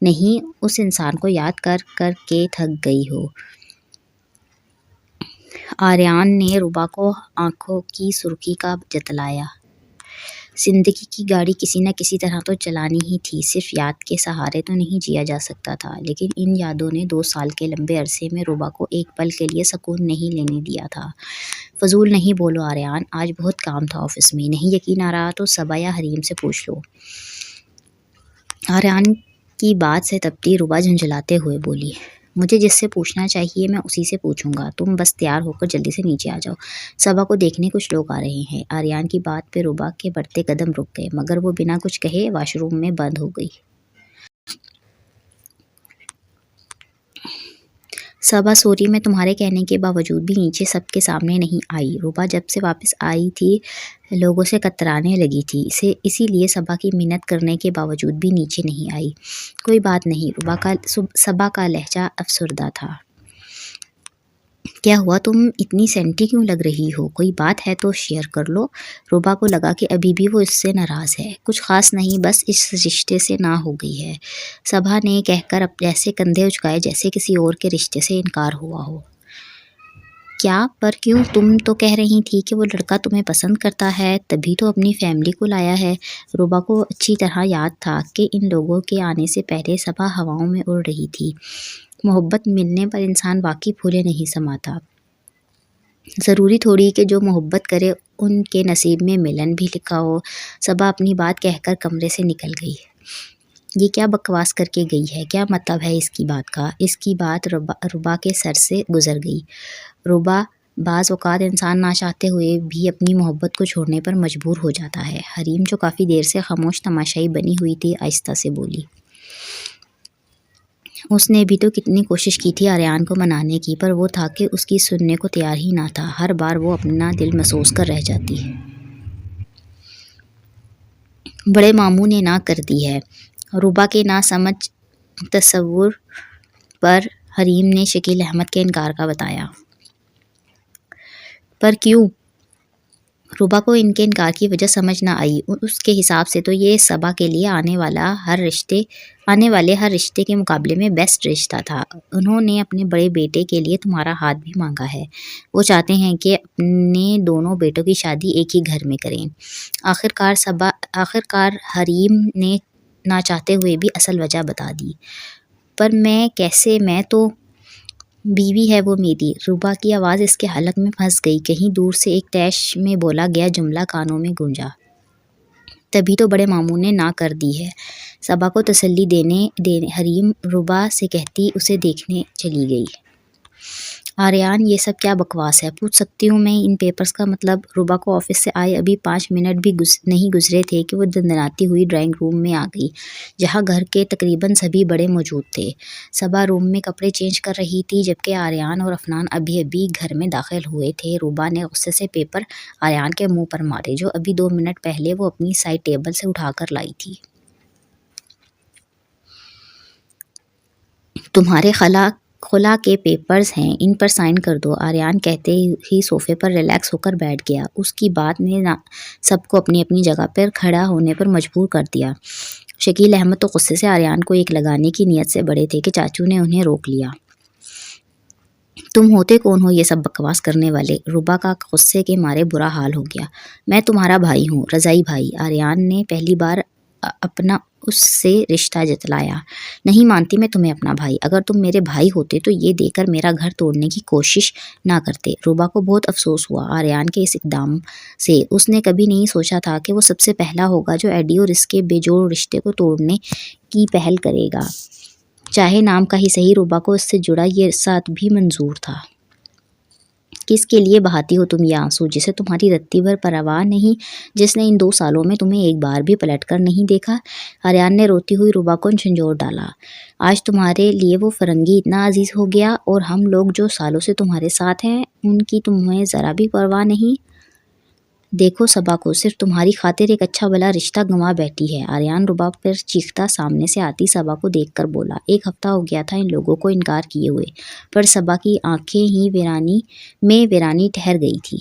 نہیں، اس انسان کو یاد کر کر کے تھک گئی ہو۔ آریان نے روبا کو آنکھوں کی سرخی کا جتلایا۔ زندگی کی گاڑی کسی نہ کسی طرح تو چلانی ہی تھی، صرف یاد کے سہارے تو نہیں جیا جا سکتا تھا۔ لیکن ان یادوں نے 2 سال کے لمبے عرصے میں روبا کو ایک پل کے لیے سکون نہیں لینے دیا تھا۔ فضول نہیں بولو آریان، آج بہت کام تھا آفس میں، نہیں یقین آ رہا تو صبا یا حریم سے پوچھ لو۔ آریان کی بات سے تپتی روبا جھنجھلاتے ہوئے بولی، مجھے جس سے پوچھنا چاہیے میں اسی سے پوچھوں گا، تم بس تیار ہو کر جلدی سے نیچے آ جاؤ، صبا کو دیکھنے کچھ لوگ آ رہے ہیں۔ آریان کی بات پہ روبا کے بڑھتے قدم رک گئے، مگر وہ بنا کچھ کہے واش روم میں بند ہو گئی۔ صبا سوری، میں تمہارے کہنے کے باوجود بھی نیچے سب کے سامنے نہیں آئی۔ روبا جب سے واپس آئی تھی لوگوں سے کترانے لگی تھی، اسی لیے صبا کی منت کرنے کے باوجود بھی نیچے نہیں آئی۔ کوئی بات نہیں، صبا کا لہجہ افسردہ تھا۔ کیا ہوا، تم اتنی سینٹی کیوں لگ رہی ہو؟ کوئی بات ہے تو شیئر کر لو۔ روبا کو لگا کہ ابھی بھی وہ اس سے ناراض ہے۔ کچھ خاص نہیں، بس اس رشتے سے نہ ہو گئی ہے، صبا نے کہہ کر ایسے کندھے اچکائے جیسے کسی اور کے رشتے سے انکار ہوا ہو۔ کیا؟ پر کیوں؟ تم تو کہہ رہی تھی کہ وہ لڑکا تمہیں پسند کرتا ہے، تبھی تو اپنی فیملی کو لایا ہے۔ روبا کو اچھی طرح یاد تھا کہ ان لوگوں کے آنے سے پہلے صبا ہواؤں میں اڑ رہی تھی۔ محبت ملنے پر انسان واقعی پھولے نہیں سماتا۔ ضروری تھوڑی کہ جو محبت کرے ان کے نصیب میں ملن بھی لکھا ہو۔ صبا اپنی بات کہہ کر کمرے سے نکل گئی۔ یہ کیا بکواس کر کے گئی ہے؟ کیا مطلب ہے اس کی بات کا؟ اس کی بات روبا کے سر سے گزر گئی۔ روبا، بعض اوقات انسان نہ چاہتے ہوئے بھی اپنی محبت کو چھوڑنے پر مجبور ہو جاتا ہے۔ حریم جو کافی دیر سے خاموش تماشائی بنی ہوئی تھی آہستہ سے بولی۔ اس نے بھی تو کتنی کوشش کی تھی آریان کو منانے کی، پر وہ تھا کہ اس کی سننے کو تیار ہی نہ تھا، ہر بار وہ اپنا دل محسوس کر رہ جاتی۔ بڑے ماموں نے نہ کر دی ہے۔ روبا کے نہ سمجھ تصور پر حریم نے شکیل احمد کے انکار کا بتایا۔ پر کیوں؟ روبا کو ان کے انکار کی وجہ سمجھ نہ آئی۔ اس کے حساب سے تو یہ صبا کے لیے آنے والے ہر رشتے کے مقابلے میں بیسٹ رشتہ تھا۔ انہوں نے اپنے بڑے بیٹے کے لیے تمہارا ہاتھ بھی مانگا ہے، وہ چاہتے ہیں کہ اپنے دونوں بیٹوں کی شادی ایک ہی گھر میں کریں۔ آخرکار حریم نے نہ چاہتے ہوئے بھی اصل وجہ بتا دی۔ پر میں کیسے؟ میں تو بیوی ہے وہ میری۔ روبا کی آواز اس کے حلق میں پھنس گئی۔ کہیں دور سے ایک طیش میں بولا گیا جملہ کانوں میں گونجا۔ تبھی تو بڑے ماموں نے نہ کر دی ہے۔ صبا کو تسلی دینے حریم روبا سے کہتی اسے دیکھنے چلی گئی۔ آریان، یہ سب کیا بکواس ہے؟ پوچھ سکتی ہوں میں ان پیپرز کا مطلب؟ روبا کو آفس سے آئے ابھی 5 منٹ بھی نہیں گزرے تھے کہ وہ دندناتی ہوئی ڈرائنگ روم میں آ گئی، جہاں گھر کے تقریباً سبھی بڑے موجود تھے۔ صبا روم میں کپڑے چینج کر رہی تھی، جبکہ آریان اور عفنان ابھی گھر میں داخل ہوئے تھے۔ روبا نے غصے سے پیپر آریان کے منہ پر مارے، جو ابھی 2 منٹ پہلے وہ اپنی سائڈ ٹیبل سے اٹھا کر لائی تھی۔ تمہارے خلا کے پیپرز ہیں، ان پر سائن کر دو، آریان کہتے ہی صوفے پر ریلیکس ہو کر بیٹھ گیا۔ اس کی بات نے سب کو اپنی اپنی جگہ پر کھڑا ہونے پر مجبور کر دیا۔ شکیل احمد تو غصے سے آریان کو ایک لگانے کی نیت سے بڑے تھے کہ چاچو نے انہیں روک لیا۔ تم ہوتے کون ہو یہ سب بکواس کرنے والے؟ روبا کا غصے کے مارے برا حال ہو گیا۔ میں تمہارا بھائی ہوں، رضائی بھائی، آریان نے پہلی بار اپنا اس سے رشتہ جتلایا۔ نہیں مانتی میں تمہیں اپنا بھائی، اگر تم میرے بھائی ہوتے تو یہ دیکھ کر میرا گھر توڑنے کی کوشش نہ کرتے۔ روبا کو بہت افسوس ہوا آریان کے اس اقدام سے۔ اس نے کبھی نہیں سوچا تھا کہ وہ سب سے پہلا ہوگا جو ایڈی اور اس کے بے جوڑ رشتے کو توڑنے کی پہل کرے گا، چاہے نام کا ہی صحیح۔ روبا کو اس سے جڑا یہ ساتھ بھی منظور تھا۔ کس کے لیے بہاتی ہو تم یہ آنسو، جسے تمہاری رتی بھر پرواہ نہیں، جس نے ان 2 سالوں میں تمہیں ایک بار بھی پلٹ کر نہیں دیکھا؟ آریان نے روتی ہوئی روبا کو جھنجھوڑ ڈالا۔ آج تمہارے لیے وہ فرنگی اتنا عزیز ہو گیا، اور ہم لوگ جو سالوں سے تمہارے ساتھ ہیں ان کی تمہیں ذرا بھی پرواہ نہیں؟ دیکھو صبا کو، صرف تمہاری خاطر ایک اچھا بھلا رشتہ گنوا بیٹھی ہے۔ آریان روبا پر چیختا سامنے سے آتی صبا کو دیکھ کر بولا۔ 1 ہفتہ ہو گیا تھا ان لوگوں کو انکار کیے ہوئے، پر صبا کی آنکھیں ہی ویرانی ٹھہر گئی تھی۔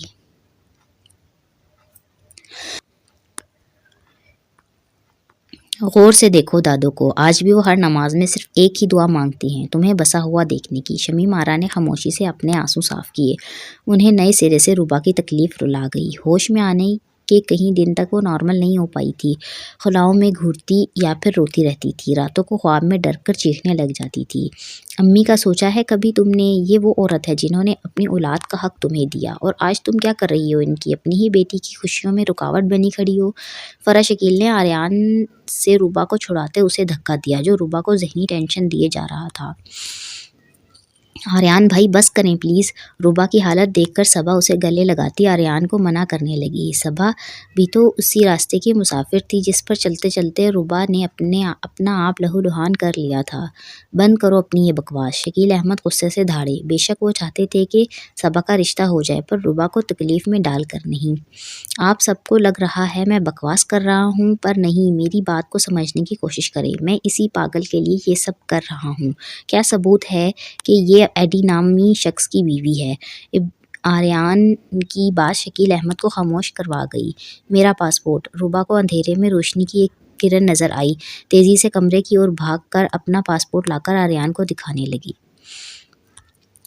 غور سے دیکھو دادو کو، آج بھی وہ ہر نماز میں صرف ایک ہی دعا مانگتی ہیں، تمہیں بسا ہوا دیکھنے کی۔ شمیم آرا نے خاموشی سے اپنے آنسو صاف کیے۔ انہیں نئے سرے سے روبا کی تکلیف رلا گئی۔ ہوش میں آنے کے کئی دن تک وہ نارمل نہیں ہو پائی تھی۔ خلاؤں میں گھورتی یا پھر روتی رہتی تھی۔ راتوں کو خواب میں ڈر کر چیخنے لگ جاتی تھی۔ امی کا سوچا ہے کبھی تم نے؟ یہ وہ عورت ہے جنہوں نے اپنی اولاد کا حق تمہیں دیا، اور آج تم کیا کر رہی ہو؟ ان کی اپنی ہی بیٹی کی خوشیوں میں رکاوٹ بنی کھڑی ہو۔ فرح شکیل نے آریان سے روبا کو چھڑاتے اسے دھکا دیا، جو روبا کو ذہنی ٹینشن دیے جا رہا تھا۔ آریان بھائی بس کریں پلیز۔ روبا کی حالت دیکھ کر صبا اسے گلے لگاتی آریان کو منع کرنے لگی۔ صبا بھی تو اسی راستے کی مسافر تھی جس پر چلتے چلتے روبا نے اپنا آپ لہو لہان کر لیا تھا۔ بند کرو اپنی یہ بکواس، شکیل احمد غصے سے دھاڑے۔ بے شک وہ چاہتے تھے کہ صبا کا رشتہ ہو جائے، پر روبا کو تکلیف میں ڈال کر نہیں۔ آپ سب کو لگ رہا ہے میں بکواس کر رہا ہوں، پر نہیں، میری بات کو سمجھنے کی کوشش کریں۔ میں اسی پاگل کے لیے یہ سب کر رہا ہوں۔ کیا ثبوت ہے کہ یہ ایڈی نامی شخص کی بیوی ہے؟ آریان کی بات شکیل احمد کو خاموش کروا گئی۔ میرا پاسپورٹ۔ روبا کو اندھیرے میں روشنی کی ایک کرن نظر آئی۔ تیزی سے کمرے کی اور بھاگ کر اپنا پاسپورٹ لا کر آریان کو دکھانے لگی۔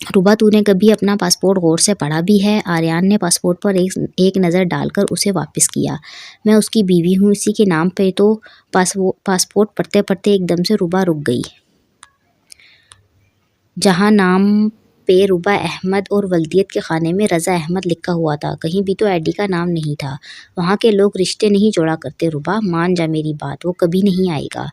روبا تو نے کبھی اپنا پاسپورٹ غور سے پڑھا بھی ہے؟ آریان نے پاسپورٹ پر ایک نظر ڈال کر اسے واپس کیا۔ میں اس کی بیوی ہوں، اسی کے نام پہ تو۔ پاسپورٹ پڑھتے پڑھتے ایک دم سے روبا رک گئی۔ جہاں نام پہ روبا احمد اور ولدیت کے خانے میں رضا احمد لکھا ہوا تھا، کہیں بھی تو ایڈی کا نام نہیں تھا۔ وہاں کے لوگ رشتے نہیں جوڑا کرتے۔ روبا مان جا میری بات، وہ کبھی نہیں آئے گا۔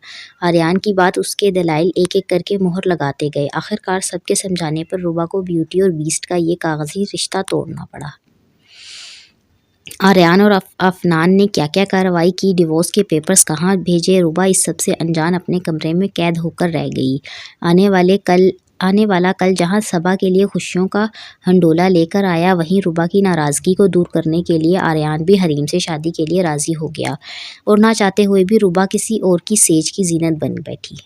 آریان کی بات اس کے دلائل ایک ایک کر کے مہر لگاتے گئے۔ آخرکار سب کے سمجھانے پر روبا کو بیوٹی اور بیسٹ کا یہ کاغذی رشتہ توڑنا پڑا۔ آریان اور افنان نے کیا کیا کارروائی کی، ڈیورس کے پیپرز کہاں بھیجے، روبا اس سب سے انجان اپنے کمرے میں قید ہو کر رہ گئی۔ آنے والا کل جہاں صبا کے لیے خوشیوں کا ہنڈولہ لے کر آیا، وہیں روبا کی ناراضگی کو دور کرنے کے لیے آریان بھی حریم سے شادی کے لیے راضی ہو گیا، اور نہ چاہتے ہوئے بھی روبا کسی اور کی سیج کی زینت بن بیٹھی۔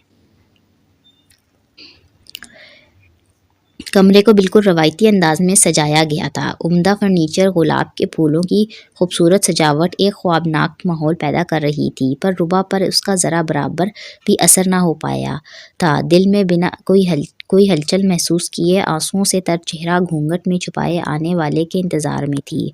کمرے کو بالکل روایتی انداز میں سجایا گیا تھا۔ عمدہ فرنیچر، گلاب کے پھولوں کی خوبصورت سجاوٹ ایک خوابناک ماحول پیدا کر رہی تھی، پر روبا پر اس کا ذرا برابر بھی اثر نہ ہو پایا تھا۔ دل میں بنا کوئی ہلچل محسوس کیے آنسوؤں سے تر چہرہ گھونگھٹ میں چھپائے آنے والے کے انتظار میں تھی۔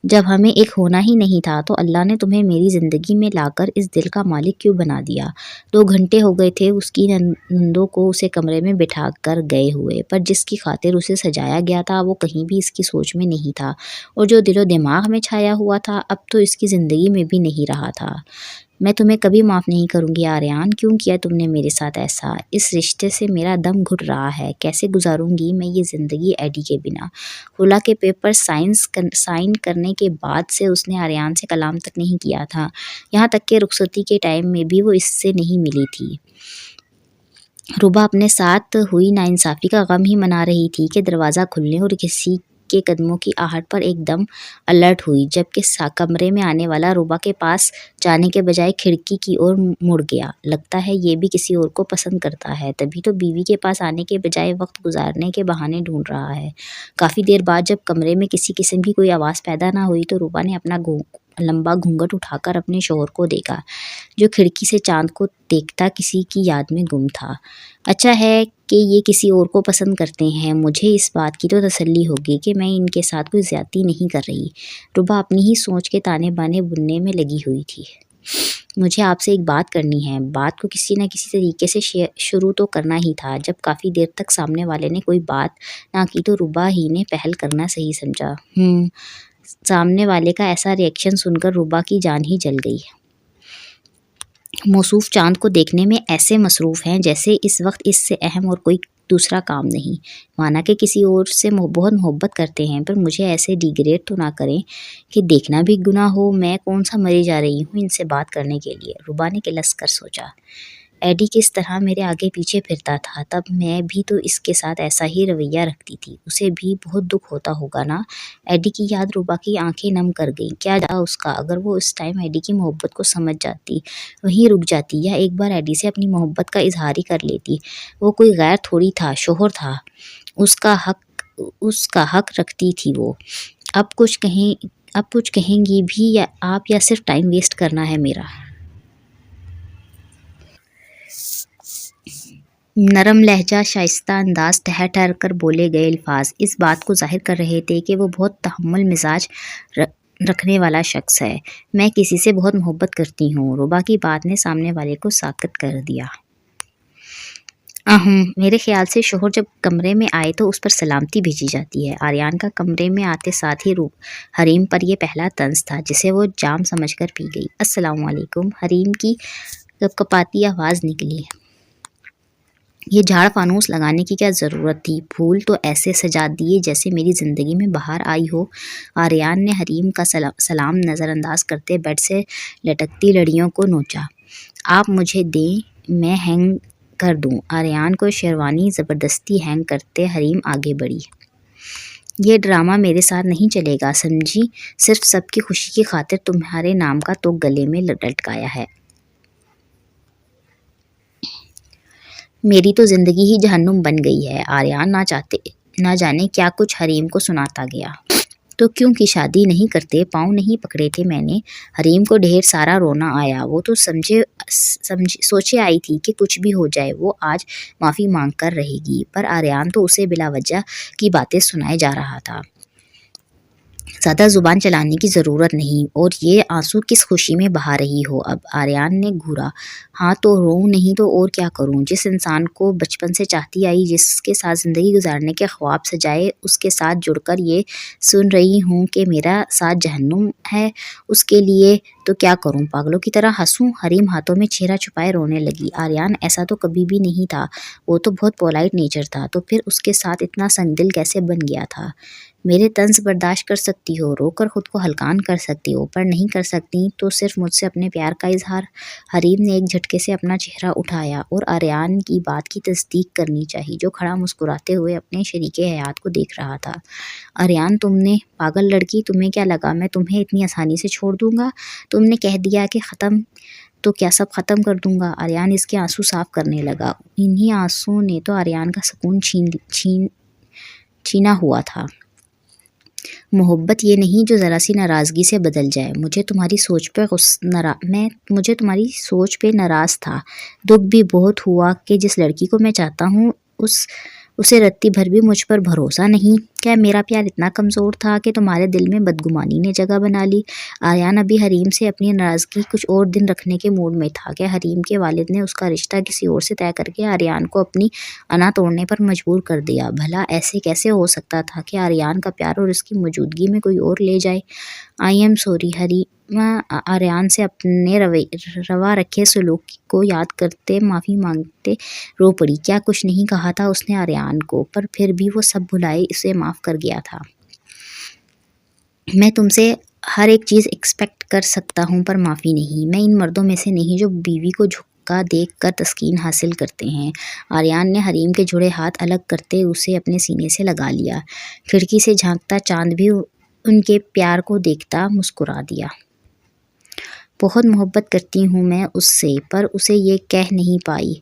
جب ہمیں ایک ہونا ہی نہیں تھا تو اللہ نے تمہیں میری زندگی میں لا کر اس دل کا مالک کیوں بنا دیا؟ 2 گھنٹے ہو گئے تھے اس کی نندوں کو اسے کمرے میں بٹھا کر گئے ہوئے، پر جس کی خاطر اسے سجایا گیا تھا وہ کہیں بھی اس کی سوچ میں نہیں تھا، اور جو دل و دماغ میں چھایا ہوا تھا اب تو اس کی زندگی میں بھی نہیں رہا تھا۔ میں تمہیں کبھی معاف نہیں کروں گی آریان، کیوں کیا تم نے میرے ساتھ ایسا؟ اس رشتے سے میرا دم گھٹ رہا ہے، کیسے گزاروں گی میں یہ زندگی ایڈی کے بنا؟ خلا کے پیپر سائن کرنے کے بعد سے اس نے آریان سے کلام تک نہیں کیا تھا، یہاں تک کہ رخصتی کے ٹائم میں بھی وہ اس سے نہیں ملی تھی۔ روبا اپنے ساتھ ہوئی ناانصافی کا غم ہی منا رہی تھی کہ دروازہ کھلنے اور کسی کے قدموں کی آہٹ پر ایک دم الرٹ ہوئی، جبکہ کمرے میں آنے والا روبا کے پاس جانے کے بجائے کھڑکی کی اور مڑ گیا۔ لگتا ہے یہ بھی کسی اور کو پسند کرتا ہے، تبھی تو بیوی کے پاس آنے کے بجائے وقت گزارنے کے بہانے ڈھونڈ رہا ہے۔ کافی دیر بعد جب کمرے میں کسی قسم کی کوئی آواز پیدا نہ ہوئی تو روبا نے اپنا لمبا گھونگھٹ اٹھا کر اپنے شوہر کو دیکھا، جو کھڑکی سے چاند کو دیکھتا کسی کی یاد میں گم تھا۔ اچھا ہے کہ یہ کسی اور کو پسند کرتے ہیں، مجھے اس بات کی تو تسلی ہوگی کہ میں ان کے ساتھ کوئی زیادتی نہیں کر رہی۔ روبا اپنی ہی سوچ کے تانے بانے بننے میں لگی ہوئی تھی۔ مجھے آپ سے ایک بات کرنی ہے۔ بات کو کسی نہ کسی طریقے سے شروع تو کرنا ہی تھا۔ جب کافی دیر تک سامنے والے نے کوئی بات نہ کی تو روبا ہی نے پہل کرنا صحیح سمجھا۔ سامنے والے کا ایسا ری ایکشن سن کر روبا کی جان ہی جل گئی۔ موصوف چاند کو دیکھنے میں ایسے مصروف ہیں جیسے اس وقت اس سے اہم اور کوئی دوسرا کام نہیں۔ مانا کہ کسی اور سے بہت محبت کرتے ہیں، پر مجھے ایسے ڈیگریڈ تو نہ کریں کہ دیکھنا بھی گناہ ہو۔ میں کون سا مری جا رہی ہوں ان سے بات کرنے کے لیے، روبا نے کلس کر سوچا۔ ایڈی کس طرح میرے آگے پیچھے پھرتا تھا، تب میں بھی تو اس کے ساتھ ایسا ہی رویہ رکھتی تھی، اسے بھی بہت دکھ ہوتا ہوگا نا۔ ایڈی کی یاد روبا کی آنکھیں نم کر گئیں۔ کیا جا اس کا، اگر وہ اس ٹائم ایڈی کی محبت کو سمجھ جاتی، وہیں رک جاتی، یا ایک بار ایڈی سے اپنی محبت کا اظہار ہی کر لیتی۔ وہ کوئی غیر تھوڑی تھا، شوہر تھا، اس کا حق رکھتی تھی وہ۔ اب کچھ کہیں گی بھی آپ، یا صرف ٹائم ویسٹ کرنا ہے میرا؟ نرم لہجہ، شائستہ انداز، ٹھہر ٹھہر کر بولے گئے الفاظ اس بات کو ظاہر کر رہے تھے کہ وہ بہت تحمل مزاج رکھنے والا شخص ہے۔ میں کسی سے بہت محبت کرتی ہوں، روبا کی بات نے سامنے والے کو ساکت کر دیا۔ میرے خیال سے شوہر جب کمرے میں آئے تو اس پر سلامتی بھیجی جاتی ہے۔ آریان کا کمرے میں آتے ساتھ ہی حریم پر یہ پہلا طنز تھا جسے وہ جام سمجھ کر پی گئی۔ السلام علیکم، حریم کی کپکپاتی آواز نکلی۔ یہ جھاڑ فانوس لگانے کی کیا ضرورت تھی؟ پھول تو ایسے سجا دیے جیسے میری زندگی میں بہار آئی ہو۔ آریان نے حریم کا سلام نظر انداز کرتے بیڈ سے لٹکتی لڑیوں کو نوچا۔ آپ مجھے دیں، میں ہینگ کر دوں۔ آریان کو شیروانی زبردستی ہینگ کرتے حریم آگے بڑھی۔ یہ ڈرامہ میرے ساتھ نہیں چلے گا، سمجھی؟ صرف سب کی خوشی کی خاطر تمہارے نام کا تو گلے میں لٹکایا ہے۔ میری تو زندگی ہی جہنم بن گئی ہے۔ آریان نہ جانے کیا کچھ حریم کو سناتا گیا۔ تو کیوں کی شادی نہیں کرتے؟ پاؤں نہیں پکڑے تھے میں نے؟ حریم کو ڈھیر سارا رونا آیا۔ وہ تو سوچے آئی تھی کہ کچھ بھی ہو جائے وہ آج معافی مانگ کر رہے گی، پر آریان تو اسے بلا وجہ کی باتیں سنائے جا رہا تھا۔ زیادہ زبان چلانے کی ضرورت نہیں، اور یہ آنسو کس خوشی میں بہا رہی ہو اب؟ آریان نے گھورا۔ ہاں تو روؤں نہیں تو اور کیا کروں؟ جس انسان کو بچپن سے چاہتی آئی، جس کے ساتھ زندگی گزارنے کے خواب سجائے، اس کے ساتھ جڑ کر یہ سن رہی ہوں کہ میرا ساتھ جہنم ہے، اس کے لیے تو کیا کروں؟ پاگلوں کی طرح ہنسوں؟ حریم ہاتھوں میں چہرہ چھپائے رونے لگی۔ آریان ایسا تو کبھی بھی نہیں تھا، وہ تو بہت پولائٹ نیچر تھا، تو پھر اس کے ساتھ اتنا سنگ دل کیسے بن گیا تھا؟ میرے طنز برداشت کر سکتی ہو، رو کر خود کو ہلکان کر سکتی ہو، پر نہیں کر سکتی تو صرف مجھ سے اپنے پیار کا اظہار؟ حریم نے ایک جھٹکے سے اپنا چہرہ اٹھایا اور آریان کی بات کی تصدیق کرنی چاہی، جو کھڑا مسکراتے ہوئے اپنے شریک حیات کو دیکھ رہا تھا۔ آریان، تم نے پاگل لڑکی، تمہیں کیا لگا میں تمہیں اتنی آسانی سے چھوڑ دوں گا؟ تم نے کہہ دیا کہ ختم، تو کیا سب ختم کر دوں گا؟ آریان اس کے آنسو صاف کرنے لگا۔ انہی آنسو نے تو آریان کا سکون چھینا ہوا تھا۔ محبت یہ نہیں جو ذرا سی ناراضگی سے بدل جائے۔ مجھے تمہاری سوچ پہ ناراض تھا، دکھ بھی بہت ہوا کہ جس لڑکی کو میں چاہتا ہوں اسے رتی بھر بھی مجھ پر بھروسہ نہیں۔ کیا میرا پیار اتنا کمزور تھا کہ تمہارے دل میں بدگمانی نے جگہ بنا لی؟ آریان ابھی حریم سے اپنی ناراضگی کچھ اور دن رکھنے کے موڈ میں تھا کہ حریم کے والد نے اس کا رشتہ کسی اور سے طے کر کے آریان کو اپنی انا توڑنے پر مجبور کر دیا۔ بھلا ایسے کیسے ہو سکتا تھا کہ آریان کا پیار اور اس کی موجودگی میں کوئی اور لے جائے؟ آئی ایم سوری، حریم آریان سے اپنے روا رکھے سلوک کو یاد کرتے معافی مانگتے رو پڑی۔ کیا کچھ نہیں کہا تھا اس نے آریان کو، پر پھر بھی وہ سب بھلائے اسے معاف کر گیا تھا۔ میں تم سے ہر ایک چیز ایکسپیکٹ کر سکتا ہوں، پر معافی نہیں۔ میں ان مردوں میں سے نہیں جو بیوی کو جھکا دیکھ کر تسکین حاصل کرتے ہیں۔ آریان نے حریم کے جڑے ہاتھ الگ کرتے اسے اپنے سینے سے لگا لیا۔ کھڑکی سے جھانکتا چاند بھی ان کے پیار کو دیکھتا مسکرا دیا۔ بہت محبت کرتی ہوں میں اس سے، پر اسے یہ کہہ نہیں پائی۔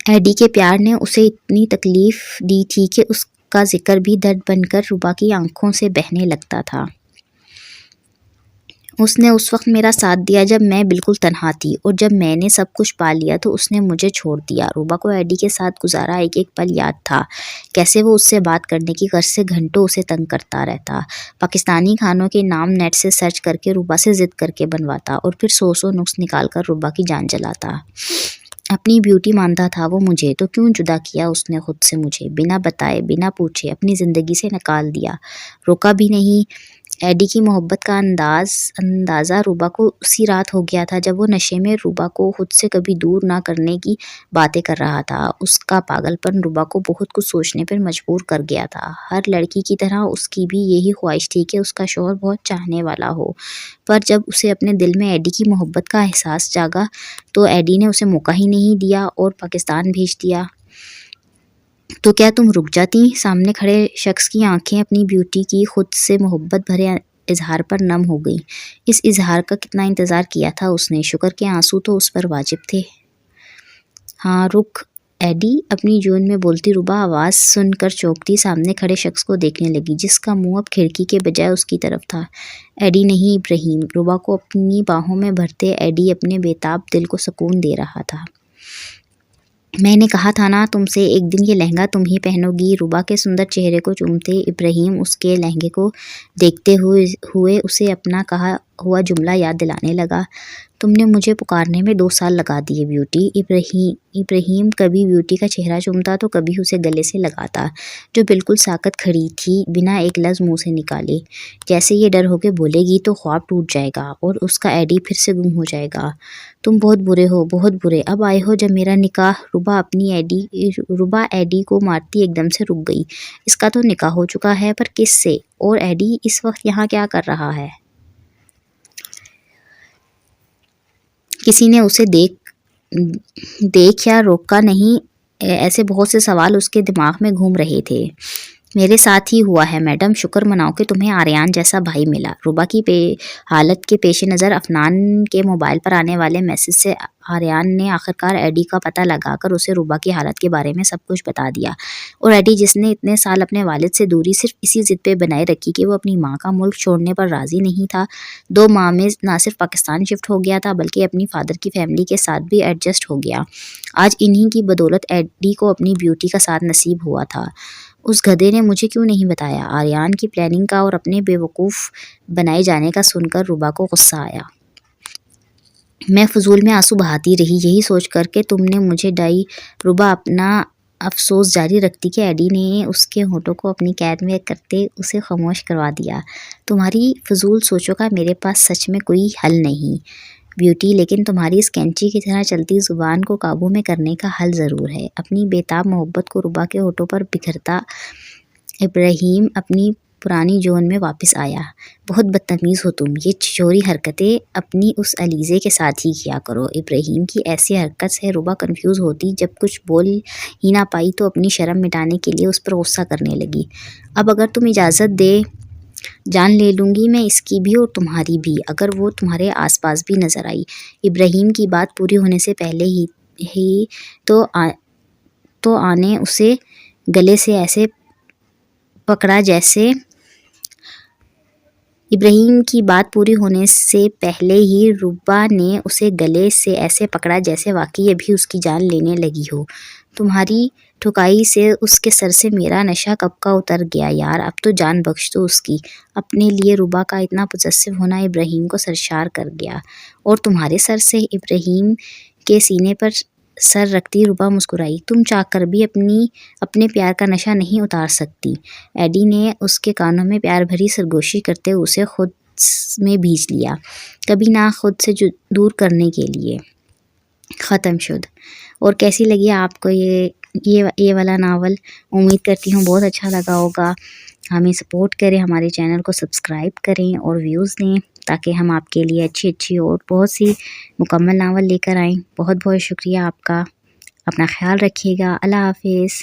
ایڈی کے پیار نے اسے اتنی تکلیف دی تھی کہ اس کا ذکر بھی درد بن کر روبا کی آنکھوں سے بہنے لگتا تھا۔ اس نے اس وقت میرا ساتھ دیا جب میں بالکل تنہا تھی، اور جب میں نے سب کچھ پا لیا تو اس نے مجھے چھوڑ دیا۔ روبا کو ایڈی کے ساتھ گزارا ایک ایک پل یاد تھا، کیسے وہ اس سے بات کرنے کی غرض سے گھنٹوں اسے تنگ کرتا رہتا، پاکستانی کھانوں کے نام نیٹ سے سرچ کر کے روبا سے ضد کر کے بنواتا، اور پھر سو نقص نکال کر روبا کی جان جلاتا۔ اپنی بیوٹی مانتا تھا وہ مجھے، تو کیوں جدا کیا اس نے خود سے مجھے؟ بنا بتائے، بنا پوچھے اپنی زندگی سے نکال دیا، روکا بھی نہیں۔ ایڈی کی محبت کا اندازہ روبا کو اسی رات ہو گیا تھا جب وہ نشے میں روبا کو خود سے کبھی دور نہ کرنے کی باتیں کر رہا تھا۔ اس کا پاگل پن روبا کو بہت کچھ سوچنے پر مجبور کر گیا تھا۔ ہر لڑکی کی طرح اس کی بھی یہی خواہش تھی کہ اس کا شوہر بہت چاہنے والا ہو، پر جب اسے اپنے دل میں ایڈی کی محبت کا احساس جاگا تو ایڈی نے اسے موقع ہی نہیں دیا اور پاکستان بھیج دیا۔ تو کیا تم رک جاتی؟ سامنے کھڑے شخص کی آنکھیں اپنی بیوٹی کی خود سے محبت بھرے اظہار پر نم ہو گئیں۔ اس اظہار کا کتنا انتظار کیا تھا اس نے، شکر کے آنسو تو اس پر واجب تھے۔ ہاں رک ایڈی، اپنی جون میں بولتی روبا آواز سن کر چونکتی سامنے کھڑے شخص کو دیکھنے لگی جس کا منہ اب کھڑکی کے بجائے اس کی طرف تھا۔ ایڈی نہیں، ابراہیم۔ روبا کو اپنی باہوں میں بھرتے ایڈی اپنے بے تاب دل کو سکون دے رہا تھا۔ میں نے کہا تھا نا تم سے، ایک دن یہ لہنگا تم ہی پہنو گی۔ روبا کے سندر چہرے کو چومتے ابراہیم اس کے لہنگے کو دیکھتے ہوئے اسے اپنا کہا ہوا جملہ یاد دلانے لگا۔ تم نے مجھے پکارنے میں 2 سال لگا دیے بیوٹی۔ ابراہیم کبھی بیوٹی کا چہرہ چومتا تو کبھی اسے گلے سے لگاتا، جو بالکل ساکت کھڑی تھی بنا ایک لفظ منہ سے نکالے، جیسے یہ ڈر ہو کہ بولے گی تو خواب ٹوٹ جائے گا اور اس کا ایڈی پھر سے گم ہو جائے گا۔ تم بہت برے ہو، بہت برے۔ اب آئے ہو جب میرا نکاح۔ روبا ایڈی کو مارتی ایک دم سے رک گئی۔ اس کا تو نکاح ہو چکا ہے، پر کس سے؟ اور ایڈی اس وقت یہاں کیا کر رہا ہے؟ کسی نے اسے دیکھ یا روکا نہیں؟ ایسے بہت سے سوال اس کے دماغ میں گھوم رہے تھے۔ میرے ساتھ ہی ہوا ہے میڈم، شکر مناؤ کہ تمہیں آریان جیسا بھائی ملا۔ روبا کی حالت کے پیش نظر افنان کے موبائل پر آنے والے میسج سے آریان نے آخرکار ایڈی کا پتہ لگا کر اسے روبا کی حالت کے بارے میں سب کچھ بتا دیا، اور ایڈی جس نے اتنے سال اپنے والد سے دوری صرف اسی ضد پہ بنائے رکھی کہ وہ اپنی ماں کا ملک چھوڑنے پر راضی نہیں تھا، 2 ماہ میں نہ صرف پاکستان شفٹ ہو گیا تھا بلکہ اپنی فادر کی فیملی کے ساتھ بھی ایڈجسٹ ہو گیا۔ آج انہی کی بدولت ایڈی کو اپنی بیوٹی کا ساتھ نصیب ہوا تھا۔ اس گدھے نے مجھے کیوں نہیں بتایا؟ آریان کی پلاننگ کا اور اپنے بے وقوف بنائے جانے کا سن کر روبا کو غصہ آیا۔ میں فضول میں آنسو بہاتی رہی یہی سوچ کر کہ تم نے مجھے ڈائی۔ روبا اپنا افسوس جاری رکھتی کہ ایڈی نے اس کے ہونٹوں کو اپنی قید میں کرتے اسے خاموش کروا دیا۔ تمہاری فضول سوچوں کا میرے پاس سچ میں کوئی حل نہیں بیوٹی، لیکن تمہاری اس کینچی کی طرح چلتی زبان کو قابو میں کرنے کا حل ضرور ہے۔ اپنی بے تاب محبت کو روبا کے ہونٹوں پر بکھرتا ابراہیم اپنی پرانی جون میں واپس آیا۔ بہت بدتمیز ہو تم، یہ چھچوری حرکتیں اپنی اس علیزے کے ساتھ ہی کیا کرو۔ ابراہیم کی ایسی حرکت سے روبا کنفیوز ہوتی، جب کچھ بول ہی نہ پائی تو اپنی شرم مٹانے کے لیے اس پر غصہ کرنے لگی۔ اب اگر تم اجازت دے جان لے لوں گی میں اس کی بھی اور تمہاری بھی، اگر وہ تمہارے آس پاس بھی نظر آئی۔ ابراہیم کی بات پوری ہونے سے پہلے ہی تو آنے اسے گلے سے ایسے پکڑا جیسے ابراہیم کی بات پوری ہونے سے پہلے ہی روبا نے اسے گلے سے ایسے پکڑا جیسے واقعی ابھی اس کی جان لینے لگی ہو۔ تمہاری ٹھکائی سے اس کے سر سے میرا نشہ کب کا اتر گیا یار، اب تو جان بخش دو اس کی۔ اپنے لیے روبا کا اتنا پوزیسو ہونا ابراہیم کو سرشار کر گیا۔ اور تمہارے سر سے؟ ابراہیم کے سینے پر سر رکھتی روبا مسکرائی۔ تم چاہ کر بھی اپنے پیار کا نشہ نہیں اتار سکتی۔ ایڈی نے اس کے کانوں میں پیار بھری سرگوشی کرتے اسے خود میں بھیج لیا، کبھی نہ خود سے دور کرنے کے لیے۔ ختم شد۔ اور کیسی لگی آپ کو یہ والا ناول؟ امید کرتی ہوں بہت اچھا لگا ہوگا۔ ہمیں سپورٹ کریں، ہمارے چینل کو سبسکرائب کریں اور ویوز دیں تاکہ ہم آپ کے لیے اچھی اور بہت سی مکمل ناول لے کر آئیں۔ بہت بہت شکریہ آپ کا۔ اپنا خیال رکھیے گا۔ اللہ حافظ۔